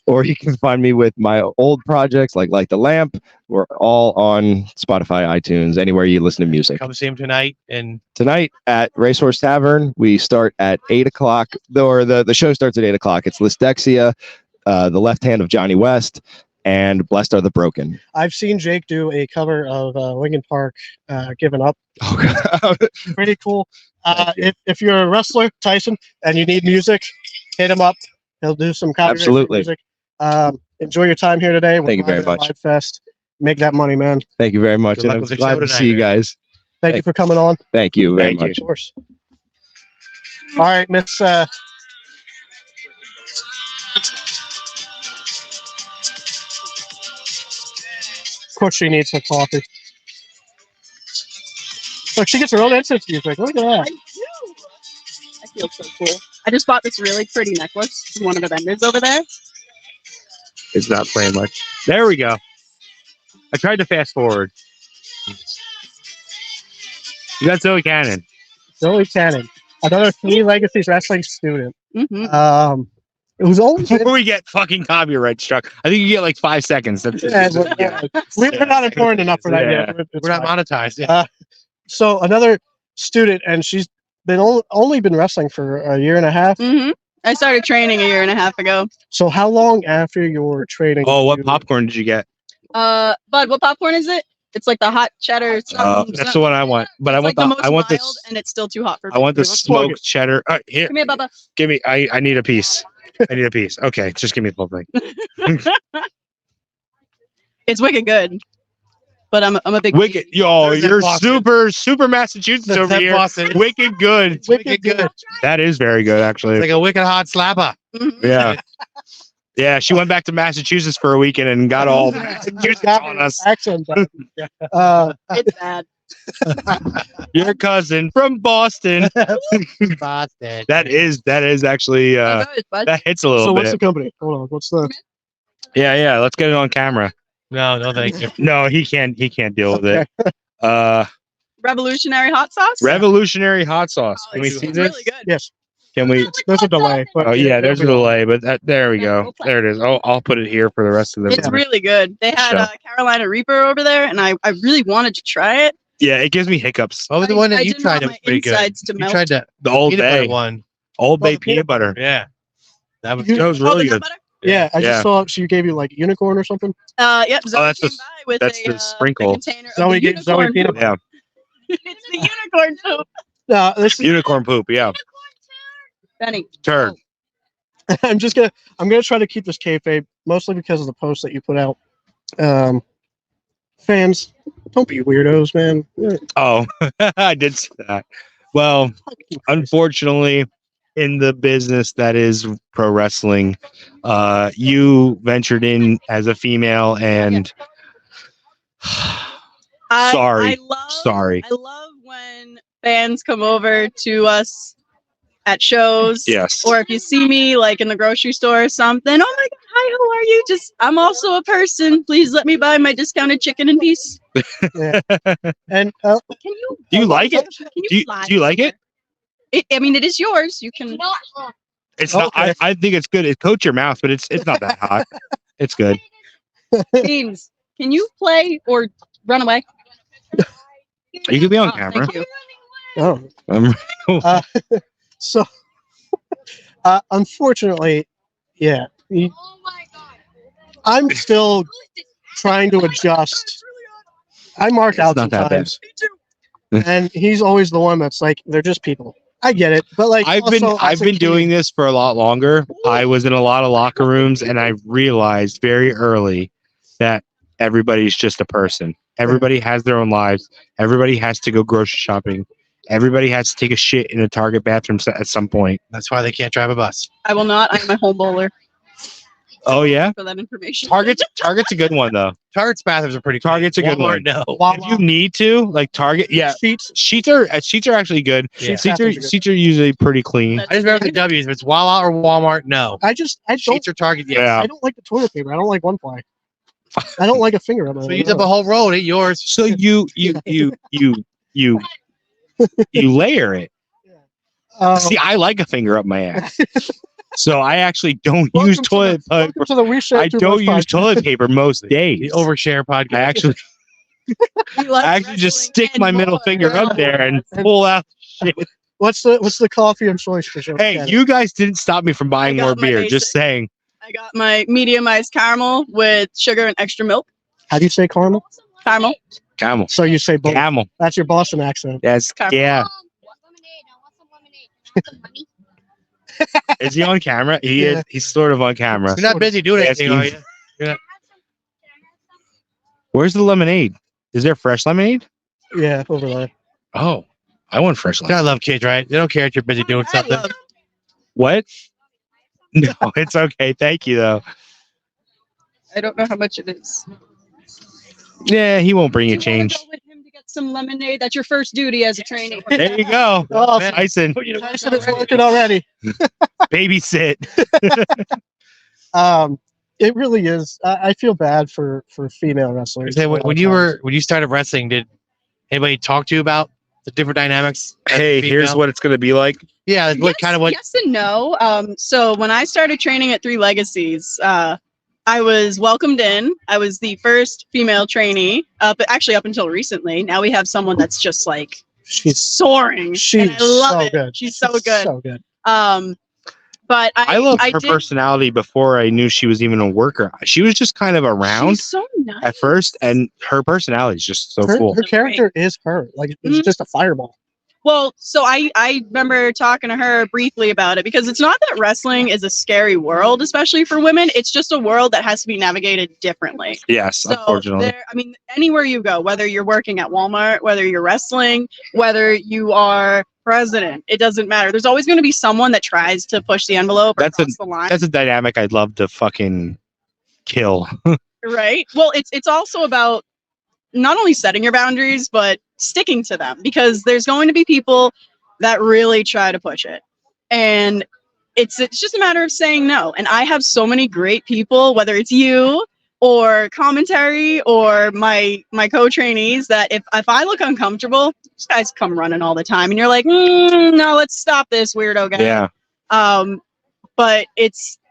Or you can find me with my old projects like the Lamp. We're all on Spotify, iTunes, anywhere you listen to music. Come see him tonight. And Tonight at Racehorse Tavern, we start at 8:00, or the show starts at 8:00. It's Lisdexia, the left hand of Johnny West, and Blessed Are the Broken. I've seen Jake do a cover of Linkin Park, "Given Up." Oh, God. Pretty cool. Thank you. If you're a wrestler, Tyson, and you need music, hit him up. He'll do some copyright Absolutely. music. Enjoy your time here today. We're Thank you very live at much. Live Fest. Make that money, man. Thank you very much. Good And luck I'm with the glad show to tonight, see you man. guys. Thank you for coming on. Thank you very Thank you. much. Of course. All right, Miss. Of course, she needs her coffee. Look, she gets her own entrance music. Look at I that. do. I feel so cool. I just bought this really pretty necklace from one of the vendors over there. It's not playing much. There we go. I tried to fast forward. You got Zoey Cannon. Zoey Cannon, another Three Legacies wrestling student. Mm-hmm. It was only Before we get fucking copyright struck, I think you get like 5 seconds. we're not important enough for that Yeah. yet. It's we're not fine. monetized. Yeah. So another student, and she's been only been wrestling for a year and a half. Mm-hmm. I started training a year and a half ago. So how long after your training? Oh, what you- popcorn did you get? Bud, what popcorn is it? It's like the hot cheddar. That's the one I want. But I want It's like the most I want mild, this. and it's still too hot for me. I want the Let's plug smoked cheddar. Here, Come here, Bubba. give me. I need a piece. I need a piece. Okay, just give me the whole thing. It's wicked good. But I'm a big Wicked, yo, There's that you're Boston. super Massachusetts That's over that here. Boston. Wicked good. It's wicked good. That is very good, actually. It's like a wicked hot slapper. Mhm. Yeah. Yeah, she went back to Massachusetts for a weekend and got all Massachusetts on us. Accent. It's It's bad. Your cousin from Boston. Boston. That is actually Oh, that was bad. that hits a little So what's bit. the company? Hold on. What's the? Yeah, let's get it on camera. No, thank you. No, he can't deal with it. Revolutionary hot sauce. Revolutionary hot sauce. Oh, Can we it's see this? really good. Yes. Can we? There's a delay. But Oh yeah, there's a it'll be delay, but there we go. There it is. Oh, I'll put it here for the rest of the. It's really good. They had Sure. Carolina Reaper over there, and I really wanted to try it. Yeah, it gives me hiccups. What was the one I that you didn't tried? want It was my pretty good. insides to You melt. tried that The Old peanut butter Bay, one. Old Bay the peanut butter. Yeah, that was You- That was Oh, really the nut good. butter? Yeah, I Yeah. just saw she gave you like unicorn or something. Yep. Zoe that's the- came by with that's a, the sprinkle. a container of Zoe the gave Zoe unicorn peanut poop. Yeah, It's the unicorn poop. No, this is, unicorn poop. Yeah, Benny. turd. I'm gonna try to keep this kayfabe mostly because of the post that you put out. Fans, don't be weirdos, man. Oh, I did say that. Well, unfortunately, in the business that is pro wrestling, you ventured in as a female, and sorry, sorry. I love when fans come over to us at shows. Yes. Or if you see me like in the grocery store or something, oh my god, hi, how are you? I'm also a person. Please let me buy my discounted chicken and peace. And Can you? Do you like it? Can you Do you, fly do you like it? I mean, it is yours. You can. It's not. Okay. I think it's good. It coats your mouth, but it's not that hot. It's good. Beans, can you play or run away? You can be on Oh, camera. thank you. oh, so unfortunately, yeah, I'm still trying to adjust. I mark It's out not that bad. sometimes, and he's always the one that's like, they're just people. I get it, but like I've also, as a been kid- doing this for a lot longer. I was in a lot of locker rooms, and I realized very early that everybody's just a person. Everybody has their own lives. Everybody has to go grocery shopping. Everybody has to take a shit in a Target bathroom at some point. That's why they can't drive a bus. I will not. I'm a home bowler. Oh yeah, For that information. Target's a good one though. Target's bathrooms are pretty cool. Target's a good Walmart, one. No. If you need to, like Target, yeah, sheets are actually good. Yeah. Sheets are usually pretty clean. I just remember the W's. If it's Wawa or Walmart, no. I don't Sheets or Target, yes. Yeah. I don't like the toilet paper. I don't like one ply. I don't like a finger on my So use up a whole roll, ain't yours. So you layer it. See, I like a finger up my ass. So I actually don't use toilet paper. To the We Share I Too don't Much use podcast. toilet paper most The days. overshare podcast. I actually just wrestling stick my and middle more. finger up there and pull out shit. What's the coffee and soy special? Hey, you guys didn't stop me from buying I got more my beer. basic. Just saying. I got my medium iced caramel with sugar and extra milk. How do you say caramel? Caramel. Camel. So you say both. Camel. That's your Boston accent. That's Caramel. yeah. Lemonade. Is he on camera? He Yeah. is. He's sort of on camera. You're not busy doing Yes, anything, are you- you? Where's the lemonade? Is there fresh lemonade? Yeah, over there. Oh, I want fresh You gotta lemonade. love kids, right? They don't care if you're busy doing I something. love What? No, it's okay. Thank you though. I don't know how much it is. Yeah, he won't bring you Do you wanna change. go with him to get some lemonade? That's your first duty as a trainee. There you go. Oh, Tyson, Tyson is working already. babysit. It really is. I feel bad for female wrestlers. Say, when you started wrestling, did anybody talk to you about the different dynamics? as a Hey, here's female? what it's gonna be like. Yeah, what kind of what? Yes and no. So when I started training at Three Legacies, I was welcomed in. I was the first female trainee, but actually up until recently. Now we have someone that's just like She's soaring. she's and I love so it. good. She's so good. So good. But I love her did- personality before I knew she was even a worker. She was just kind of around She's so nice. at first, and her personality is just so Her, cool. her character is her. Like it's Mhm. just a fireball. Well, so I remember talking to her briefly about it because it's not that wrestling is a scary world, especially for women. It's just a world that has to be navigated differently. Yes, So unfortunately. I mean, anywhere you go, whether you're working at Walmart, whether you're wrestling, whether you are president. It doesn't matter. There's always going to be someone that tries to push the envelope or That's cross the line. That's a dynamic I'd love to fucking kill. Right. Well, it's also about not only setting your boundaries, but sticking to them, because there's going to be people that really try to push it. And it's just a matter of saying no. And I have so many great people, whether it's you or commentary or my co-trainees, that if I look uncomfortable, these guys come running all the time. And you're like, no, let's stop this weirdo guy. Yeah. But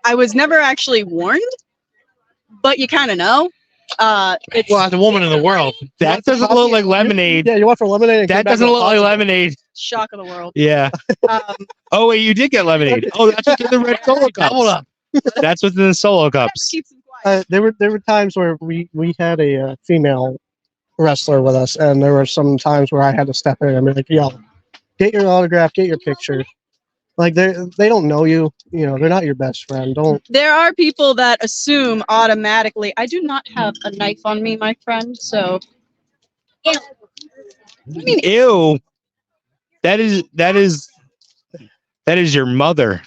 I was never actually warned, but you kind of know. It's Well, as a woman in the world, That doesn't look like lemonade. Yeah, you went for lemonade. And came That back doesn't with look like pasta. lemonade. shock of the world. Yeah. Um, Oh wait, you did get lemonade. Oh, that's what's in the red solo double cups. up. That's what's in the solo whatever cups. keeps them quiet. There were times where we had a female wrestler with us, and there were some times where I had to step in and be like, "Yo, get your autograph, get your picture." Like they don't know you, you know, they're not your best friend. Don't. There are people that assume automatically. I do not have a knife on me, my friend. So, I mean, Ew. That is your mother.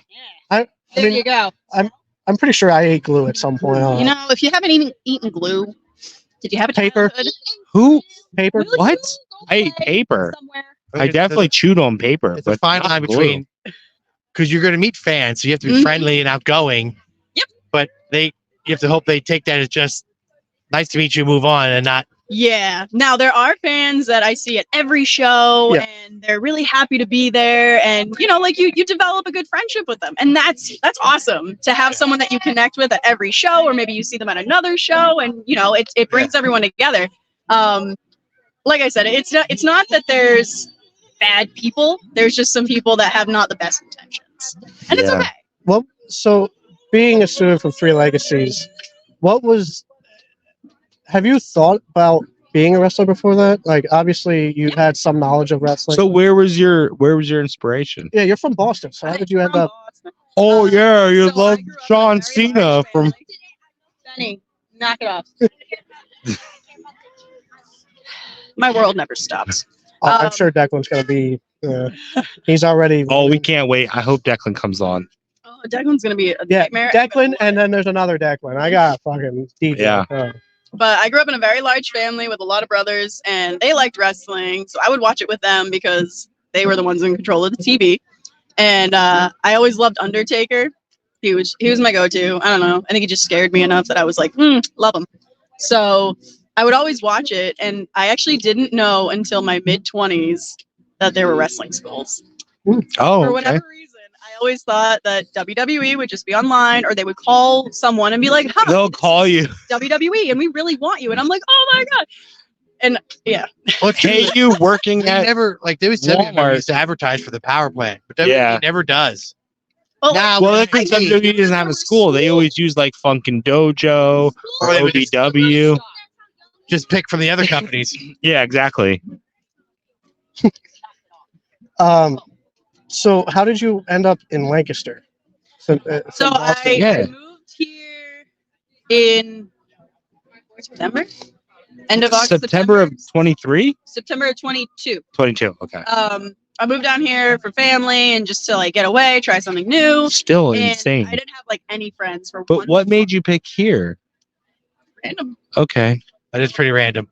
I there mean, you go. I'm pretty sure I ate glue at some point. You know, if you haven't even eaten glue, did you have a Paper. childhood? Who? paper. Will What? you go I ate play paper. somewhere? I definitely chewed on paper. It's a but fine not line glue. between, because you're going to meet fans, so you have to be Mhm. friendly and outgoing. Yep. But you have to hope they take that as just nice to meet you, move on, and not. Yeah. Now there are fans that I see at every show, Yeah. and they're really happy to be there, and you know, like you develop a good friendship with them, and that's awesome to have someone that you connect with at every show, or maybe you see them at another show, and you know, it brings everyone together. Like I said, it's not that there's bad people. There's just some people that have not the best intentions, and it's Yeah. okay. Well, so being a student from Three Legacies, have you thought about being a wrestler before that? Like, obviously, you had some knowledge of wrestling. So where was your inspiration? Yeah, you're from Boston, so how did you end From up? Boston. Oh yeah, you So I love grew up in a John very Cena large from. family. Benny, knock it off. My world never stops. I'm sure Declan's gonna be. He's already. Oh, we can't wait. I hope Declan comes on. Oh, Declan's gonna be a Yeah, nightmare. Declan, and then there's another Declan. I got fucking DJ. Yeah. But I grew up in a very large family with a lot of brothers, and they liked wrestling, so I would watch it with them because they were the ones in control of the TV. And I always loved Undertaker. He was my go-to. I don't know. I think he just scared me enough that I was like, love him. So I would always watch it, and I actually didn't know until my mid-20s that there were wrestling schools. Oh, For okay. whatever reason, I always thought that WWE would just be online, or they would call someone and be like, "Huh, They'll call you. WWE, and we really want you." And I'm like, "Oh my god!" And yeah, Well, Hey, you working they at? never like they Walmart. used to advertise for the power plant, but WWE Yeah. never does. well, Now, Well, like, that's because WWE doesn't have a school. They always use like Funkin' Dojo or Or they would just- OBW. just pick from the other companies. Yeah, exactly. So how did you end up in Lancaster? From so Boston? Yeah. I moved here in September, end of August, September of 23? September of 22. 22. Okay. I moved down here for family and just to like get away, try something new. Still And insane. I didn't have like any friends for But what made you pick here? random. Okay. That is pretty random.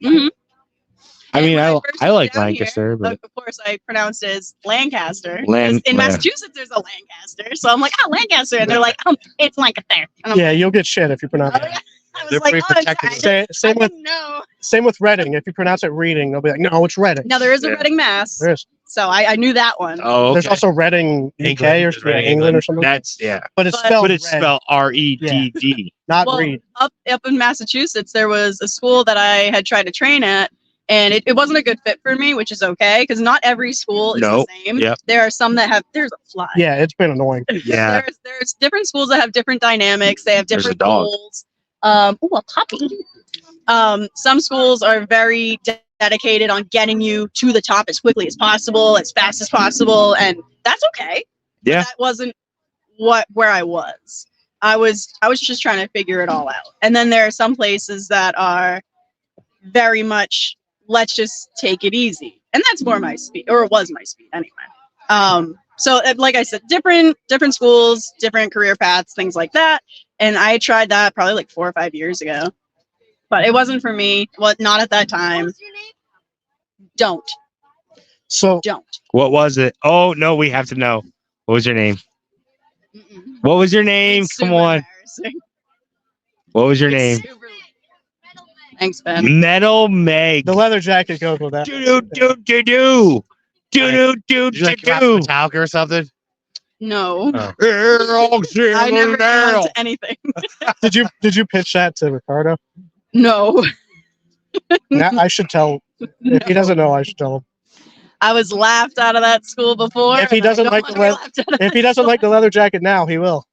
I mean, And when I first I moved like down Lancaster, here, but of course I pronounced it as Lancaster. 'cause Lan- in yeah. Massachusetts there's a Lancaster, so I'm like, oh, Lancaster, and they're like, it's Lancaster. And I'm Yeah, you'll get shit if you pronounce like, oh, it. yeah. I was They're like, pretty oh, protective I of Same, same with didn't know. same with Reading. If you pronounce it Reading, they'll be like, no, it's Reading. Now there is a Yeah. Reading, Mass, There is. so I knew that one. oh, There's okay. also Reading, UK, England, or there's Reading, England, or something. That's yeah. But it's But- spelled But it's Red, spelled REDD. not Well, Reed. up in Massachusetts, there was a school that I had tried to train at, and it wasn't a good fit for me, which is okay because not every school is Nope. the same. Yep. There are some that have. There's a fly. Yeah, it's been annoying. Yeah. There's different schools that have different dynamics. They have There's a different dog. goals. Ooh, a puppy. Some schools are very dedicated on getting you to the top as quickly as possible, as fast as possible, and that's okay. But Yeah. that wasn't where I was. I was just trying to figure it all out. And then there are some places that are very much let's just take it easy, and that's more my speed, or it was my speed anyway. So like I said, different schools, different career paths, things like that. And I tried that probably like 4 or 5 years ago, but it wasn't for me. Well, not at that time. Don't. What was it? Oh no, we have to know. What was your name? Mm-mm. What was your name? It's Come super on. embarrassing. What was your It's name? super- Thanks, Ben. Metal Meg. The leather jacket goes with that. Do do do do do. Do do do Did you like do come out do. Metallica or something? No, Oh. I never went to anything. Did you pitch that to Ricardo? No, Now I should tell. If he doesn't know, I should tell him. I was laughed out of that school before. If he and I doesn't don't like the wanna be leather- laughed out of If he that doesn't school. like the leather jacket now, he will.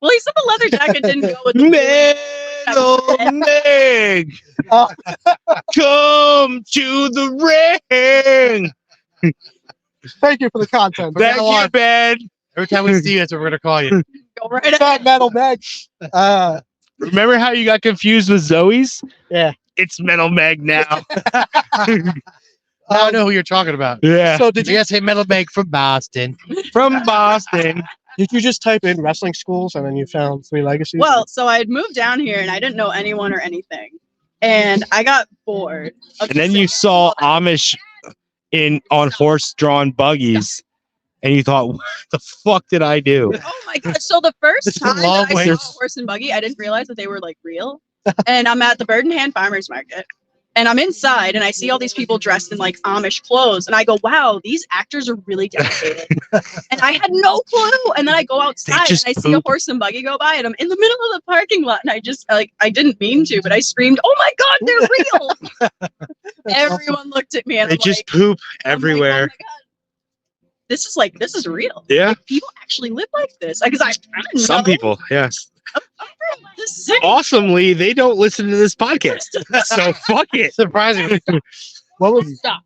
Well, he said the leather jacket didn't go with the Metal Meg. Oh. Come to the ring. Thank you for the content. Thank you, Ben. Every time we see you, that's what we're gonna call you. Go right ahead. Fat Metal Meg. Remember how you got confused with Zoe's? Yeah. It's Metal Meg now. Now I know who you're talking about. Yeah. So did You guys say Metal Meg from Boston. From Boston. you just type in wrestling schools and then you found Three Legacies? Well, so I had moved down here and I didn't know anyone or anything, and I got bored. Of And then just you saying, saw Amish on horse-drawn buggies, and you thought, "What the fuck did I do?" oh my god! So the first It's a time long that I way. saw a horse and buggy, I didn't realize that they were like real. And I'm at the Bird-in-Hand Farmers Market, and I'm inside, and I see all these people dressed in like Amish clothes, and I go, "Wow, these actors are really dedicated." And I had no clue. And then I go outside just and I see a poop. horse and buggy go by, and I'm in the middle of the parking lot, and I just I didn't mean to, but I screamed, "Oh my god, they're real!" Everyone looked at me, and They I'm just like, poop I'm like, everywhere. "Oh my God. This is real. Yeah. Like, people actually live like this." Because I didn't Some know. people, yes. I'm from this city. Awesomely, they don't listen to this podcast. So fuck it. Surprisingly. What was Stop.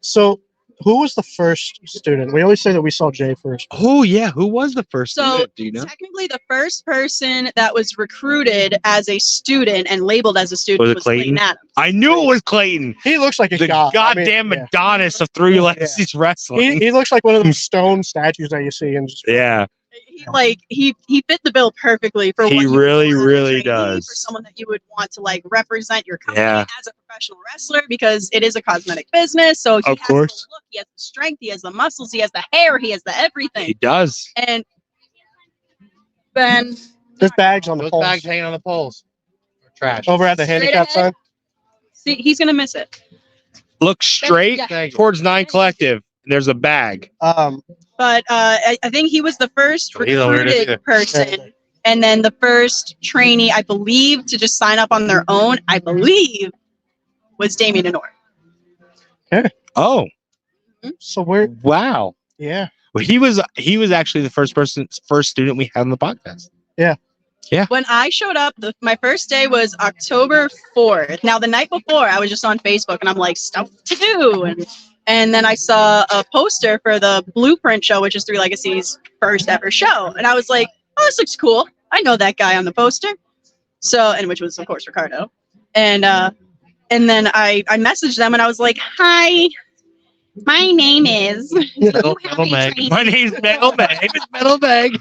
so? Who was the first student? We always say that we saw Jay first. Oh yeah, who was the first So student? Do you know? technically, the first person that was recruited as a student and labeled as a student Was it was Clayton Clayton? Adams. I knew it was Clayton, He looks like a the god. I mean, goddamn yeah. Adonis of Three Legacies Wrestling. He looks like one of those stone statues that you see and just Yeah, He fit the bill perfectly for He what you would really, want as a really trainee, does. for someone that you would want to like represent your company Yeah. as a professional wrestler, because it is a cosmetic business. So he Of has course. the look, he has the strength, he has the muscles, he has the hair, he has the everything. he does. And Ben, there's bags on the Those poles bags hanging on the poles. Trash. over at the handicap sign. ahead. see, he's gonna miss it. Look straight Yeah. Thank you. towards Nine Collective. There's a bag. But I think he was the first Well, he's over here, recruited too. person, and then the first trainee, I believe, to just sign up on their own, I believe, was Damien Denor. Oh So we're wow. yeah. Well, he was actually the first student we had on the podcast. When I showed up, my first day was October 4th. Now, the night before, I was just on Facebook, and I'm like, stuff to do. And then I saw a poster for the Blueprint show, which is Three Legacies' first ever show. And I was like, oh, this looks cool. I know that guy on the poster. So, and which was, of course, Ricardo. And then I messaged them, and I was like, hi, my name is. Metal Meg. My name's Metal Meg. It's Metal Meg.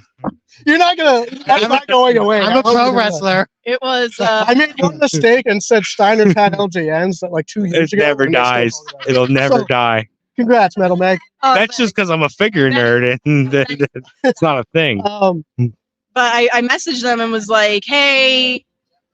You're not gonna. That's not going away. I'm a pro wrestler. It was. I made one mistake and said Steiner's had LJNs that like 2 years It ago. never and they still dies. talk about it. It'll never So- die. Congrats, Metal Meg. That's just because I'm a figure nerd, and it's not a thing. But I messaged them and was like, hey,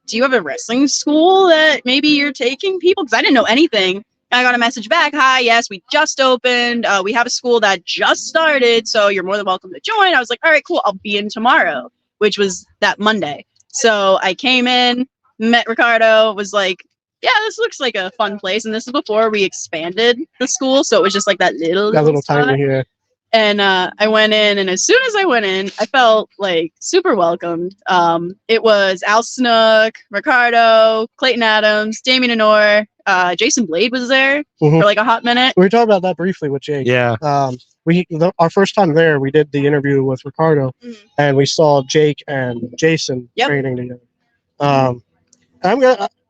do you have a wrestling school that maybe you're taking people? Because I didn't know anything. And I got a message back. Hi, yes, we just opened. We have a school that just started, so you're more than welcome to join. I was like, all right, cool. I'll be in tomorrow, which was that Monday. So I came in, met Ricardo, was like, yeah, this looks like a fun place. And this is before we expanded the school. So it was just like that little spot. tiny here. And I went in, and as soon as I went in, I felt like super welcomed. It was Al Snook, Ricardo, Clayton Adams, Damien Denor, Jason Blade was there Mhm. for like a hot minute. We were talking about that briefly with Jake. Yeah. Our first time there, we did the interview with Ricardo, Mhm. and we saw Jake and Jason Yep. training together.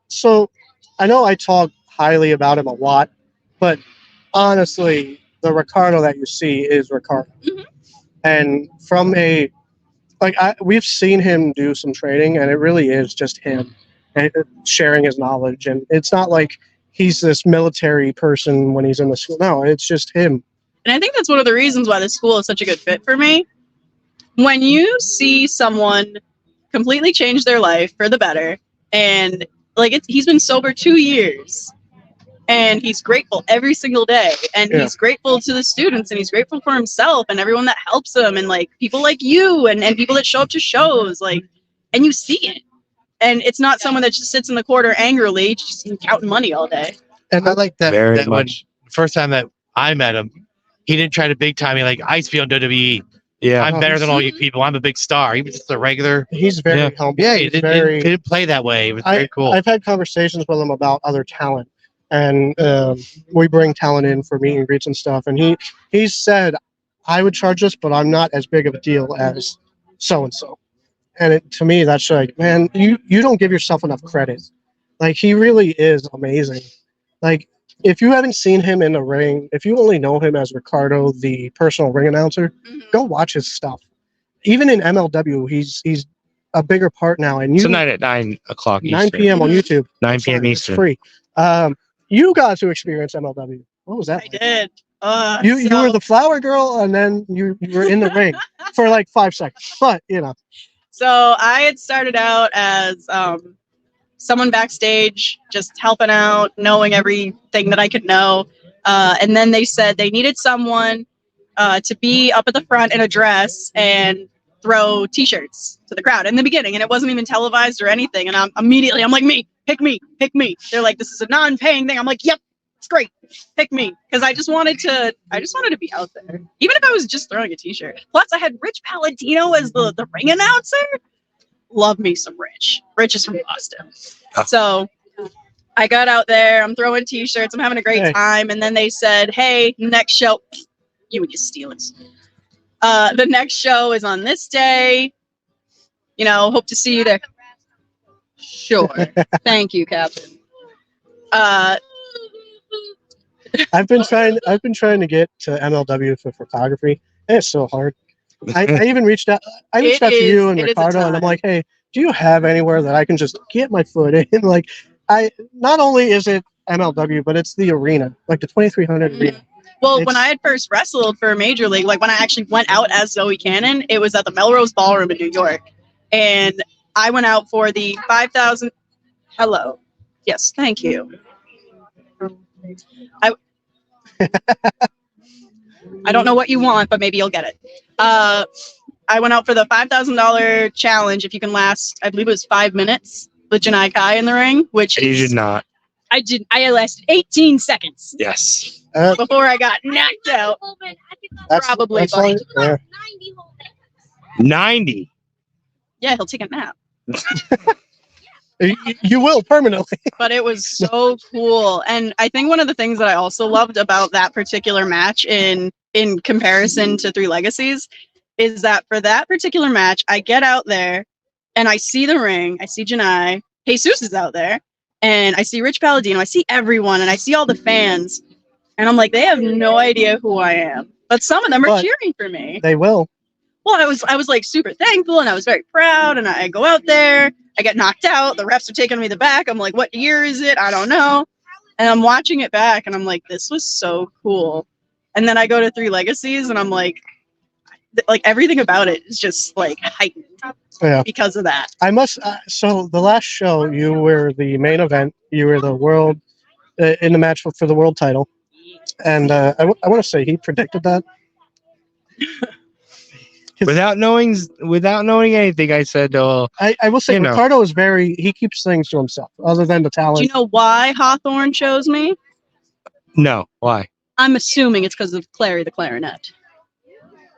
So I know I talk highly about him a lot, but honestly, the Ricardo that you see is Ricardo. Mhm. And from we've seen him do some training, and it really is just him and sharing his knowledge. And it's not like he's this military person when he's in the school. No, it's just him. And I think that's one of the reasons why this school is such a good fit for me. When you see someone completely change their life for the better, and he's been sober 2 years, and he's grateful every single day, and he's grateful to the students, and he's grateful for himself and everyone that helps him, and like people like you and people that show up to shows, and you see it. And it's not someone that just sits in the corner angrily just counting money all day. And I like that. Very that when much. first time that I met him, he didn't try to big time me like I used to be on WWE. Yeah. I'm better than all you people. I'm a big star. He was just a regular. He's very humble. Yeah, He's he didn't play that way. It was very cool. I've had conversations with him about other talent, and we bring talent in for meet and greets and stuff. And he said, I would charge this, but I'm not as big of a deal as so and so. And to me, that's like, man, you don't give yourself enough credit. Like, he really is amazing. Like, if you haven't seen him in the ring, if you only know him as Ricardo, the personal ring announcer, go watch his stuff. Even in MLW, he's a bigger part now. And Tonight at 9 o'clock Eastern. 9 p.m. on YouTube. 9 p.m. It's Eastern. free. You got to experience MLW. What was that? I did. You were the flower girl, and then you were in the ring for like 5 seconds. But So I had started out as someone backstage, just helping out, knowing everything that I could know. And then they said they needed someone to be up at the front in a dress and throw T-shirts to the crowd in the beginning. And it wasn't even televised or anything. And I'm like, me, pick me. They're like, this is a non-paying thing. I'm like, yep, it's great. Pick me. Because I just wanted to be out there. Even if I was just throwing a T-shirt. Plus I had Rich Palladino as the ring announcer. Love me some Rich. Rich is from Boston. So I got out there. I'm throwing T-shirts. I'm having a great time. And then they said, hey, next show, you and your Steelers. The next show is on this day. Hope to see you there. Sure. Thank you, Captain. I've been trying to get to MLW for photography. And it's so hard. I even reached out. I reached out to you and Ricardo, and I'm like, hey, do you have anywhere that I can just get my foot in? Like, not only is it MLW, but it's the arena, like the 2300 arena. Well, when I had first wrestled for a major league, like when I actually went out as Zoey Cannon, it was at the Melrose Ballroom in New York. And I went out for the 5,000. Hello. Yes, thank you. I don't know what you want, but maybe you'll get it. I went out for the $5,000 challenge. If you can last, I believe it was 5 minutes with Janai Kai in the ring, which You did not. I did. I lasted 18 seconds Yes. before I got knocked out. Probably, that's all, yeah. 90. Yeah, he'll take a nap. You will permanently. But it was so cool. And I think one of the things that I also loved about that particular match in comparison to Three Legacies is that for that particular match, I get out there and I see the ring, I see Janai, Jesus is out there, and I see Rich Palladino, I see everyone, and I see all the fans. And I'm like, they have no idea who I am. But some of them are cheering for me. They will. Well, I was like super thankful, and I was very proud, and I go out there, I get knocked out, the refs are taking me the back. I'm like, what year is it? I don't know. And I'm watching it back, and I'm like, this was so cool. And then I go to Three Legacies, and I'm like everything about it is just like heightened because of that. I must. So the last show, you were the main event. You were the world in the match for the world title, and I want to say he predicted that. Without knowing anything, I said, I will say Ricardo is he keeps things to himself, other than the talent. Do you know why Hawthorne chose me? No. Why? I'm assuming it's because of Clary the clarinet.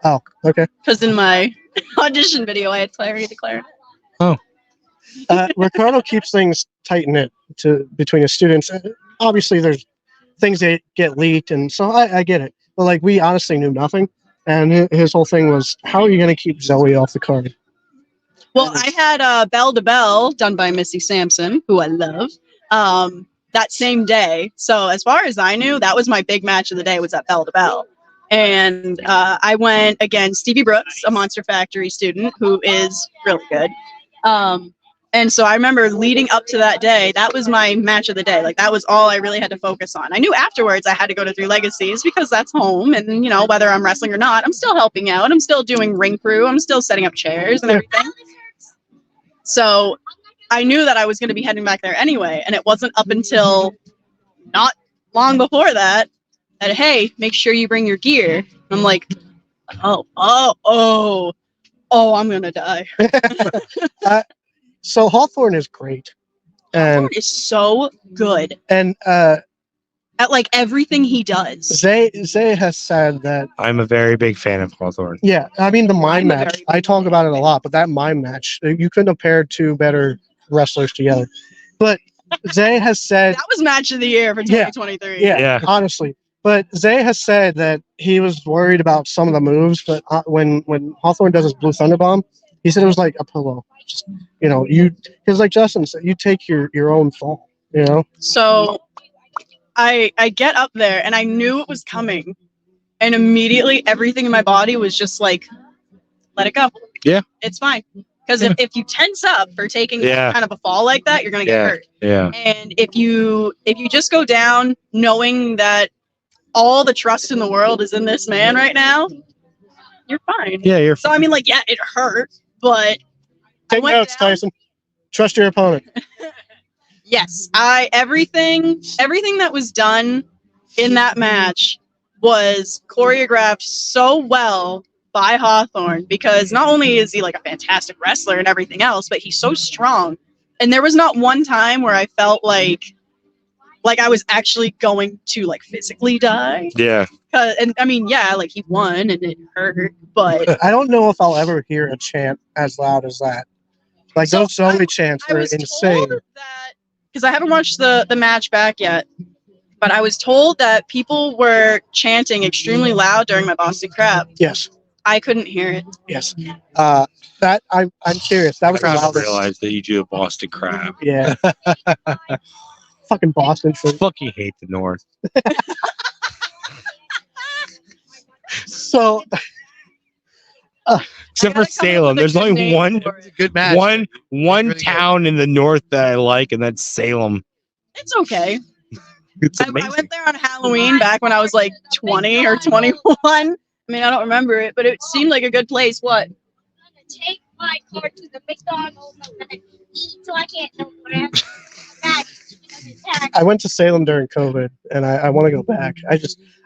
Oh, okay. Because in my audition video, I had Clary the clarinet. Oh. Ricardo keeps things tight-knit between his students. Obviously, there's things that get leaked, and so I get it. But like, we honestly knew nothing, and his whole thing was, how are you going to keep Zoey off the card? Well, I had Bell to Bell done by Missy Sampson, who I love. that same day. So as far as I knew, that was my big match of the day, was at Bell to Bell. And I went against Stevie Brooks, a Monster Factory student who is really good. And so I remember leading up to that day, that was my match of the day. Like, that was all I really had to focus on. I knew afterwards I had to go to Three Legacies because that's home. And, you know, whether I'm wrestling or not, I'm still helping out. I'm still doing ring crew. I'm still setting up chairs and everything. So I knew that I was going to be heading back there anyway. And it wasn't up until not long before that, hey, make sure you bring your gear. I'm like, oh, I'm going to die. So Hawthorne is great. And Howard is so good and at like everything he does. Zay has said that, I'm a very big fan of Hawthorne. yeah, I mean the mime I'm a match, very I big talk fan. about it a lot, but that mime match, you couldn't have paired two better wrestlers together. But Zay has said, That was match of the year for Yeah. 2023. yeah, honestly. But Zay has said that he was worried about some of the moves, but when Hawthorne does his Blue Thunder Bomb, he said it was like a pillow. Just, you know, because like Justin said, you take your own fall, you know? So I get up there and I knew it was coming. And immediately everything in my body was just like, let it go. Yeah. It's fine. Because if you tense up for taking Yeah. kind of a fall like that, you're gonna get hurt. Yeah. And if you just go down knowing that all the trust in the world is in this man right now, you're fine. Yeah, you're So I mean, like, yeah, it hurt, but I Take went notes, down. Tyson. Trust your opponent. Yes, everything that was done in that match was choreographed so well by Hawthorne, because not only is he like a fantastic wrestler and everything else, but he's so strong. And there was not one time where I felt like I was actually going to like physically die. Yeah. And I mean, yeah, like he won and it hurt, but I don't know if I'll ever hear a chant as loud as that. Like So those Zoey chants I are was insane. told that, because I haven't watched the match back yet, but I was told that people were chanting extremely loud during my Boston Crab. Yes, I couldn't hear it. yes. That I'm curious. That was the I loudest. realized that you do a Boston crab. Yeah. Fucking Boston shit. Fucking hate the North. So Except I for gotta come up Salem. with a There's good only name one for it. Good match. one Really good. town in the north that I like, and that's Salem. It's okay. It's I amazing. went there on Halloween back when I was like 20 or 21. I mean, I don't remember it, but it seemed like a good place. What? I'm gonna take my car to the McDonald's. I'm gonna eat till I can't no more. I went to Salem during COVID, and I want to go back.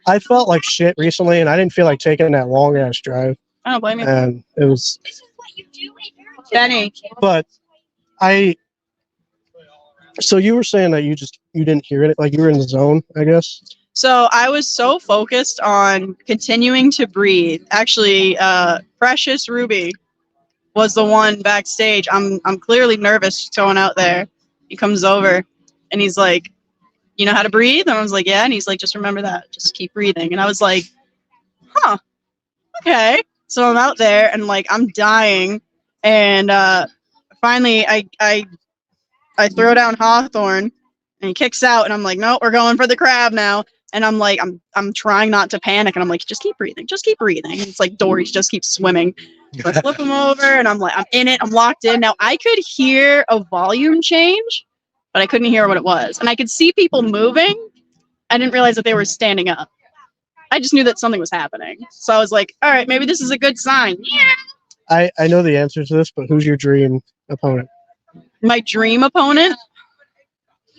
I felt like shit recently, and I didn't feel like taking that long ass drive, I don't blame you. and it was. This is what you do if you're a Benny. But so you were saying that you didn't hear it, like you were in the zone, I guess. So I was so focused on continuing to breathe. Actually, Precious Ruby was the one backstage. I'm clearly nervous going out there. He comes over and he's like, "You know how to breathe?" And I was like, "Yeah." And he's like, "Just remember that. Just keep breathing." And I was like, "Huh, okay." So I'm out there and like I'm dying, and finally I throw down Hawthorne and he kicks out, and I'm like, "Nope, we're going for the crab now." And I'm like, I'm trying not to panic, and I'm like, just keep breathing. And it's like Dory's just keeps swimming. So I flip him over, and I'm like, I'm in it. I'm locked in. Now I could hear a volume change, but I couldn't hear what it was. And I could see people moving. I didn't realize that they were standing up. I just knew that something was happening. So I was like, all right, maybe this is a good sign. I know the answer to this, but who's your dream opponent? My dream opponent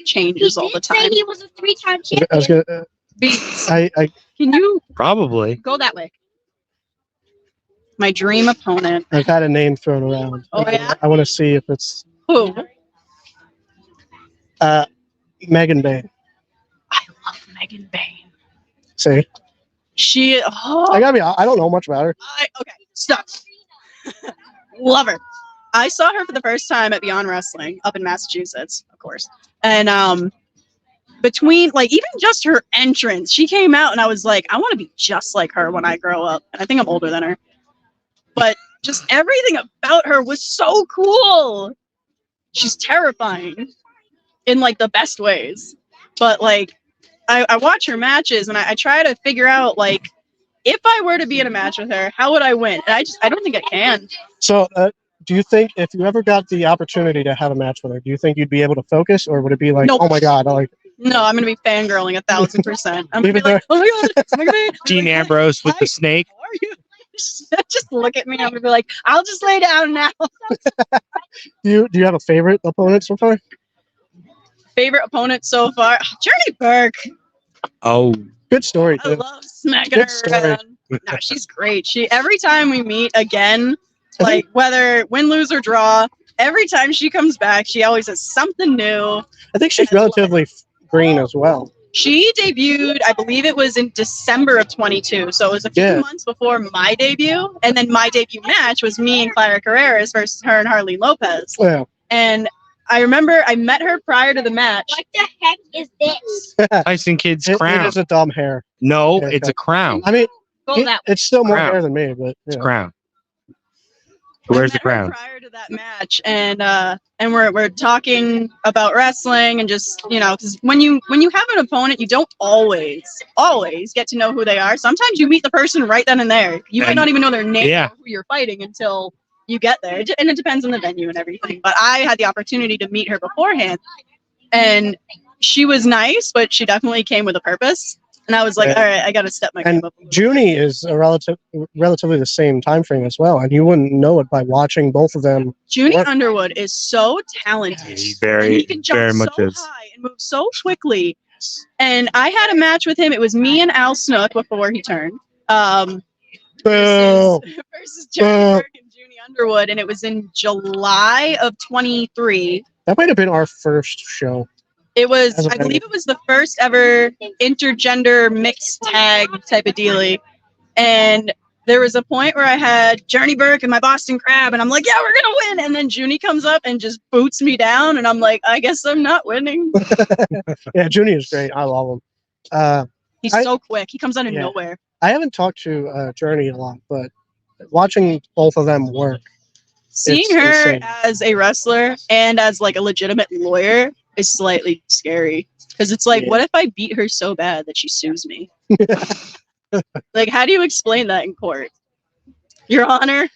changes all the Say time. he was a 3-time I was champion. gonna. Beats. I Can you Probably. go that way? My dream opponent. I've had a name thrown around. Oh, yeah? I want to see if it's Who? Megan Bain. I love Megan Bain. See, She. I Oh, gotta be. I don't know much about her. okay, stop. Love her. I saw her for the first time at Beyond Wrestling up in Massachusetts, of course. And between like even just her entrance, she came out and I was like, I want to be just like her when I grow up. And I think I'm older than her. But just everything about her was so cool. She's terrifying in like the best ways. but like I watch her matches and I try to figure out like if I were to be in a match with her, how would I win? And I don't think I can. So, do you think if you ever got the opportunity to have a match with her, do you think you'd be able to focus, or would it be like, Nope. oh my god, I like No, I'm gonna be fangirling 1000%. I'm gonna Leave be it like, oh my god, oh my god. Dean Ambrose with the snake. How are you? Just look at me. I'm gonna be like, I'll just lay down now. do you have a favorite opponent so far? Favorite opponent so far? Journey Burke. Oh, Good story. I Too. love smacking Good her story. around. No, she's great. She every time we meet again, like whether win, lose, or draw, every time she comes back, she always has something new. I think she's relatively green as well. She debuted, I believe it was in December of 22, so it was a few months before my debut. And then my debut match was me and Clara Carreras versus her and Harley Lopez. Yeah. And I remember I met her prior to the match. What the heck is this? Tyson Kid's It crown. is a dumb hair. No, Yeah, it's a crown. I mean, Go that way. it's still more Crown. hair than me, but It's yeah. a crown. I Where's the met her crown? prior to that match, and we're talking about wrestling and just because when you have an opponent, you don't always get to know who they are. Sometimes you meet the person right then and there. You might And- not even know their name yeah. or who you're fighting until you get there, and it depends on the venue and everything. But I had the opportunity to meet her beforehand, and she was nice, but she definitely came with a purpose. And I was like, Yeah. all right, I got to step my game And up. a little Junie is a relatively the same time frame as well, and you wouldn't know it by watching both of them. Junie What? Underwood is so talented. He And very, he can jump very much so is. high and move so quickly. And I had a match with him. It was me and Al Snook before he turned. Boo! Versus Jerry Burke and Junie Underwood, and it was in July of 23. That might have been our first show. It was, As a I believe, it was the first ever intergender mixed tag type of dealie. And there was a point where I had Journey Burke and my Boston Crab, and I'm like, yeah, we're gonna win. And then Junie comes up and just boots me down, and I'm like, I guess I'm not winning. Yeah, Junie is great. I love him. He's I- so quick. He comes out of Yeah. nowhere. I haven't talked to Journey a lot, but watching both of them work, Seeing It's her insane. as a wrestler and as like a legitimate lawyer is slightly scary because it's like, Yeah. what if I beat her so bad that she sues me? Like, how do you explain that in court? Your Honor,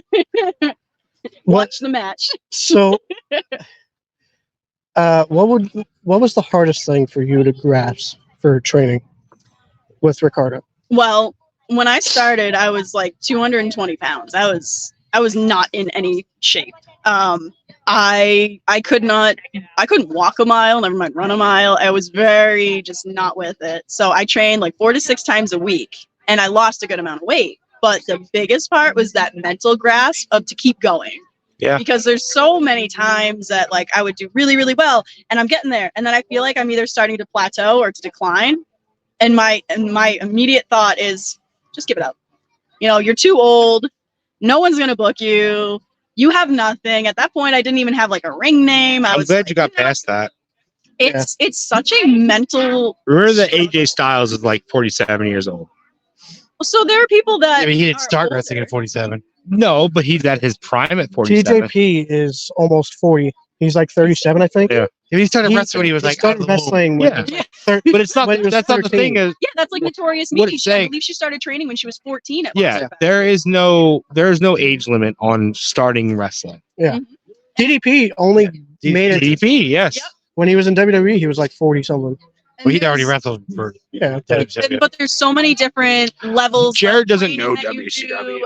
what? watch the match. So, what was the hardest thing for you to grasp for training with Ricardo? Well, when I started, I was like 220 pounds. I was not in any shape. I couldn't walk a mile, never mind run a mile. I was very just not with it. So I trained like 4 to 6 times a week, and I lost a good amount of weight. But the biggest part was that mental grasp of to keep going. Yeah. Because there's so many times that like I would do really, really well, and I'm getting there, and then I feel like I'm either starting to plateau or to decline. And my immediate thought is just give it up. You're too old. No one's gonna book you. You have nothing. At that point, I didn't even have like a ring name. I'm was glad like, you got past that. It's such a mental. Remember that AJ Styles is like 47 years old. So there are people that. I mean, he didn't are start older. wrestling at 47. No, but he's at his prime at 47. TJP is almost 40. He's like 37, I think. Yeah. He started He- wrestling when he was he like, started wrestling. When Yeah. he was like 30, But it's not. when he was That's not the 13. thing. Is Yeah, that's like Notorious What Mimi. it's I saying- believe she started training when she was 14. yeah, there is no age limit on starting wrestling. DDP only made it DDP, yes. Yep. when he was in WWE. He was like 40 something. well, he'd already wrestled for Yeah, but But there's so many different levels. Jared of doesn't training know that you WCW. do,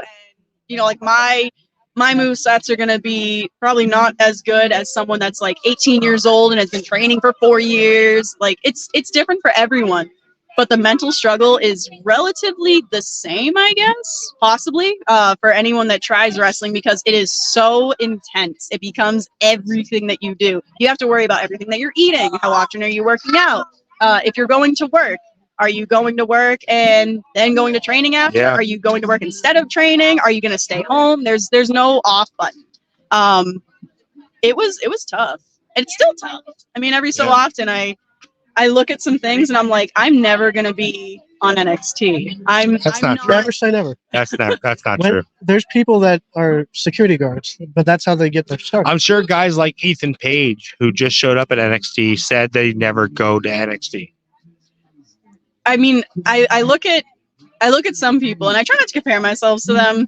and, like my movesets are going to be probably not as good as someone that's like 18 years old and has been training for 4 years. Like it's different for everyone. But the mental struggle is relatively the same, I guess, possibly, for anyone that tries wrestling because it is so intense. It becomes everything that you do. You have to worry about everything that you're eating. How often are you working out? If you're going to work, are you going to work and then going to training after? Yeah. Are you going to work instead of training? Are you going to stay home? There's no off button. It was tough. It's still tough. I mean, every so Yeah. often I look at some things and I'm like, I'm never going to be on NXT. I'm That's I'm not true. Never say never. That's not When- true. There's people that are security guards, but that's how they get their start. I'm sure guys like Ethan Page, who just showed up at NXT, said they'd never go to NXT. I mean, I look at some people, and I try not to compare myself to them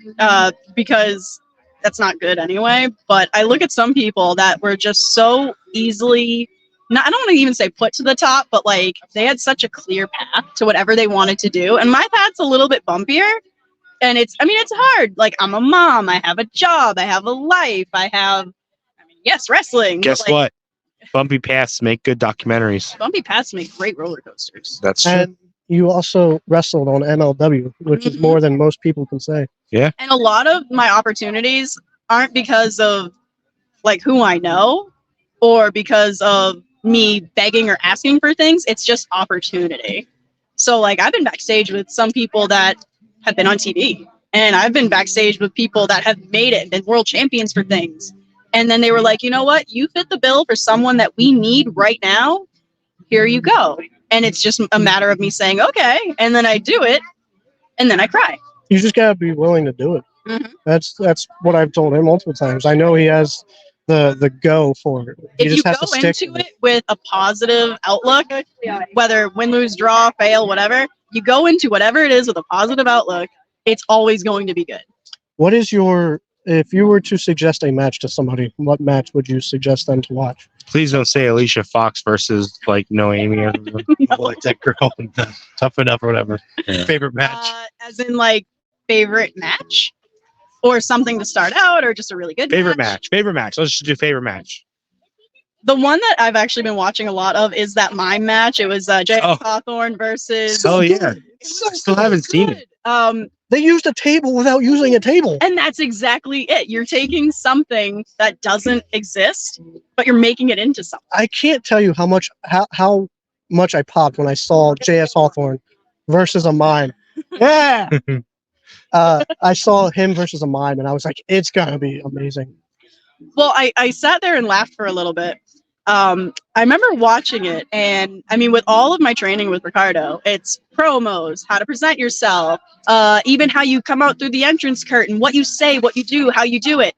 because that's not good anyway. But I look at some people that were just so easily, not, I don't want to even say put to the top, but like they had such a clear path to whatever they wanted to do. And my path's a little bit bumpier. And it's hard. Like, I'm a mom, I have a job, I have a life, yes, wrestling. Guess but, like, what? Bumpy paths make good documentaries. Bumpy paths make great roller coasters. That's true. And you also wrestled on MLW, which is more than most people can say. And a lot of my opportunities aren't because of like who I know or because of me begging or asking for things. It's just opportunity. So like I've been backstage with some people that have been on TV, and I've been backstage with people that have made it, been world champions for things. And then they were like, you know what? You fit the bill for someone that we need right now. Here you go. And it's just a matter of me saying, okay. And then I do it. And then I cry. You just gotta be willing to do it. Mhm. That's what I've told him multiple times. I know he has the go for it. He If you just has go to stick into with it with a positive outlook, whether win, lose, draw, fail, whatever, you go into whatever it is with a positive outlook, it's always going to be good. What is if you were to suggest a match to somebody, what match would you suggest them to watch? Please don't say Alicia Fox versus like Noemi or something. I like that girl. Tough enough or whatever. Yeah. Favorite match. As in like favorite match or something to start out or just a really good Favorite match. Favorite match. Let's just do favorite match. The one that I've actually been watching a lot of is that mime match. It was J.S. Oh. Hawthorne versus. Oh yeah. It was I still haven't seen it. They used a table without using a table. And that's exactly it. You're taking something that doesn't exist, but you're making it into something. I can't tell you how much I popped when I saw J.S. Hawthorne versus a mime. Yeah. I saw him versus a mime, and I was like, it's gonna be amazing. Well, I sat there and laughed for a little bit. I remember watching it, and I mean, with all of my training with Ricardo, it's promos, how to present yourself, even how you come out through the entrance curtain, what you say, what you do, how you do it.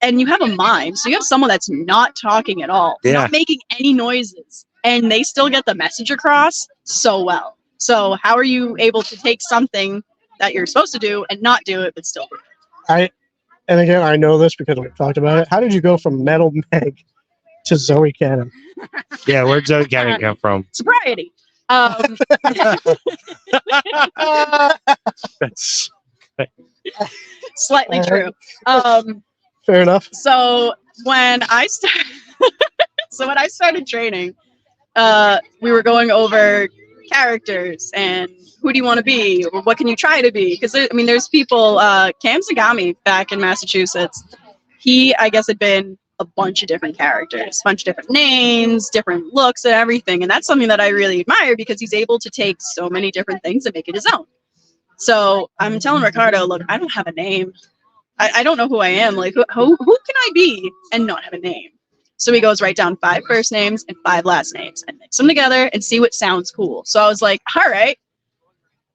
And you have a mime, so you have someone that's not talking at all, Yeah. not making any noises, and they still get the message across so well. So how are you able to take something that you're supposed to do and not do it, but still do it? And again, I know this because we've talked about it. How did you go from Metal Meg to Zoe Cannon? Yeah, where'd Zoe Cannon come from? Sobriety. That's Slightly true. Fair enough. So when I started training, we were going over characters and who do you want to be or what can you try to be? Because there's people. Cam Zagami back in Massachusetts. He, I guess, had been a bunch of different characters, a bunch of different names, different looks, and everything. And that's something that I really admire because he's able to take so many different things and make it his own. So I'm telling Ricardo, look, I don't have a name. I don't know who I am. Like, who can I be and not have a name? So he goes, write down 5 first names and 5 last names and mix them together and see what sounds cool. So I was like, all right,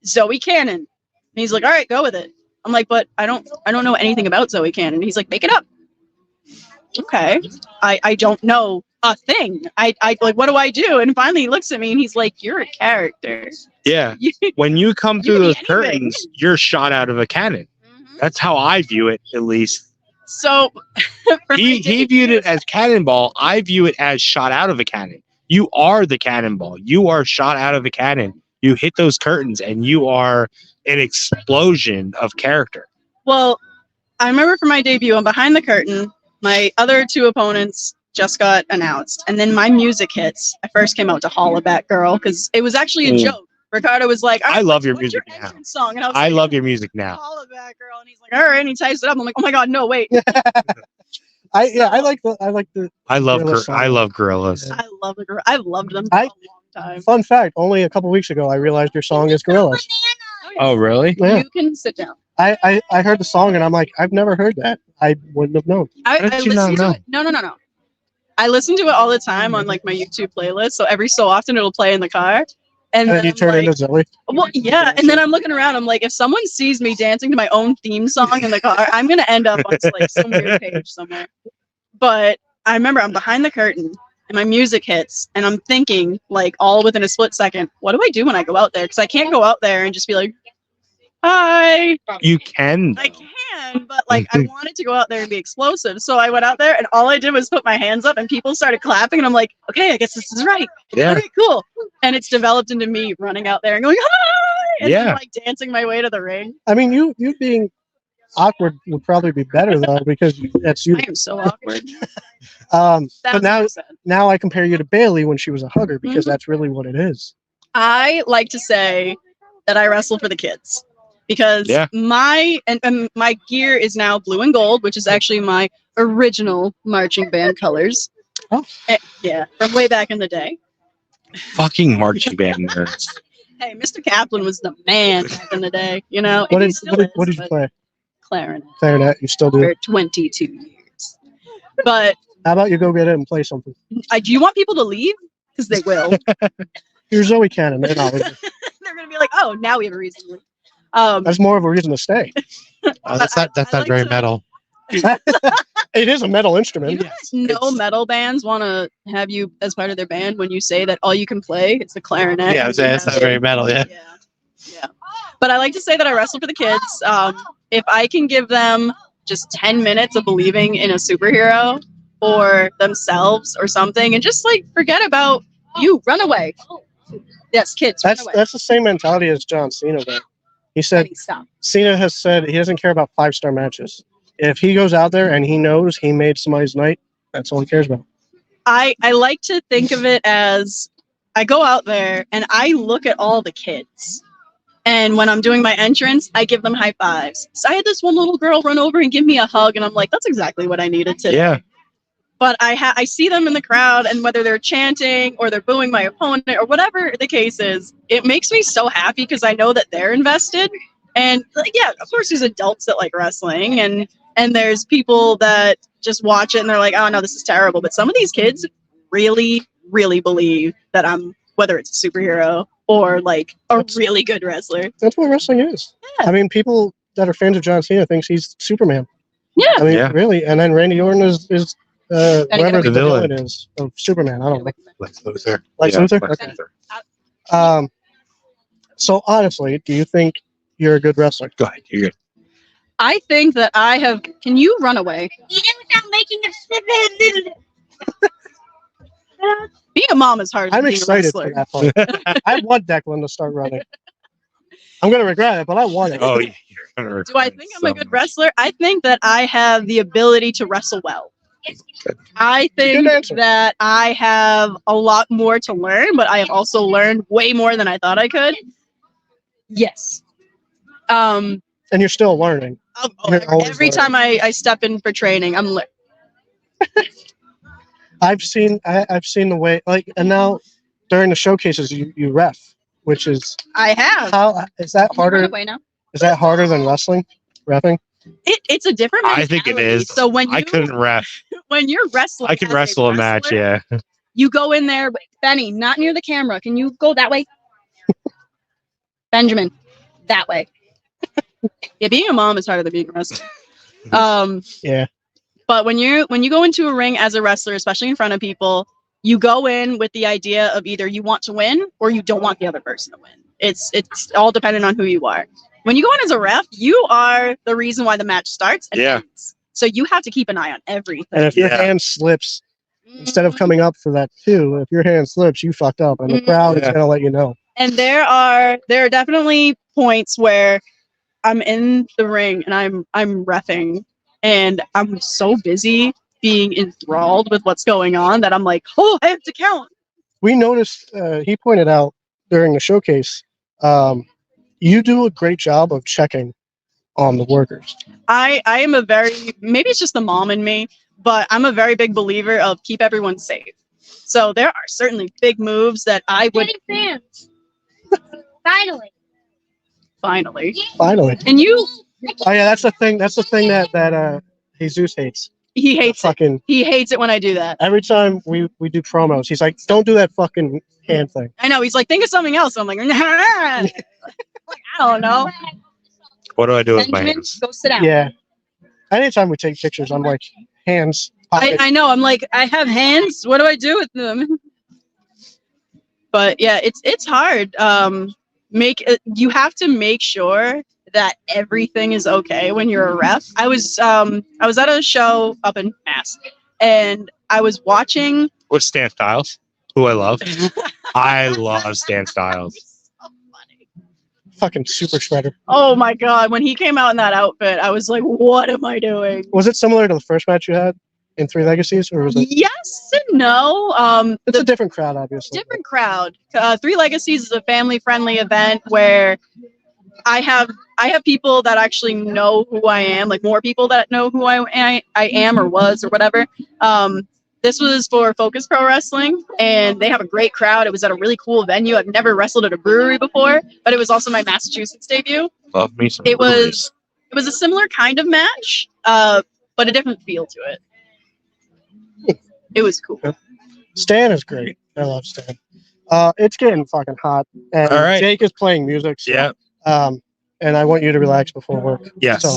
Zoe Cannon. And he's like, all right, go with it. I'm like, but I don't know anything about Zoe Cannon. He's like, make it up. Okay. I don't know a thing. I like, what do I do? And finally he looks at me and he's like, you're a character. yeah. When you come through can be those anything. curtains, you're shot out of a cannon. That's how I view it, at least. So for He viewed it as cannonball. I view it as shot out of a cannon. You are the cannonball. You are shot out of a cannon. You hit those curtains and you are an explosion of character. Well, I remember for my debut, I'm behind the curtain. My other 2 opponents just got announced. And then my music hits. I first came out to Holla Back Girl because it was actually a joke. Ricardo was like, I love your what's music your now. entrance song? And I was I like, love your music now. Holla Back Girl. And he's like, all right. And he types it up. I'm like, oh my God, no, wait. I like the I love Gorilla song. I love gorillas. I love the girl. I've loved them for a long time. fun fact. Only a couple weeks ago, I realized your song is Gorillaz. Oh, really? Yeah. You can sit down. I heard the song and I'm like, I've never heard that. I wouldn't have known. I did you not listen to know? it. No. I listen to it all the time on like my YouTube playlist. So every so often it'll play in the car. And then you I'm turn like, into Zoey. well, yeah. And then I'm looking around. I'm like, if someone sees me dancing to my own theme song in the car, I'm gonna end up on like some weird page somewhere. But I remember I'm behind the curtain and my music hits, and I'm thinking like all within a split second, what do I do when I go out there? Because I can't go out there and just be like, hi. You can. I can, but like I wanted to go out there and be explosive. So I went out there and all I did was put my hands up and people started clapping and I'm like, okay, I guess this is right. Yeah. Okay, cool. And it's developed into me running out there and going, hi! And then, Yeah. like dancing my way to the ring. I mean, you being awkward would probably be better though, because that's you. I am so awkward. But now 1000%. I compare you to Bailey when she was a hugger, because Mhm. that's really what it is. I like to say that I wrestle for the kids because Yeah. my my gear is now blue and gold, which is actually my original marching band colors. Oh. Yeah, from way back in the day. Fucking marching band nerds. Hey, Mr. Kaplan was the man back in the day, you know. What and he did still what did is, you but play? Clarinet Clarinet. You still do. for 22 years. But How about you go get it and play something? do you want people to leave? Because they will. You're Zoe Cannon. They're not leaving. They're gonna be like, oh, now we have a reason to leave. That's more of a reason to stay. That's I not like very to- metal. It is a metal instrument. No metal bands want to have you as part of their band when you say that all you can play is the clarinet. Yeah, it's not very metal. Yeah. Yeah. But I like to say that I wrestle for the kids. If I can give them just 10 minutes of believing in a superhero or themselves or something and just like forget about you, run away. Yes, kids, run away. That's the same mentality as John Cena though. He said Stop. Cena has said he doesn't care about 5-star matches. If he goes out there and he knows he made somebody's night, that's all he cares about. I like to think of it as I go out there and I look at all the kids. And when I'm doing my entrance, I give them high fives. So I had this one little girl run over and give me a hug, and I'm like, that's exactly what I needed to. Yeah. But I see them in the crowd, and whether they're chanting or they're booing my opponent or whatever the case is, it makes me so happy because I know that they're invested. And like, yeah, of course, there's adults that like wrestling, and there's people that just watch it and they're like, oh no, this is terrible. But some of these kids really, really believe that I'm, whether it's a superhero or like a really good wrestler. That's what wrestling is. Yeah. I mean, people that are fans of John Cena thinks he's Superman. Yeah. I mean, Yeah. really. And then Randy Orton is whatever The the villain villain. is of Superman. I don't know. Lex Luthor. Lex Yeah, Luthor? Lex Okay. Luthor. So honestly, do you think you're a good wrestler? Go ahead. You're good. I think that I have. Can you run away? Eat it without making a snippet. Being a mom is hard. I'm than being a excited for wrestler. that part. I want Declan to start running. I'm going to regret it, but I want it. Oh, yeah. You're Do I think I'm a good wrestler? I think that I have the ability to wrestle well. I think Good answer. that I have a lot more to learn, but I have also learned way more than I thought I could. Yes. And you're still learning. You're always Every time I step in for training, I'm like, I've seen the way, like, and now during the showcases you ref, which is I have. how is that Can you run harder? away now? Is that harder than wrestling? Reffing? It's a different. I think it mentality. is. So when you I couldn't ref. when you're wrestling, I can as wrestle a match. wrestler, Yeah. You go in there, Benny, not near the camera. Can you go that way? Benjamin, that way. Yeah, being a mom is harder than being a wrestler. Yeah. But when you go into a ring as a wrestler, especially in front of people, you go in with the idea of either you want to win or you don't want the other person to win. It's all dependent on who you are. When you go in as a ref, you are the reason why the match starts and Yeah. ends. So you have to keep an eye on everything. And if your Yeah. hand slips, instead of coming up for that too, if your hand slips, you fucked up, and the Mhm. crowd is Yeah. gonna let you know. And there are definitely points where I'm in the ring and I'm reffing and I'm so busy being enthralled with what's going on that I'm like, oh, I have to count. We noticed. He pointed out during the showcase. You do a great job of checking on the workers. I am a very, maybe it's just the mom in me, but I'm a very big believer of keep everyone safe. So there are certainly big moves that I would Getting fans. Finally. finally. Finally. And you, Oh yeah, that's the thing. That's the thing that Jesus hates. He hates it. fucking He hates it when I do that. every time we do promos, he's like, "Don't do that fucking hand thing." I know. He's like, think of something else. I'm like, nah. Like, I don't know. What do I do with my Benjamin, hands? go sit down. Yeah. Anytime we take pictures, I'm like, hands. I know. I'm like, I have hands. What do I do with them? But yeah, it's hard. You have to make sure that everything is okay when you're a ref. I was at a show up in Mass, and I was watching. With Stan Styles, who I love. I love Stan Styles. So funny. Fucking super shredder. Oh my god, when he came out in that outfit, I was like, what am I doing? Was it similar to the first match you had in Three Legacies, or was it? Yes and no. It's a different crowd, obviously. Different crowd. Three Legacies is a family-friendly event where I have people that actually know who I am, like more people that know who I am or was or whatever. This was for Focus Pro Wrestling, and they have a great crowd. It was at a really cool venue. I've never wrestled at a brewery before, but it was also my Massachusetts debut. Love me some It breweries. was a similar kind of match, but a different feel to it. It was cool. Stan is great. I love Stan. It's getting fucking hot, and All right. Jake is playing music. So, Yeah. and I want you to relax before work. Yes. So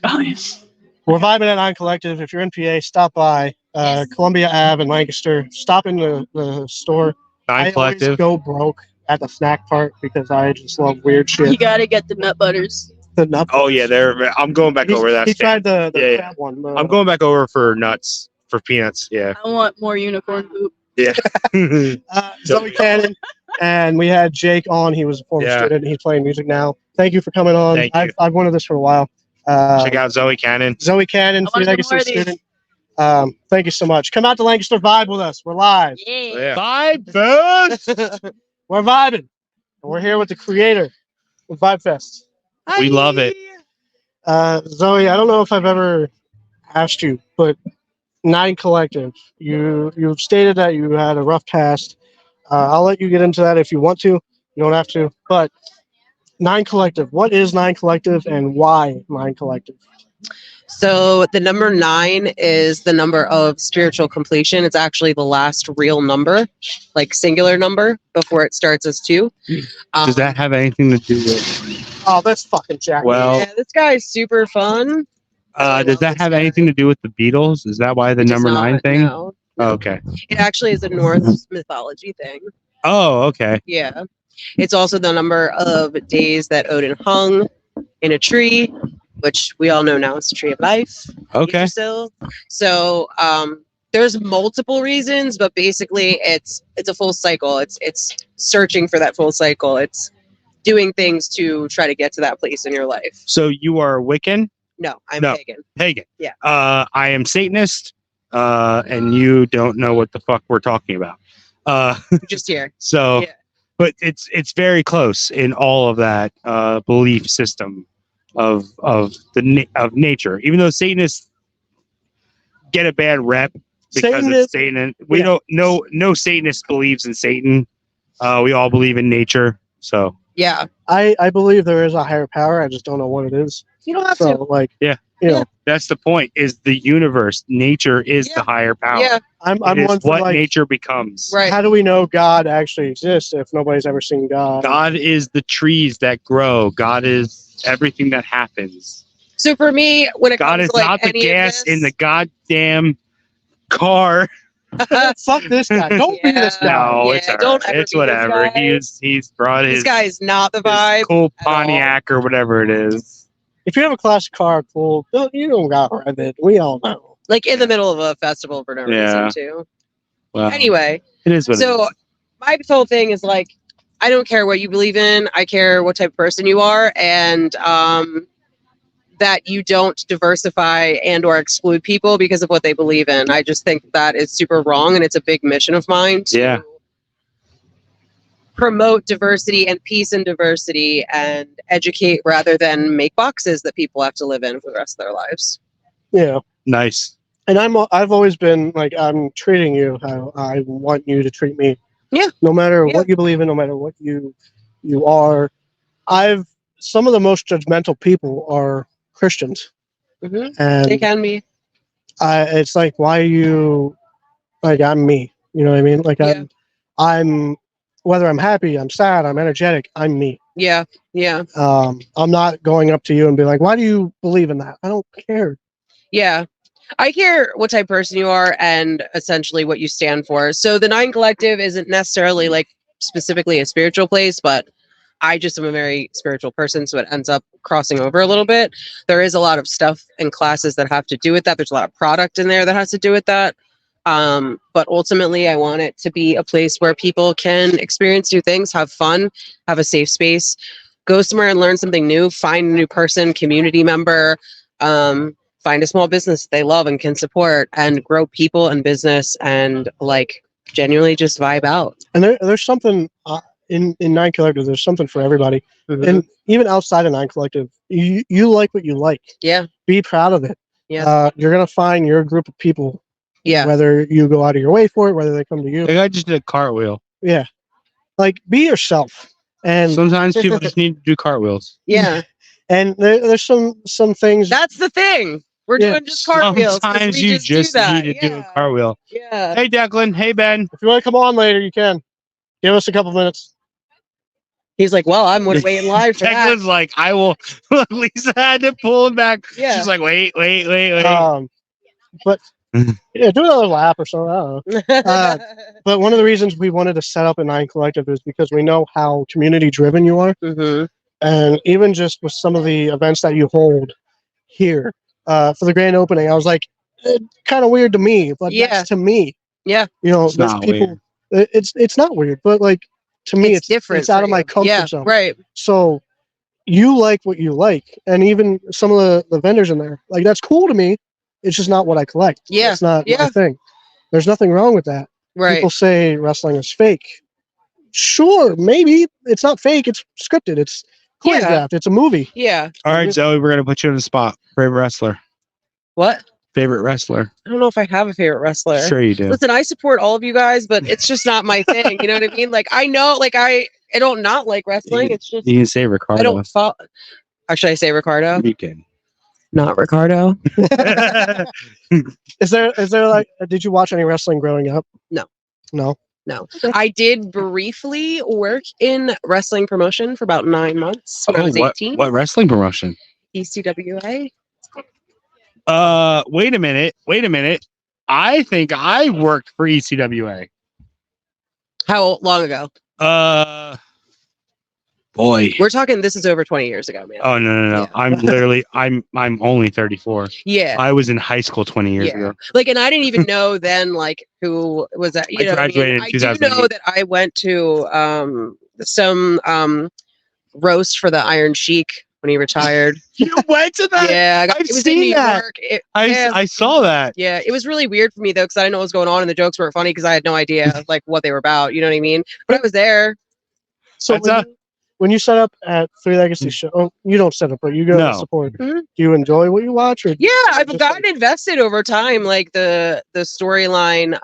Oh, yes. we're vibing at Nine Collective. If you're in PA, stop by Columbia Ave in Lancaster. Stop in the store. Nine I Collective. always go broke at the snack part because I just love weird You shit. gotta get the nut butters. The nut. Oh yeah, I'm going back over that. He stand. tried the Yeah, fat one. I'm going back over for nuts, for peanuts. Yeah. I want more unicorn poop. Yeah. Zoe Cannon, and we had Jake on. He was a former Yeah. student. He's playing music now. Thank you for coming on. Thank you. I've wanted this for a while. Check out Zoe Cannon. Zoe Cannon, I Three wanna do more Legacy of these. student. Thank you so much. Come out to Lancaster Vibe with us. We're live. Yeah. Bye, best. We're vibing. And we're here with the creator of Vibe Fest. We love it. Zoe, I don't know if I've ever asked you, but Nine Collective, you've stated that you had a rough past. I'll let you get into that if you want to. You don't have to. But Nine Collective, what is Nine Collective and why Nine Collective? So the number 9 is the number of spiritual completion. It's actually the last real number, like singular number, before it starts as 2. Does that have anything to do with? Oh, that's fucking Jack. Well, Yeah, this guy is super fun. does that have anything to do with the Beatles? Is that why the It does number 9 not, thing? no. Oh, okay. It actually is a Norse mythology thing. Oh, okay. Yeah. It's also the number of days that Odin hung in a tree, which we all know now is the tree of life. Okay. Yggdrasil. So there's multiple reasons, but basically it's a full cycle. It's searching for that full cycle. It's doing things to try to get to that place in your life. So you are Wiccan, No, I'm No. pagan. pagan. Yeah. I am Satanist, and you don't know what the fuck we're talking about. Just here. So, Yeah. but it's very close in all of that belief system of nature. Even though Satanists get a bad rep because it's Satan, we yeah. don't no Satanist believes in Satan. We all believe in nature. So Yeah. I believe there is a higher power. I just don't know what it is. You don't have So, to. like, Yeah. you know, that's the point. Is the universe? Nature is Yeah. the higher power. Yeah. I'm It is one for what like, nature becomes. Right. how do we know God actually exists if nobody's ever seen God? God is the trees that grow. God is everything that happens. So for me, when it God comes is to like not the any gas of this, in the goddamn car. Fuck this guy. Don't be this Yeah. guy. No, Yeah, it's all don't right. ever It's be this whatever. guy. He's brought this his, guy is not the his vibe. cool at all. Pontiac or whatever it is. If you have a classic car, cool. You don't got to rev it. We all know. Like in the middle of a festival for no Yeah. reason too. Well, Anyway, it is what so it is. my whole thing is like, I don't care what you believe in. I care what type of person you are, and that you don't diversify and or exclude people because of what they believe in. I just think that is super wrong, and it's a big mission of mine to Yeah. promote diversity and peace and diversity and educate rather than make boxes that people have to live in for the rest of their lives. Yeah. Nice. And I've always been like, I'm treating you how I want you to treat me. Yeah. No matter Yeah. what you believe in, no matter what you are. Some of the most judgmental people are Christians. They And can be. It's like, why are you like, I'm me, you know what I mean? Like Yeah. I'm whether I'm happy, I'm sad, I'm energetic, I'm me. Yeah. Yeah. I'm not going up to you and be like, why do you believe in that? I don't care. Yeah. I care what type of person you are and essentially what you stand for. So the Nine Collective isn't necessarily like specifically a spiritual place, but I just am a very spiritual person, so it ends up crossing over a little bit. There is a lot of stuff in classes that have to do with that. There's a lot of product in there that has to do with that. But ultimately, I want it to be a place where people can experience new things, have fun, have a safe space, go somewhere and learn something new, find a new person, community member, find a small business they love and can support, and grow people and business, and like genuinely just vibe out. And there's something in Nine Collective. There's something for everybody, Mhm. and even outside of Nine Collective, you like what you like. Yeah. Be proud of it. Yeah. You're gonna find your group of people. Yeah. Whether you go out of your way for it, whether they come to you. The guy just did a cartwheel. Yeah. Like, be yourself. And Sometimes people just need to do cartwheels. Yeah. and there's some things. That's the thing. We're Yeah. doing just cartwheels. 'cause Sometimes we you do just that. need to do a Yeah. cartwheel. Yeah. Hey, Declan. Hey, Ben. If you want to come on later, you can. Give us a couple minutes. He's like, well, I'm waiting live for that. Declan's like, I will. Lisa had to pull him back. Yeah. She's like, wait. But yeah, do another lap or something. I don't know. But one of the reasons we wanted to set up a Nine Collective is because we know how community driven you are. Mhm. And even just with some of the events that you hold here for the grand opening, I was like, kind of weird to me, but Yeah. that's to me. Yeah. You know, It's there's not people. It's not weird, but like to me, it's different. It's out for of my you. comfort Yeah. zone. Right. So you like what you like, and even some of the vendors in there, like that's cool to me. It's just not what I collect. Yeah. It's not my Yeah. thing. There's nothing wrong with that. Right. People say wrestling is fake. Sure, maybe it's not fake. It's scripted. It's choreographed. Yeah. It's a movie. Yeah. All right, Zoe, we're gonna put you on the spot. Favorite wrestler. What? Favorite wrestler. I don't know if I have a favorite wrestler. Sure you do. Listen, I support all of you guys, but it's just not my thing. You know what I mean? Like I know, like I don't not like wrestling. It's just You can say Ricardo. I don't follow. Or should I say Ricardo? You can. Not Ricardo. Is there like? Did you watch any wrestling growing up? No. No. No. I did briefly work in wrestling promotion for about 9 months when I was 18. What wrestling promotion? ECWA. Wait a minute. I think I worked for ECWA. How long ago? Boy. We're talking. This is over 20 years ago, man. Oh no. Yeah. I'm literally I'm only 34. Yeah. I was in high school 20 years Yeah. ago. Like, and I didn't even know then, like, who was that? You I know, what graduated in I do 2008. know that I went to some roast for the Iron Sheik when he retired. You went to that? Yeah, I've it was seen in New that. York. I saw that. Yeah, it was really weird for me though, because I didn't know what was going on, and the jokes weren't funny because I had no idea like what they were about. You know what I mean? But I was there. So That's when you set up at Three Legacy Show, oh, you don't set up, but you go No. to support. Mhm. Do you enjoy what you watch, or Yeah, I've just gotten invested over time. Like the storyline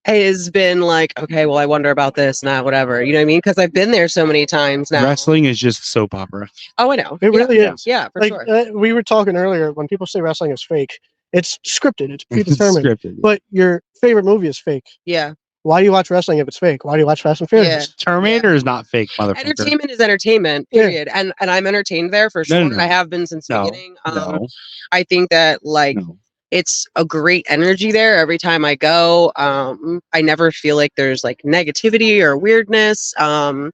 has been like, okay, well, I wonder about this, not whatever. You know what I mean? Because I've been there so many times now. Wrestling is just soap opera. Oh, I know. It really yeah, is. Yeah, for like sure. we were talking earlier, when people say wrestling is fake, it's scripted, it's predetermined. Scripted. But your favorite movie is fake. Yeah. Why do you watch wrestling if it's fake? Why do you watch Fast and Furious? Terminator is not fake, motherfucker. Entertainment is entertainment, Yeah. period. And I'm entertained there for sure. No. I have been since the No. beginning. No. I think that like No. it's a great energy there every time I go. I never feel like there's like negativity or weirdness. Well,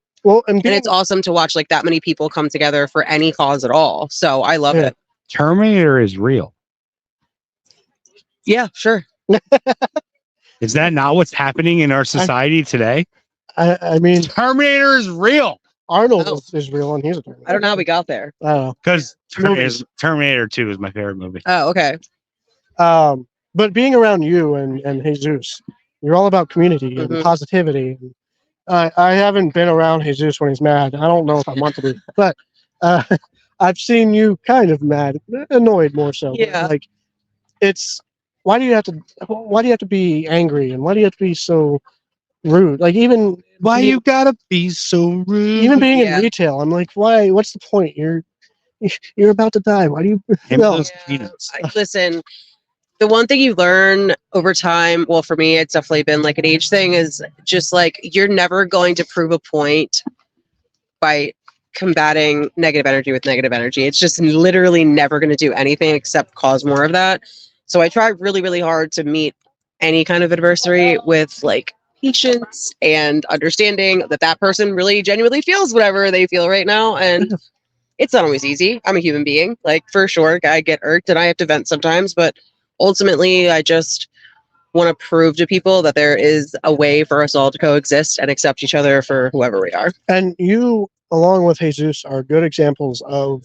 and And it's awesome to watch like that many people come together for any cause at all. So I love Yeah. it. Terminator is real. Yeah, sure. Is that not what's happening in our society today? I mean, Terminator is real. Arnold Oh. is real, and he's a Terminator. I don't know how we got there. I don't Because Movies. Terminator 2 is my favorite movie. Oh, okay. know. But being around you and Jesus, you're all about community and Mhm. positivity. I haven't been around Jesus when he's mad. I don't know if I want to be, but I've seen you kind of mad, annoyed more so. But, Yeah. like, it's why do you have to be angry, and why do you have to be so rude? Like, even Why you gotta be so rude? even being Yeah. in retail, I'm like, why? What's the point? You're about to die. Why do you? Him No. those peanuts. Listen, the one thing you learn over time, well, for me, it's definitely been like an age thing, is just like you're never going to prove a point by combating negative energy with negative energy. It's just literally never going to do anything except cause more of that. So I try really, really hard to meet any kind of adversary with like patience and understanding that that person really genuinely feels whatever they feel right now. And it's not always easy. I'm a human being, like for sure. I get irked and I have to vent sometimes, but ultimately I just want to prove to people that there is a way for us all to coexist and accept each other for whoever we are. And you, along with Jesus, are good examples of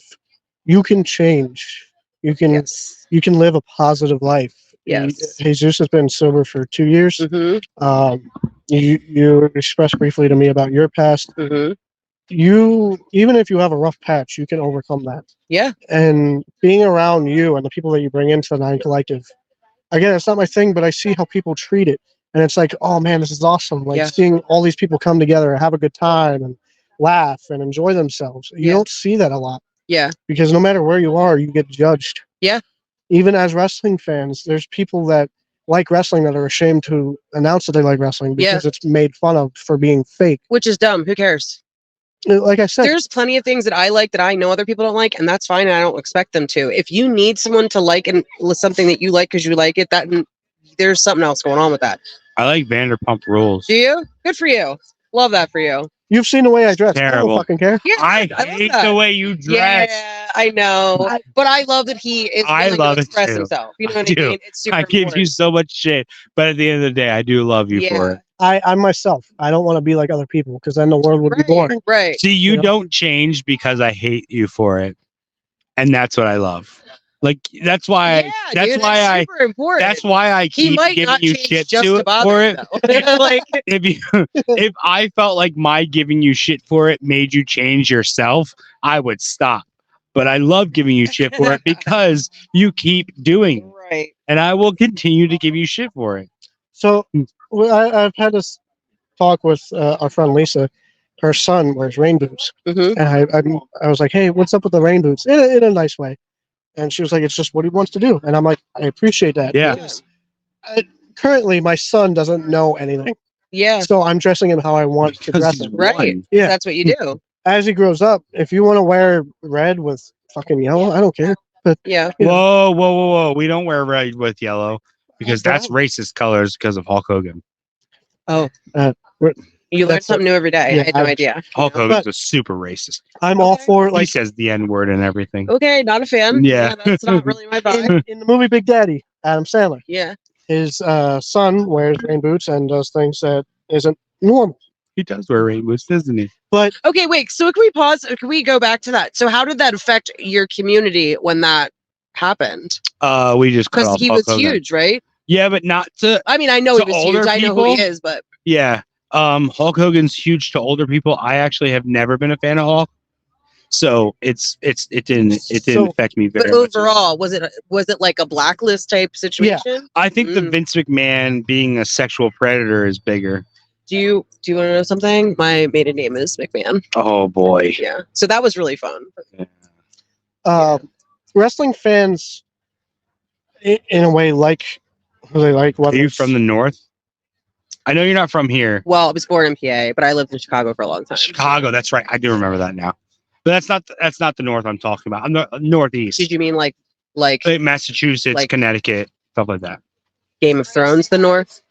you can change. You can Yes. you can live a positive life. Yes. Jesus has been sober for 2 years. Mm-hmm. You expressed briefly to me about your past. Mm-hmm. You, even if you have a rough patch, you can overcome that. Yeah. And being around you and the people that you bring into the Nine Collective, again, it's not my thing, but I see how people treat it, and it's like, oh man, this is awesome. Like Yeah. seeing all these people come together and have a good time and laugh and enjoy themselves. You Yeah. don't see that a lot Yeah. because no matter where you are, you get judged. Yeah. Even as wrestling fans, there's people that like wrestling that are ashamed to announce that they like wrestling because it's made fun of for being fake. Which is dumb. Who cares? Like I said, There's plenty of things that I like that I know other people don't like, and that's fine. And I don't expect them to. If you need someone to like and something that you like because you like it, that there's something else going on with that. I like Vanderpump Rules. Do you? Good for you. Love that for you. you've seen the way I dress. I Terrible. don't fucking care. Yeah, I love hate that. the way you dress. Yeah, I know. But I love that he is I willing love to it express too. himself. You know I what I do. mean? It's super I give you important. so much shit, but at the end of the day, I do love you for it. I'm myself. I don't want to be like other people because then the world would be boring. Right. See, you You know? don't change because I hate you for it, and that's what I love. Like that's why. Yeah, that's dude, why it's I. super important. That's why I he keep might giving not you change shit just to to it bother for you, it. though. Like, If I felt like my giving you shit for it made you change yourself, I would stop. But I love giving you shit for it because you keep doing it, right. and I will continue to give you shit for it. So I've had this talk with our friend Lisa. Her son wears rain boots, Mm-hmm. and I was like, "Hey, what's up with the rain boots?" In a nice way, and she was like, "It's just what he wants to do," and I'm like, "I appreciate that." Yeah. because currently, my son doesn't know anything, Yeah. so I'm dressing him how I want to Because dress he's him. Right. one. Yeah. That's what you do. As he grows up, if you want to wear red with fucking yellow, I don't care. But Yeah. you know, Whoa! We don't wear red with yellow because that's racist colors because of Hulk Hogan. Oh. we're- You learn That's something new every day. yeah, I had no idea. Hulk You know? Hogan's a super racist. I'm all for He like says the N word and everything. Okay, not a fan. Yeah. That's not really my vibe. in the movie Big Daddy, Adam Sandler. Yeah. His son wears rain boots and does things that isn't normal. He does wear rainbows, doesn't he? But Okay, wait. So can we pause? Can we go back to that? So how did that affect your community when that happened? We just cut Because off he Hulk was Hogan. huge, right? Yeah, but not to. I mean, I know he To was older huge. I know who he people? is, but Yeah. Hulk Hogan's huge to older people. I actually have never been a fan of Hulk, so it didn't So- affect me very but much. overall, was it like a blacklist type situation? I think the Mm. Vince McMahon being a sexual predator is bigger. Do you want to know something? My maiden name is McMahon. Oh boy. Yeah. So that was really fun. wrestling fans, in a way, like who they like. Are Whether you it's- from the north? I know you're not from here. Well, I was born in PA, but I lived in Chicago for a long time. Chicago, that's right. I do remember that now. But that's not the north I'm talking about. I'm the northeast. Did you mean like Like Massachusetts, like- Connecticut, stuff like that. Game of Thrones, the North?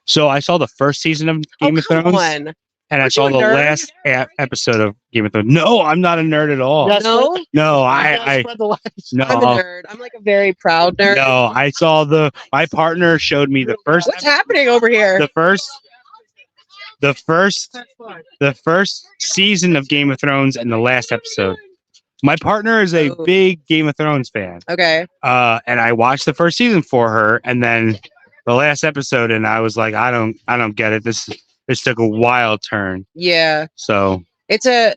So I saw the first season of Game of come Thrones, on. and I Aren't saw you the a nerd? last episode of Game of Thrones. No, I'm not a nerd at all. Yes, No, No, I I spread the lies. no, I'm a nerd. I'm like a very proud nerd. no. I saw my partner showed me the first What's happening over here? the first season of Game of Thrones and the last episode. My partner is a Oh. big Game of Thrones fan. Okay. And I watched the first season for her, and then the last episode, and I was like, I don't get it. This took a wild turn. Yeah. So, It's a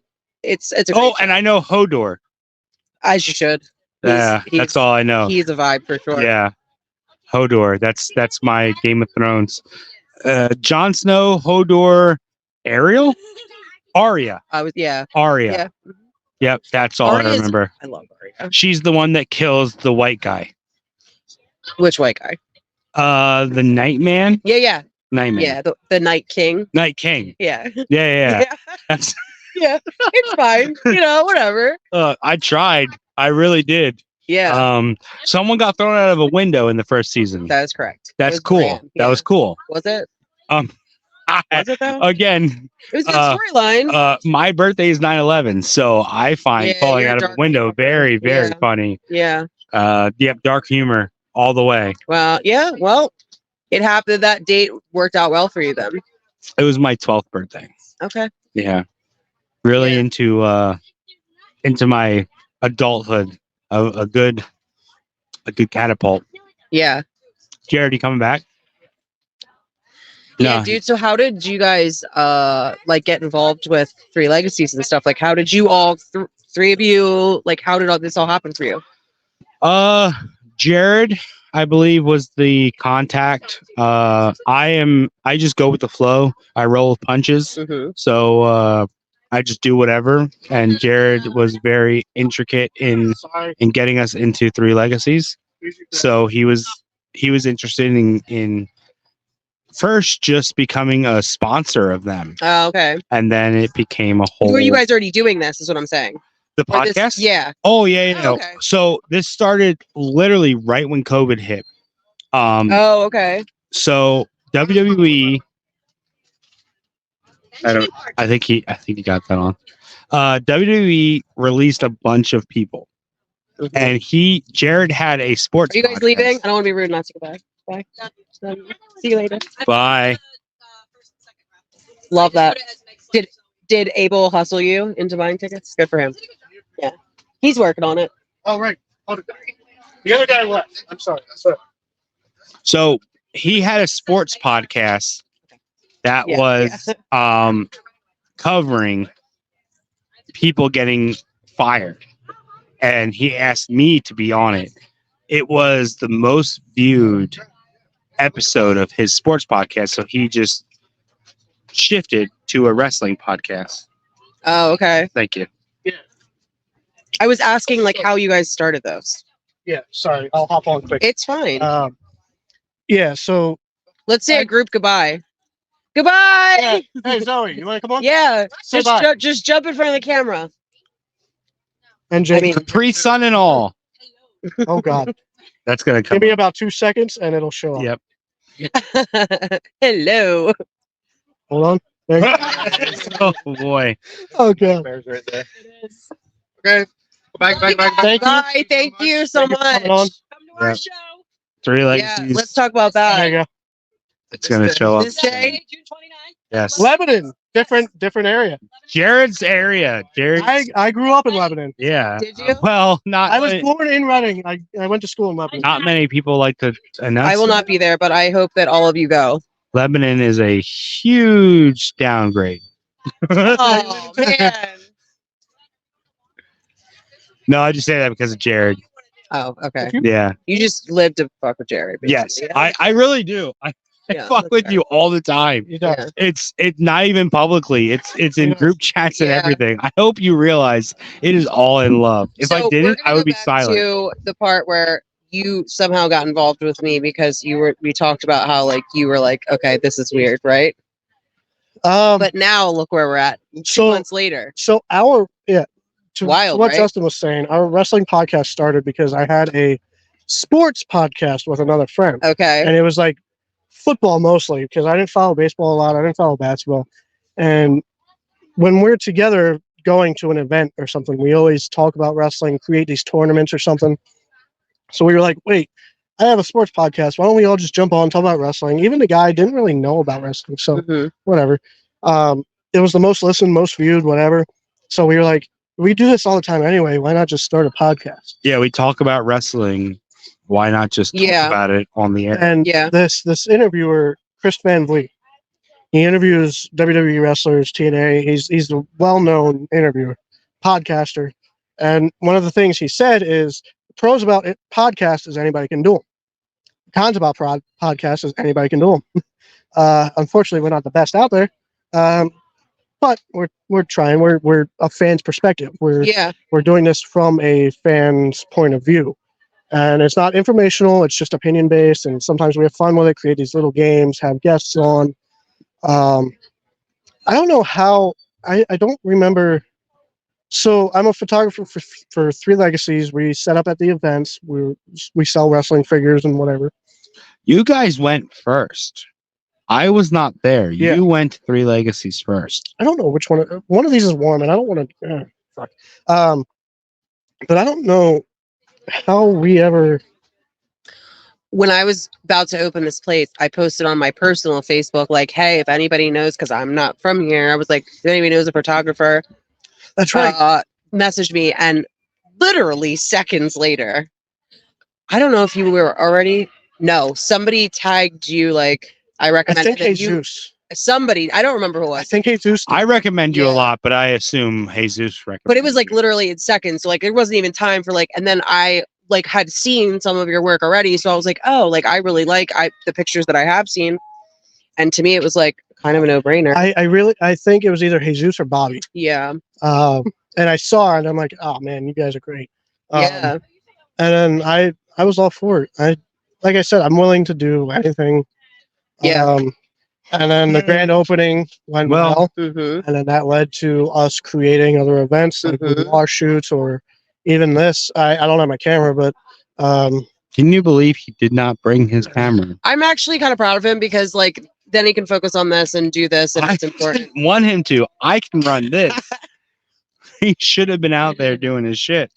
oh, and I know Hodor. as you should. Yeah, He's- that's all I know. He's a vibe for sure. Yeah, Hodor. That's my Game of Thrones. Jon Snow, Hodor, Ariel, Arya. I was yeah. Arya. Yeah. Yep, that's all Arya I is- remember. I love Arya. She's the one that kills the white guy. Which white guy? The Nightman. Yeah. Nightman. Yeah, the Night King. Night King. Yeah. Yeah. That's, Yeah. It's fine. Whatever. I tried. I really did. Yeah. Someone got thrown out of a window in the first season. That is correct. It That's was cool. Bran, That yeah. was cool. Was it? Was it though? Again, It was a good storyline. my birthday is 9/11, so I find Yeah, falling you're out of a dark window humor. very, very Yeah. funny. Yeah. Yep, dark humor all the way. Well, yeah. Well, it happened. That date worked out well for you then. It was my 12th birthday. Okay. Yeah, really Yeah. into my adulthood. A good catapult. Yeah. Jared, you coming back? Yeah, No. dude. So how did you guys like get involved with Three Legacies and stuff? Like, how did you all three of you like? How did all this all happen for you? Jared, I believe, was the contact. I just go with the flow. I roll with punches. Mm-hmm. So I just do whatever. And Jared was very intricate in getting us into Three Legacies. So he was interested in first just becoming a sponsor of them, Oh, okay. and then it became a whole. Were you guys already doing this? Is what I'm saying. the Or this- podcast? yeah. Oh yeah. Oh, okay. So this started literally right when COVID hit. Oh, okay. So WWE. I think he got that on. WWE released a bunch of people, and Jared had a sports. Are you guys podcast. leaving? I don't want to be rude. Not to go back. Bye. See you later. Bye. Love that. Did Abel hustle you into buying tickets? Good for him. Yeah, he's working on it. Oh, right. Oh, the other guy left. I'm sorry. So he had a sports podcast that Yeah, was covering people getting fired, and he asked me to be on it. It was the most viewed episode of his sports podcast, so he just shifted to a wrestling podcast. Oh, okay. Thank you. I was asking like how you guys started those. Yeah, sorry. I'll hop on quick. It's fine. Yeah, so Let's say a group goodbye. Goodbye. hey Zoe, you want to come on? Yeah. Say bye. Just jump in front of the camera. And Jake, I mean- Capri Sun and all. oh god, That's gonna come. give me about 2 seconds and it'll show up. Yep. Hello. Hold on. There you go. Oh boy. Oh god. Bears right there. Okay. Back. Thank you. Bye. Thank you so Thank you for much. coming on. Come to our Yeah. show. Three Yeah, Legacies. let's talk about There that. you go. It's gonna show up. This day. June 29th. Yes. Lebanon, different area. Jared's area. Jared's. I grew up in Lebanon. Yeah. Did you? Well, not. I was born in Reading. I went to school in Lebanon. Not many people like to announce. I will not be there, but I hope that all of you go. Lebanon is a huge downgrade. Oh man. No, I just say that because of Jared. Oh, okay. Yeah. You just live to fuck with Jerry. Yes. basically. I really do. I Yeah, fuck that's with fair. you all the time. You don't. Yeah. It's not even publicly. It's in Yeah. group chats and Yeah. everything. I hope you realize it is all in love. If So I we're didn't, gonna I go would be back silent. To the part where you somehow got involved with me because we talked about how like you were like, okay, this is weird, right? But now look where we're at. 2 so months later. so our to Wild, what right? Justin was saying, our wrestling podcast started because I had a sports podcast with another friend. Okay. And it was like football mostly because I didn't follow baseball a lot. I didn't follow basketball. And when we're together going to an event or something, we always talk about wrestling, create these tournaments or something. So we were like, wait, I have a sports podcast. Why don't we all just jump on, talk about wrestling? Even the guy didn't really know about wrestling. So Mhm. whatever. It was the most listened, most viewed, whatever. So we were like, we do this all the time anyway. Why not just start a podcast? Yeah, we talk about wrestling. Why not just talk Yeah. about it on the air? And Yeah. this interviewer, Chris Van Vliet, he interviews WWE wrestlers, TNA. He's a well-known interviewer, podcaster. And one of the things he said is, the pros about it, podcast is anybody can do them. Cons about podcasts is anybody can do them. Unfortunately, we're not the best out there. but we're trying. We're a fan's perspective. We're doing this from a fan's point of view, and it's not informational. It's just opinion based, and sometimes we have fun with it. Create these little games, have guests on. I don't know how. I don't remember. So I'm a photographer for Three Legacies. We set up at the events. We sell wrestling figures and whatever. You guys went first. I was not there. Yeah. You went to Three Legacies first. I don't know which one. One of these is warm, and I don't want to. Fuck. But I don't know how we ever. When I was about to open this place, I posted on my personal Facebook, like, hey, if anybody knows, because I'm not from here, I was like, if anybody knows a photographer, That's right. Messaged me. And literally seconds later, I don't know if you were already, no, somebody tagged you, like, I I recommend think Jesus. somebody, I don't remember who it was. I think Jesus. I recommend you a Yeah. lot, but I assume Jesus recommends. But it was like you. literally in seconds. So like there wasn't even time for like, and then I like had seen some of your work already. So I was like, oh, like I really like the pictures that I have seen. And to me, it was like kind of a no brainer. I think it was either Jesus or Bobby. Yeah. And I saw it and I'm like, oh man, you guys are great. Yeah. And then I was all for it. Like I said, I'm willing to do anything. Yeah. And then the grand opening went well. Mm-hmm. And then that led to us creating other events like boudoir shoots or even this. I don't have my camera, but Can you believe he did not bring his camera? I'm actually kind of proud of him because like then he can focus on this and do this and it's important. didn't want him to. I can run this. He should have been out there doing his shit.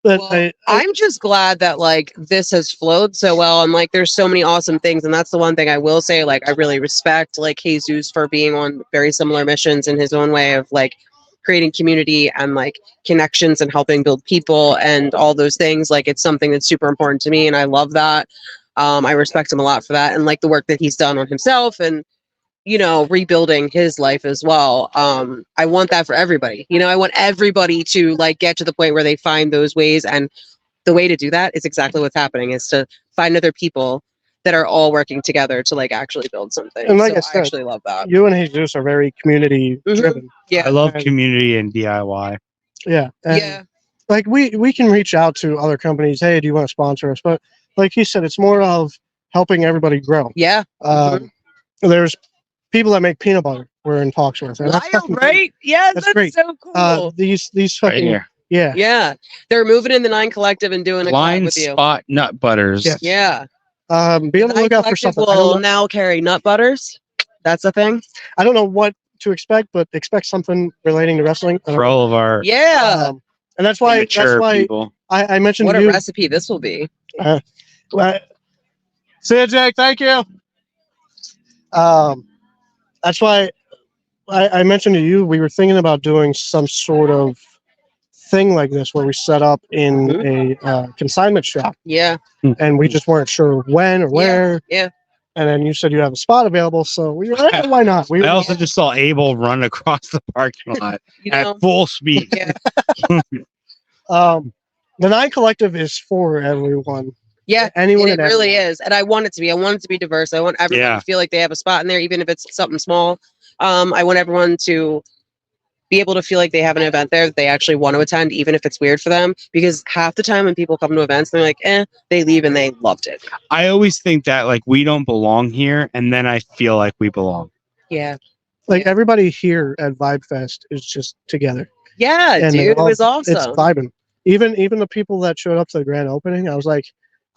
but Well, I'm just glad that like this has flowed so well and like there's so many awesome things and that's the one thing I will say, like I really respect like Jesus for being on very similar missions in his own way of like creating community and like connections and helping build people and all those things. Like it's something that's super important to me and I love that. I respect him a lot for that and like the work that he's done on himself and you know, rebuilding his life as well. I want that for everybody. You know, I want everybody to like get to the point where they find those ways. And the way to do that is exactly what's happening is to find other people that are all working together to like actually build something. And like So I said, actually love that. you and Jesus are very community driven. Yeah. I love And- community and DIY. Yeah. And Yeah. like we can reach out to other companies. Hey, do you want to sponsor us? But like he said, it's more of helping everybody grow. Yeah. There's people that make peanut butter. We're in talks with. And that's Wild, fucking right? Yeah, That's that's great. so cool. cool. These Right fucking here. yeah. Yeah. They're moving in the 9 Collective and doing a collab Blind with you. spot nut butters. Yes. Yeah. Be on the 9 lookout for Collective something. I will don't, know, now carry nut butters. That's a thing. I don't know what to expect, but expect something relating to wrestling. I don't For know. all of our Yeah. And that's why mature people. I mentioned What to a you. recipe this will be. See you, Jake. Thank you. That's why I mentioned to you we were thinking about doing some sort of thing like this where we set up in a consignment shop, Yeah. and we just weren't sure when or where. Yeah. And then you said you have a spot available, so we were like, why not? I also just saw Abel run across the parking lot You know. at full speed. Yeah. the 9 Collective is for everyone. Yeah. Anyone It and really everyone. is. And I want it to be. I want it to be diverse. I want everyone Yeah. to feel like they have a spot in there, even if it's something small. I want everyone to be able to feel like they have an event there that they actually want to attend, even if it's weird for them. Because half the time when people come to events, they're like, they leave and they loved it. I always think that like we don't belong here, and then I feel like we belong. Yeah. Like everybody here at Vibe Fest is just together. Yeah, And dude. they're It all- was awesome. It's vibing. Even the people that showed up to the grand opening, I was like,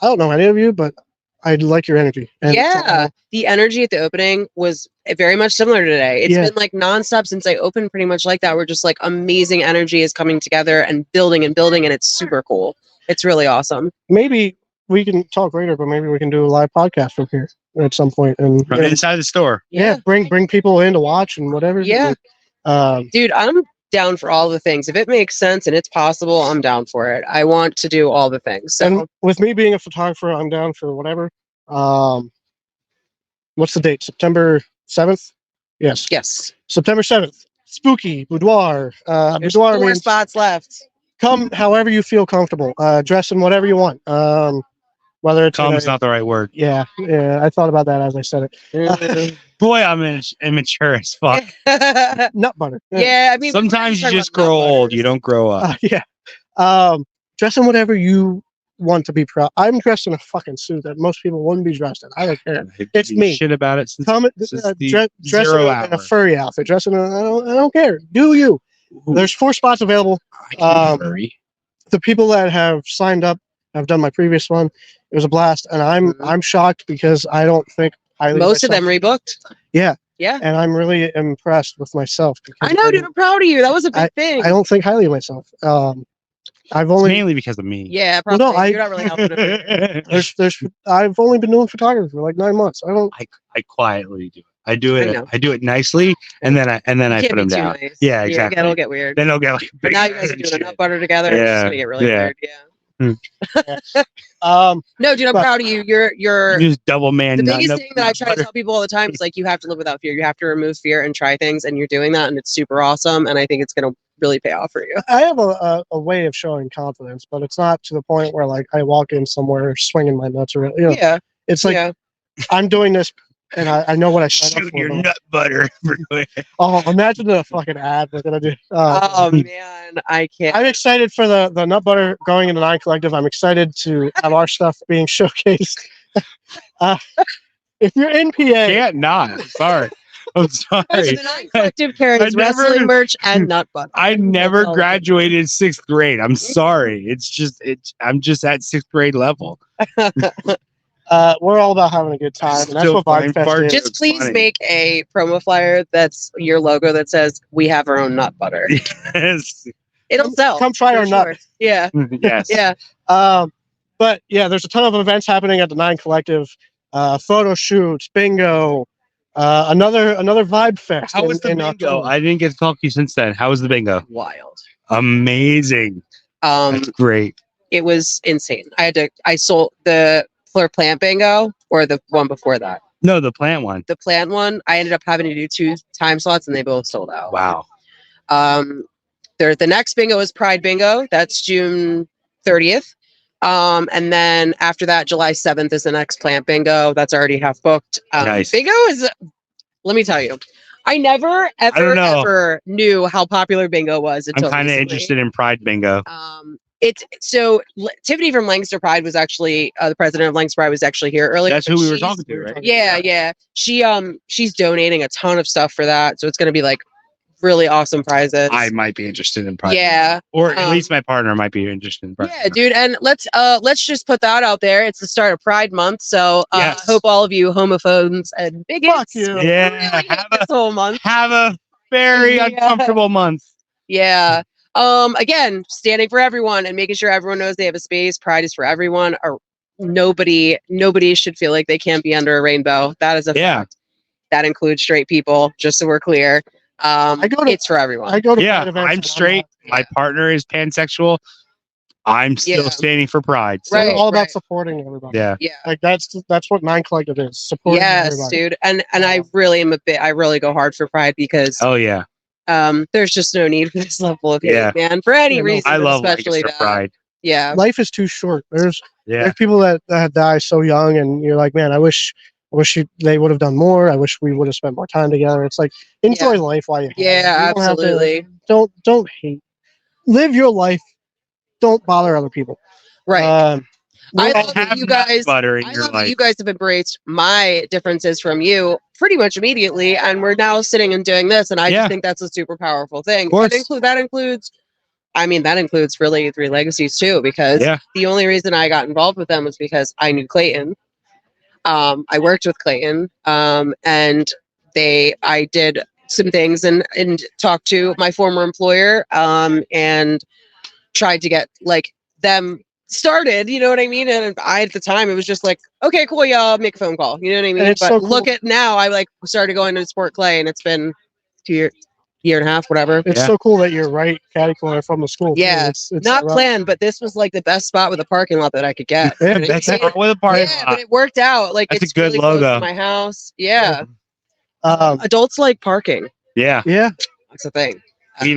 I don't know any of you, but I like your energy. And Yeah, the energy at the opening was very much similar to today. It's Yeah. been like nonstop since I opened, pretty much like that. We're just like amazing energy is coming together and building, and it's super cool. It's really awesome. maybe we can talk later, but maybe we can do a live podcast from here at some point, and From inside the store. yeah, bring people in to watch and whatever. Yeah. Dude, I'm down for all the things. If it makes sense and it's possible, I'm down for it. I want to do all the things. So and with me being a photographer, I'm down for whatever. What's the date? September 7th? Yes, yes, September 7th. Spooky boudoir. there's Boudoir 4 means spots left. come however you feel comfortable. Dress in whatever you want. Whether it's Come's not the right word. yeah, I thought about that as I said it. Boy, I'm immature as fuck. Nut butter. Yeah, I mean, Sometimes you we're just talking about grow nut old. butters. You don't grow up. Yeah. Dress in whatever you want to be proud. I'm dressed in a fucking suit that most people wouldn't be dressed in. I don't care. It's Give a me. Shit about it since, Tell me, since the dress in 0 in a hour. furry outfit. Dress in I don't care. Do you? There's 4 spots available. Furry. The people that have signed up have done my previous one. It was a blast, and I'm shocked because I don't think highly. Most of them myself. rebooked. Yeah. Yeah. And I'm really impressed with myself. I know, dude. I'm proud of you. That was a big thing. I don't think highly of myself. I've It's only mainly because of me. Yeah, Well, probably. no, You're not really helping him. there's I've only been doing photography for like 9 months. I don't. I quietly do it. I do it. know. I do it nicely, and then I You put can't be them too down. nice. Yeah, exactly. It'll get weird. Then they'll get like But big. now you guys are doing a shit. nut butter together. It's just Yeah, gonna get really yeah. weird. Yeah. Um, No, dude, I'm But- proud of you. You're You just double man. the nut- biggest nut- thing that I try to butter. tell people all the time is like you have to live without fear. You have to remove fear and try things, and you're doing that, and it's super awesome. And I think it's gonna really pay off for you. I have a way of showing confidence, but it's not to the point where like I walk in somewhere swinging my nuts around. You know, Yeah, it's like yeah. I'm doing this, and I know what I signed up Shoot for. your but- nut butter. Oh, imagine the fucking ad we're gonna do. Oh man, I can't. I'm excited for the nut butter going into 9 Collective. I'm excited to have our stuff being showcased. If you're in PA, Can't not. Sorry. I'm sorry. The Nine Collective carries I never- wrestling merch and nut butter. I never all it is. graduated 6th grade. I'm sorry. I'm just at 6th grade level. we're all about having a good time, and that's Still what fine Vibe Fest part. is. Just It's please funny. make a promo flyer that's your logo that says "We have our own nut butter." Yes. It'll sell. Come try for our nut. sure. Yeah, Yes. yeah. But yeah, there's a ton of events happening at the 9 Collective. Photo shoots, bingo, another Vibe Fest. How was the in bingo? October. I didn't get to talk to you since then. How was the bingo? Wild. Amazing. That's great. It was insane. I sold the floor plant bingo or the one before that. No, the plant one. The plant one, I ended up having to do 2 time slots and they both sold out. Wow. The next bingo is Pride Bingo. That's June 30th. And then after that, July 7th is the next plant bingo. That's already half booked. Nice. Bingo is, let me tell you, I never, don't ever, know. ever knew how popular bingo was I'm until kind of recently. interested in Pride Bingo. Tiffany from Lancaster Pride was actually the president of Lancaster Pride was actually here earlier. That's who we were talking to, right? Yeah. She's donating a ton of stuff for that, so it's going to be like really awesome prizes. I might be interested in Pride. Yeah, Or at um, least my partner might be interested in Pride. yeah, dude. And let's just put that out there. It's the start of Pride Month, so Yes. hope all of you homophobes and bigots Fuck you. Yeah, really have hate this whole month. Have a very Yeah. uncomfortable month. Yeah. Again, standing for everyone and making sure everyone knows they have a space. Pride is for everyone. Or nobody should feel like they can't be under a rainbow. That is a Yeah. fact. That includes straight people, just so we're clear. It's for everyone. I go to Yeah, Pride events I'm and straight. Yeah. My partner is pansexual. I'm still Yeah. standing for Pride. So, We're Right. all about supporting everybody. yeah. Yeah. Like that's what 9 Collective is. Supporting Yes, everybody. dude. And I really am I really go hard for Pride because Oh yeah. there's just no need for this level of hate, Yeah. man. For any Yeah, no, reason, I but love especially Lancaster that. Pride. Yeah. Life is too short. There's Yeah. people that die so young, and you're like, man, I wish they would have done more. I wish we would have spent more time together. It's like enjoy life while you have it. Yeah, You don't have to- absolutely. don't hate. Live your life. Don't bother other people. Right. I I love love Have that you nut guys. butter in I your love that life. you guys have embraced my differences from you pretty much immediately, and we're now sitting and doing this, and I Yeah. just think that's a super powerful thing. Of course. That includes really 3 Legacies too, because Yeah. the only reason I got involved with them was because I knew Clayton. I worked with Clayton, and I did some things and talked to my former employer, and tried to get like them started, you know what I mean? And I, at the time, it was just like, okay, cool, yeah, I'll make a phone call. You know what I mean? And it's But so cool. look at now, I like started going to Sport Clay, and it's been 2 year and a half, whatever. It's Yeah. so cool that you're right catty corner from the school. too. Yeah. It's Not rough. planned, but this was like the best spot with a parking lot that I could get. Yeah, And it- That's it- it. With a party. yeah, but it worked out. Like That's a it's good really close logo. to my house. Yeah. Um, Adults like parking. Yeah. yeah. That's the thing.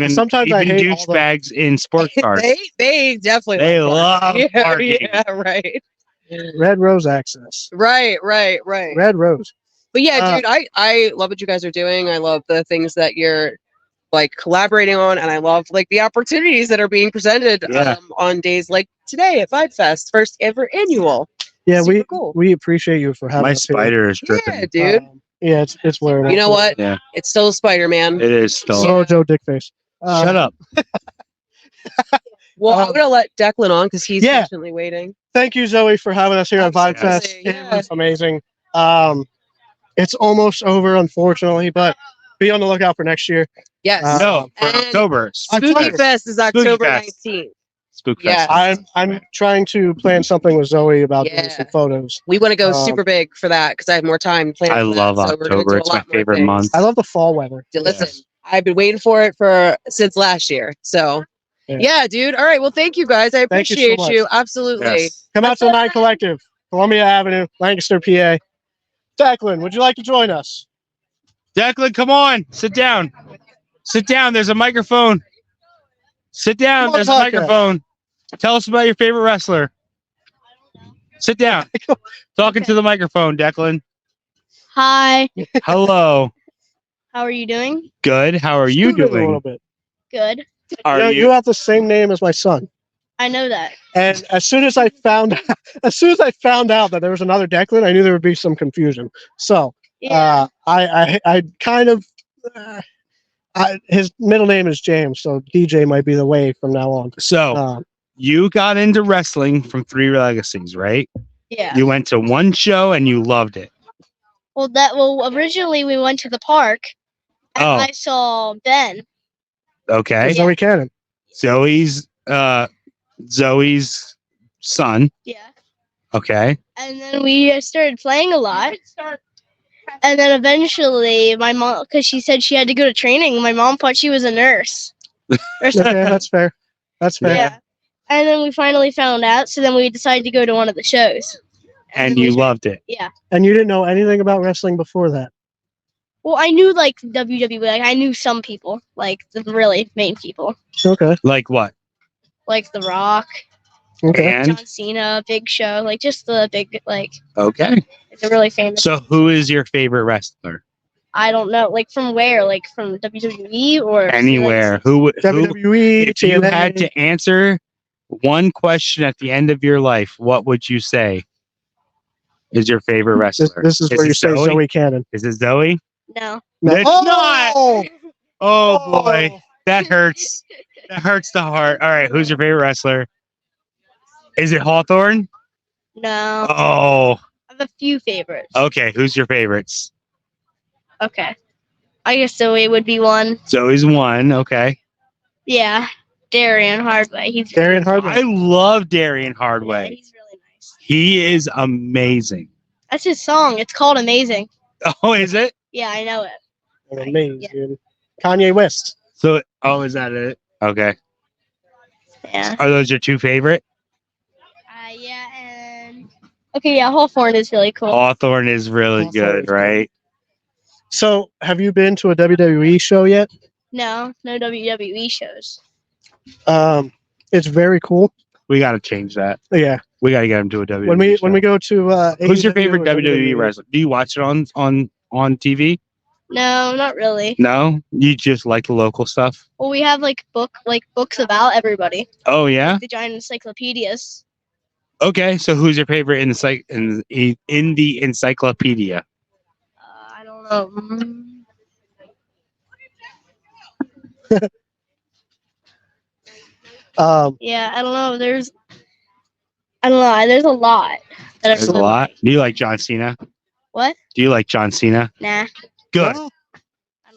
Sometimes I even hate all the- douchebags in sports cars. They definitely They like love parking. parking. Yeah, right. Red Rose access. Right. Red Rose. But yeah, Uh, dude, I love what you guys are doing. I love the things that you're like collaborating on, and I love like the opportunities that are being presented Yeah. on days like today at Vibe Fest, first ever annual. Yeah, Super cool. we appreciate you for having My us here. spider is Yeah, dripping. dude. Yeah, it's wearing. You know what? Yeah. It's still Spider-Man. It is still. So Joe Dickface. Shut up. Well, Um, I'm gonna let Declan on because he's yeah. patiently waiting. Thank you, Zoe, for having us here on Vibe Absolutely, Fest. yeah. It was amazing. It's almost over, unfortunately, but be on the lookout for next year. Yes. No, for And October. Spooky October. Fest is October Fest. 19th. Spook Yeah. Fest. I'm trying to plan something with Zoe about Yeah. doing some photos. We want to go Um, super big for that because I have more time planned. I for that, love so we're gonna October. do a It's my lot more favorite things. month. I love the fall weather. Listen, Yes. I've been waiting for it since last year. So, yeah, dude. All right. Well, thank you guys. I Thank you so appreciate much. you. Absolutely. Yes. Come out to the Nine Collective, Columbia Avenue, Lancaster, PA. Declan, would you like to join us? Declan, come on. Sit down. Sit down. There's a microphone. Sit down. Come on, There's a podcast. microphone. Tell us about your favorite wrestler. Sit down. Talking to the microphone, Declan. Hi. Hello. How are you doing? Good. How are you Scoot it a little doing? bit. Good. Are You have the same name as my son. I know that. And as soon as I found out that there was another Declan, I knew there would be some confusion. So Yeah. I kind of his middle name is James, so DJ might be the way from now on. So you got into wrestling from Three Legacies, right? Yeah. You went to one show and you loved it. Well, originally we went to the park and Oh. I saw Ben. Okay. Zoe Cannon. Zoe's son. Yeah. Okay. And then we started playing a lot. And then eventually my mom, because she said she had to go to training, my mom thought she was a nurse. Or something. Okay, that's fair. That's fair. Yeah. And then we finally found out, so then we decided to go to one of the shows. And you loved it. Yeah. And you didn't know anything about wrestling before that. Well, I knew like WWE, like I knew some people, like the really main people, Okay. Like what? like The Rock, Okay. And John Cena, Big Show, like just the big, like okay. the really famous. So who is your favorite wrestler? I don't know, like from where, like from WWE or Anywhere. like, Who WWE, if you TNA. had to answer one question at the end of your life, what would you say is your favorite wrestler? This is where it you say Zoe Cannon. Is it Zoe? No. No. It's not. Oh! Oh boy. That hurts. That hurts the heart. All right, who's your favorite wrestler? Is it Hawthorne? No. Oh, I have a few favorites. okay. Who's your favorites? Okay. I guess Zoe would be one. Zoe's one. Okay. Yeah. Darian Hardway. He's Darian Hardway. I love Darian yeah, Hardway. he's really nice. He is amazing. That's his song. It's called Amazing. Oh, is it? Yeah, I know it. Amazing. Kanye West. So, oh, is that it? Okay. Yeah. Are those your two favorite? Yeah, and okay, yeah, Hawthorne is really cool. Hawthorne is really Hawthorne good, is good. right? So, have you been to a WWE show yet? No WWE shows. It's very cool. We got to change that. Yeah. We got to get him to a WWE. When we show. go to Who's your AEW favorite or WWE wrestler? Do you watch it on TV? No, not really. No, you just like the local stuff. Well, we have like books about everybody. Oh yeah. The giant encyclopedias. Okay, so who's your favorite in the encyclopedia? I don't know. Yeah, I don't know. I don't know. There's a lot. That I There's a really lot. like. Do you like John Cena? What? Do you like John Cena? Nah. Good. Oh,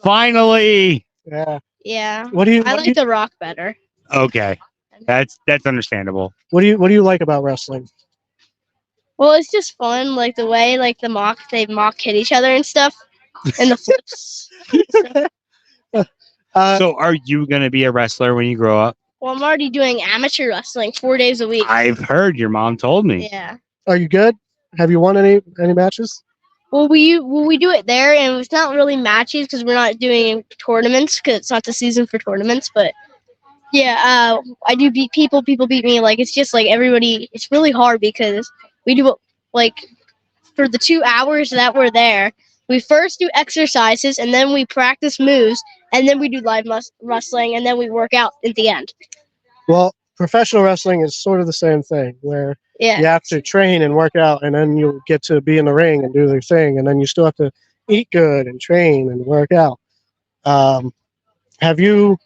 Finally. yeah. Yeah. What do you I what, do like you The Rock better. Okay, that's understandable. what do you like about wrestling? Well, it's just fun, like the way like they mock hit each other and stuff, and the flips. So, are you gonna be a wrestler when you grow up? Well, I'm already doing amateur wrestling 4 days a week. I've heard your mom told me. Yeah. Are you good? Have you won any matches? Well, we do it there, and it's not really matches because we're not doing tournaments because it's not the season for tournaments. But yeah, I do beat people. People beat me. Like it's just like everybody. It's really hard because we do like for the 2 hours that we're there. We first do exercises, and then we practice moves, and then we do live wrestling, and then we work out at the end. Well, professional wrestling is sort of the same thing, where Yeah. you have to train and work out, and then you'll get to be in the ring and do their thing, and then you still have to eat good and train and work out. Have you?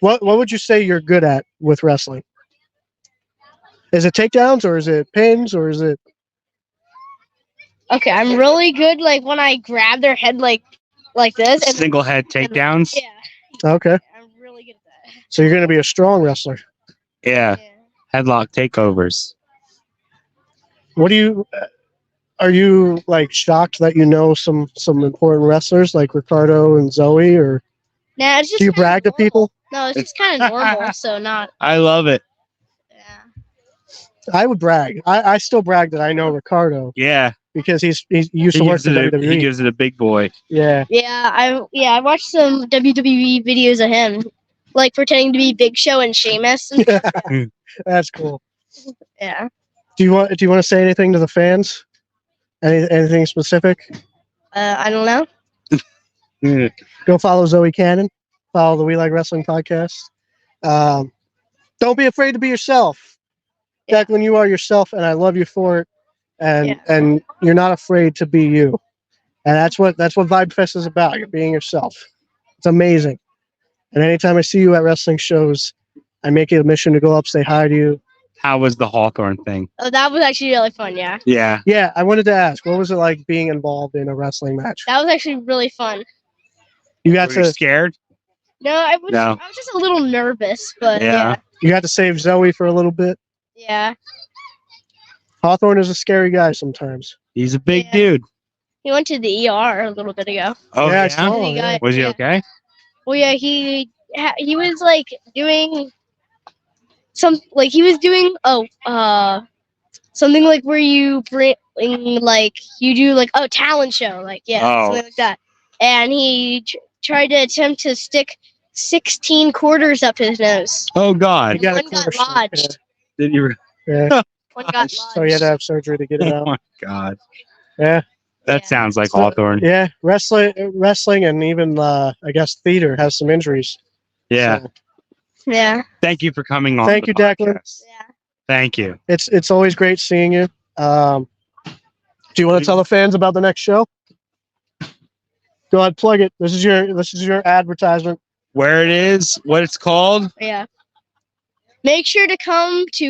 What would you say you're good at with wrestling? Is it takedowns, or is it pins, or is it? Okay, I'm really good. Like when I grab their head like this. And, Single head takedowns. yeah, Okay, I'm really good at that. so you're going to be a strong wrestler. Yeah. Headlock takeovers. What do you? Are you like shocked that you know some important wrestlers like Ricardo and Zoey, or Nah, it's just do you kinda brag to normal. people? No, it's just kind of normal. So not. I love it. Yeah. I would brag. I still brag that I know Ricardo Yeah. because he used to work for He WWE. gives it a big boy. Yeah, I watched some WWE videos of him, like pretending to be Big Show and Sheamus. And that's cool. yeah. Do you want to say anything to the fans? Anything specific? I don't know. Go follow Zoe Cannon. Follow the We Like Wrestling podcast. Don't be afraid to be yourself. Yeah. Declan, you are yourself, and I love you for it. And Yeah. and you're not afraid to be you. And that's what Vibe Fest is about. You're being yourself. It's amazing. And anytime I see you at wrestling shows, I make it a mission to go up, say hi to you. How was the Hawthorne thing? Oh, that was actually really fun. Yeah, Yeah. Yeah, I wanted to ask, what was it like being involved in a wrestling match? that was actually really fun. You got Were you to scared? No, I was just a little nervous, but Yeah. you got to save Zoe for a little bit. yeah. Hawthorne is a scary guy sometimes. He's a big Yeah. dude. He went to the ER a little bit ago. Oh, Yeah, I yeah? saw. He got- Was he yeah. okay? Well, yeah, he was like doing he was doing something like where you bring like you do like talent show something like that, and he tried to attempt to stick 16 quarters up his nose. Oh, God. He got a One got quarter stick, lodged. Did you? Yeah. One got So he had to have surgery to get it Oh, out. my God. Yeah. That Yeah. sounds like So- Hawthorne. Yeah, wrestling, and even I guess theater has some injuries. Yeah. So, Yeah. Thank you for coming on. Thank the you, Declan. podcast. Yeah. Thank you. it's always great seeing you. Do you want to tell the fans about the next show? Go ahead, plug it. This is your advertisement. Where it is, what it's called. Yeah. Make sure to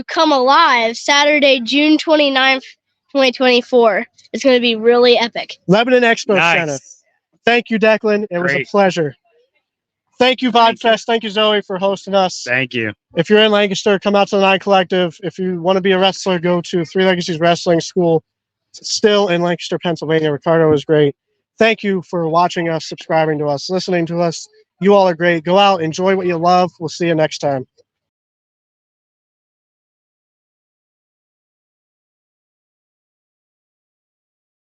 come alive Saturday, June 29th, 2024. It's going to be really epic. Lebanon Expo Center. Nice. Thank you, Declan. It was a Great. pleasure. Thank you, Thank you. VibeFest. Thank you, Zoe, for hosting us. Thank you. If you're in Lancaster, come out to the Nine Collective. If you want to be a wrestler, go to Three Legacies Wrestling School. It's still in Lancaster, Pennsylvania. Ricardo is great. Thank you for watching us, subscribing to us, listening to us. You all are great. Go out, enjoy what you love. We'll see you next time.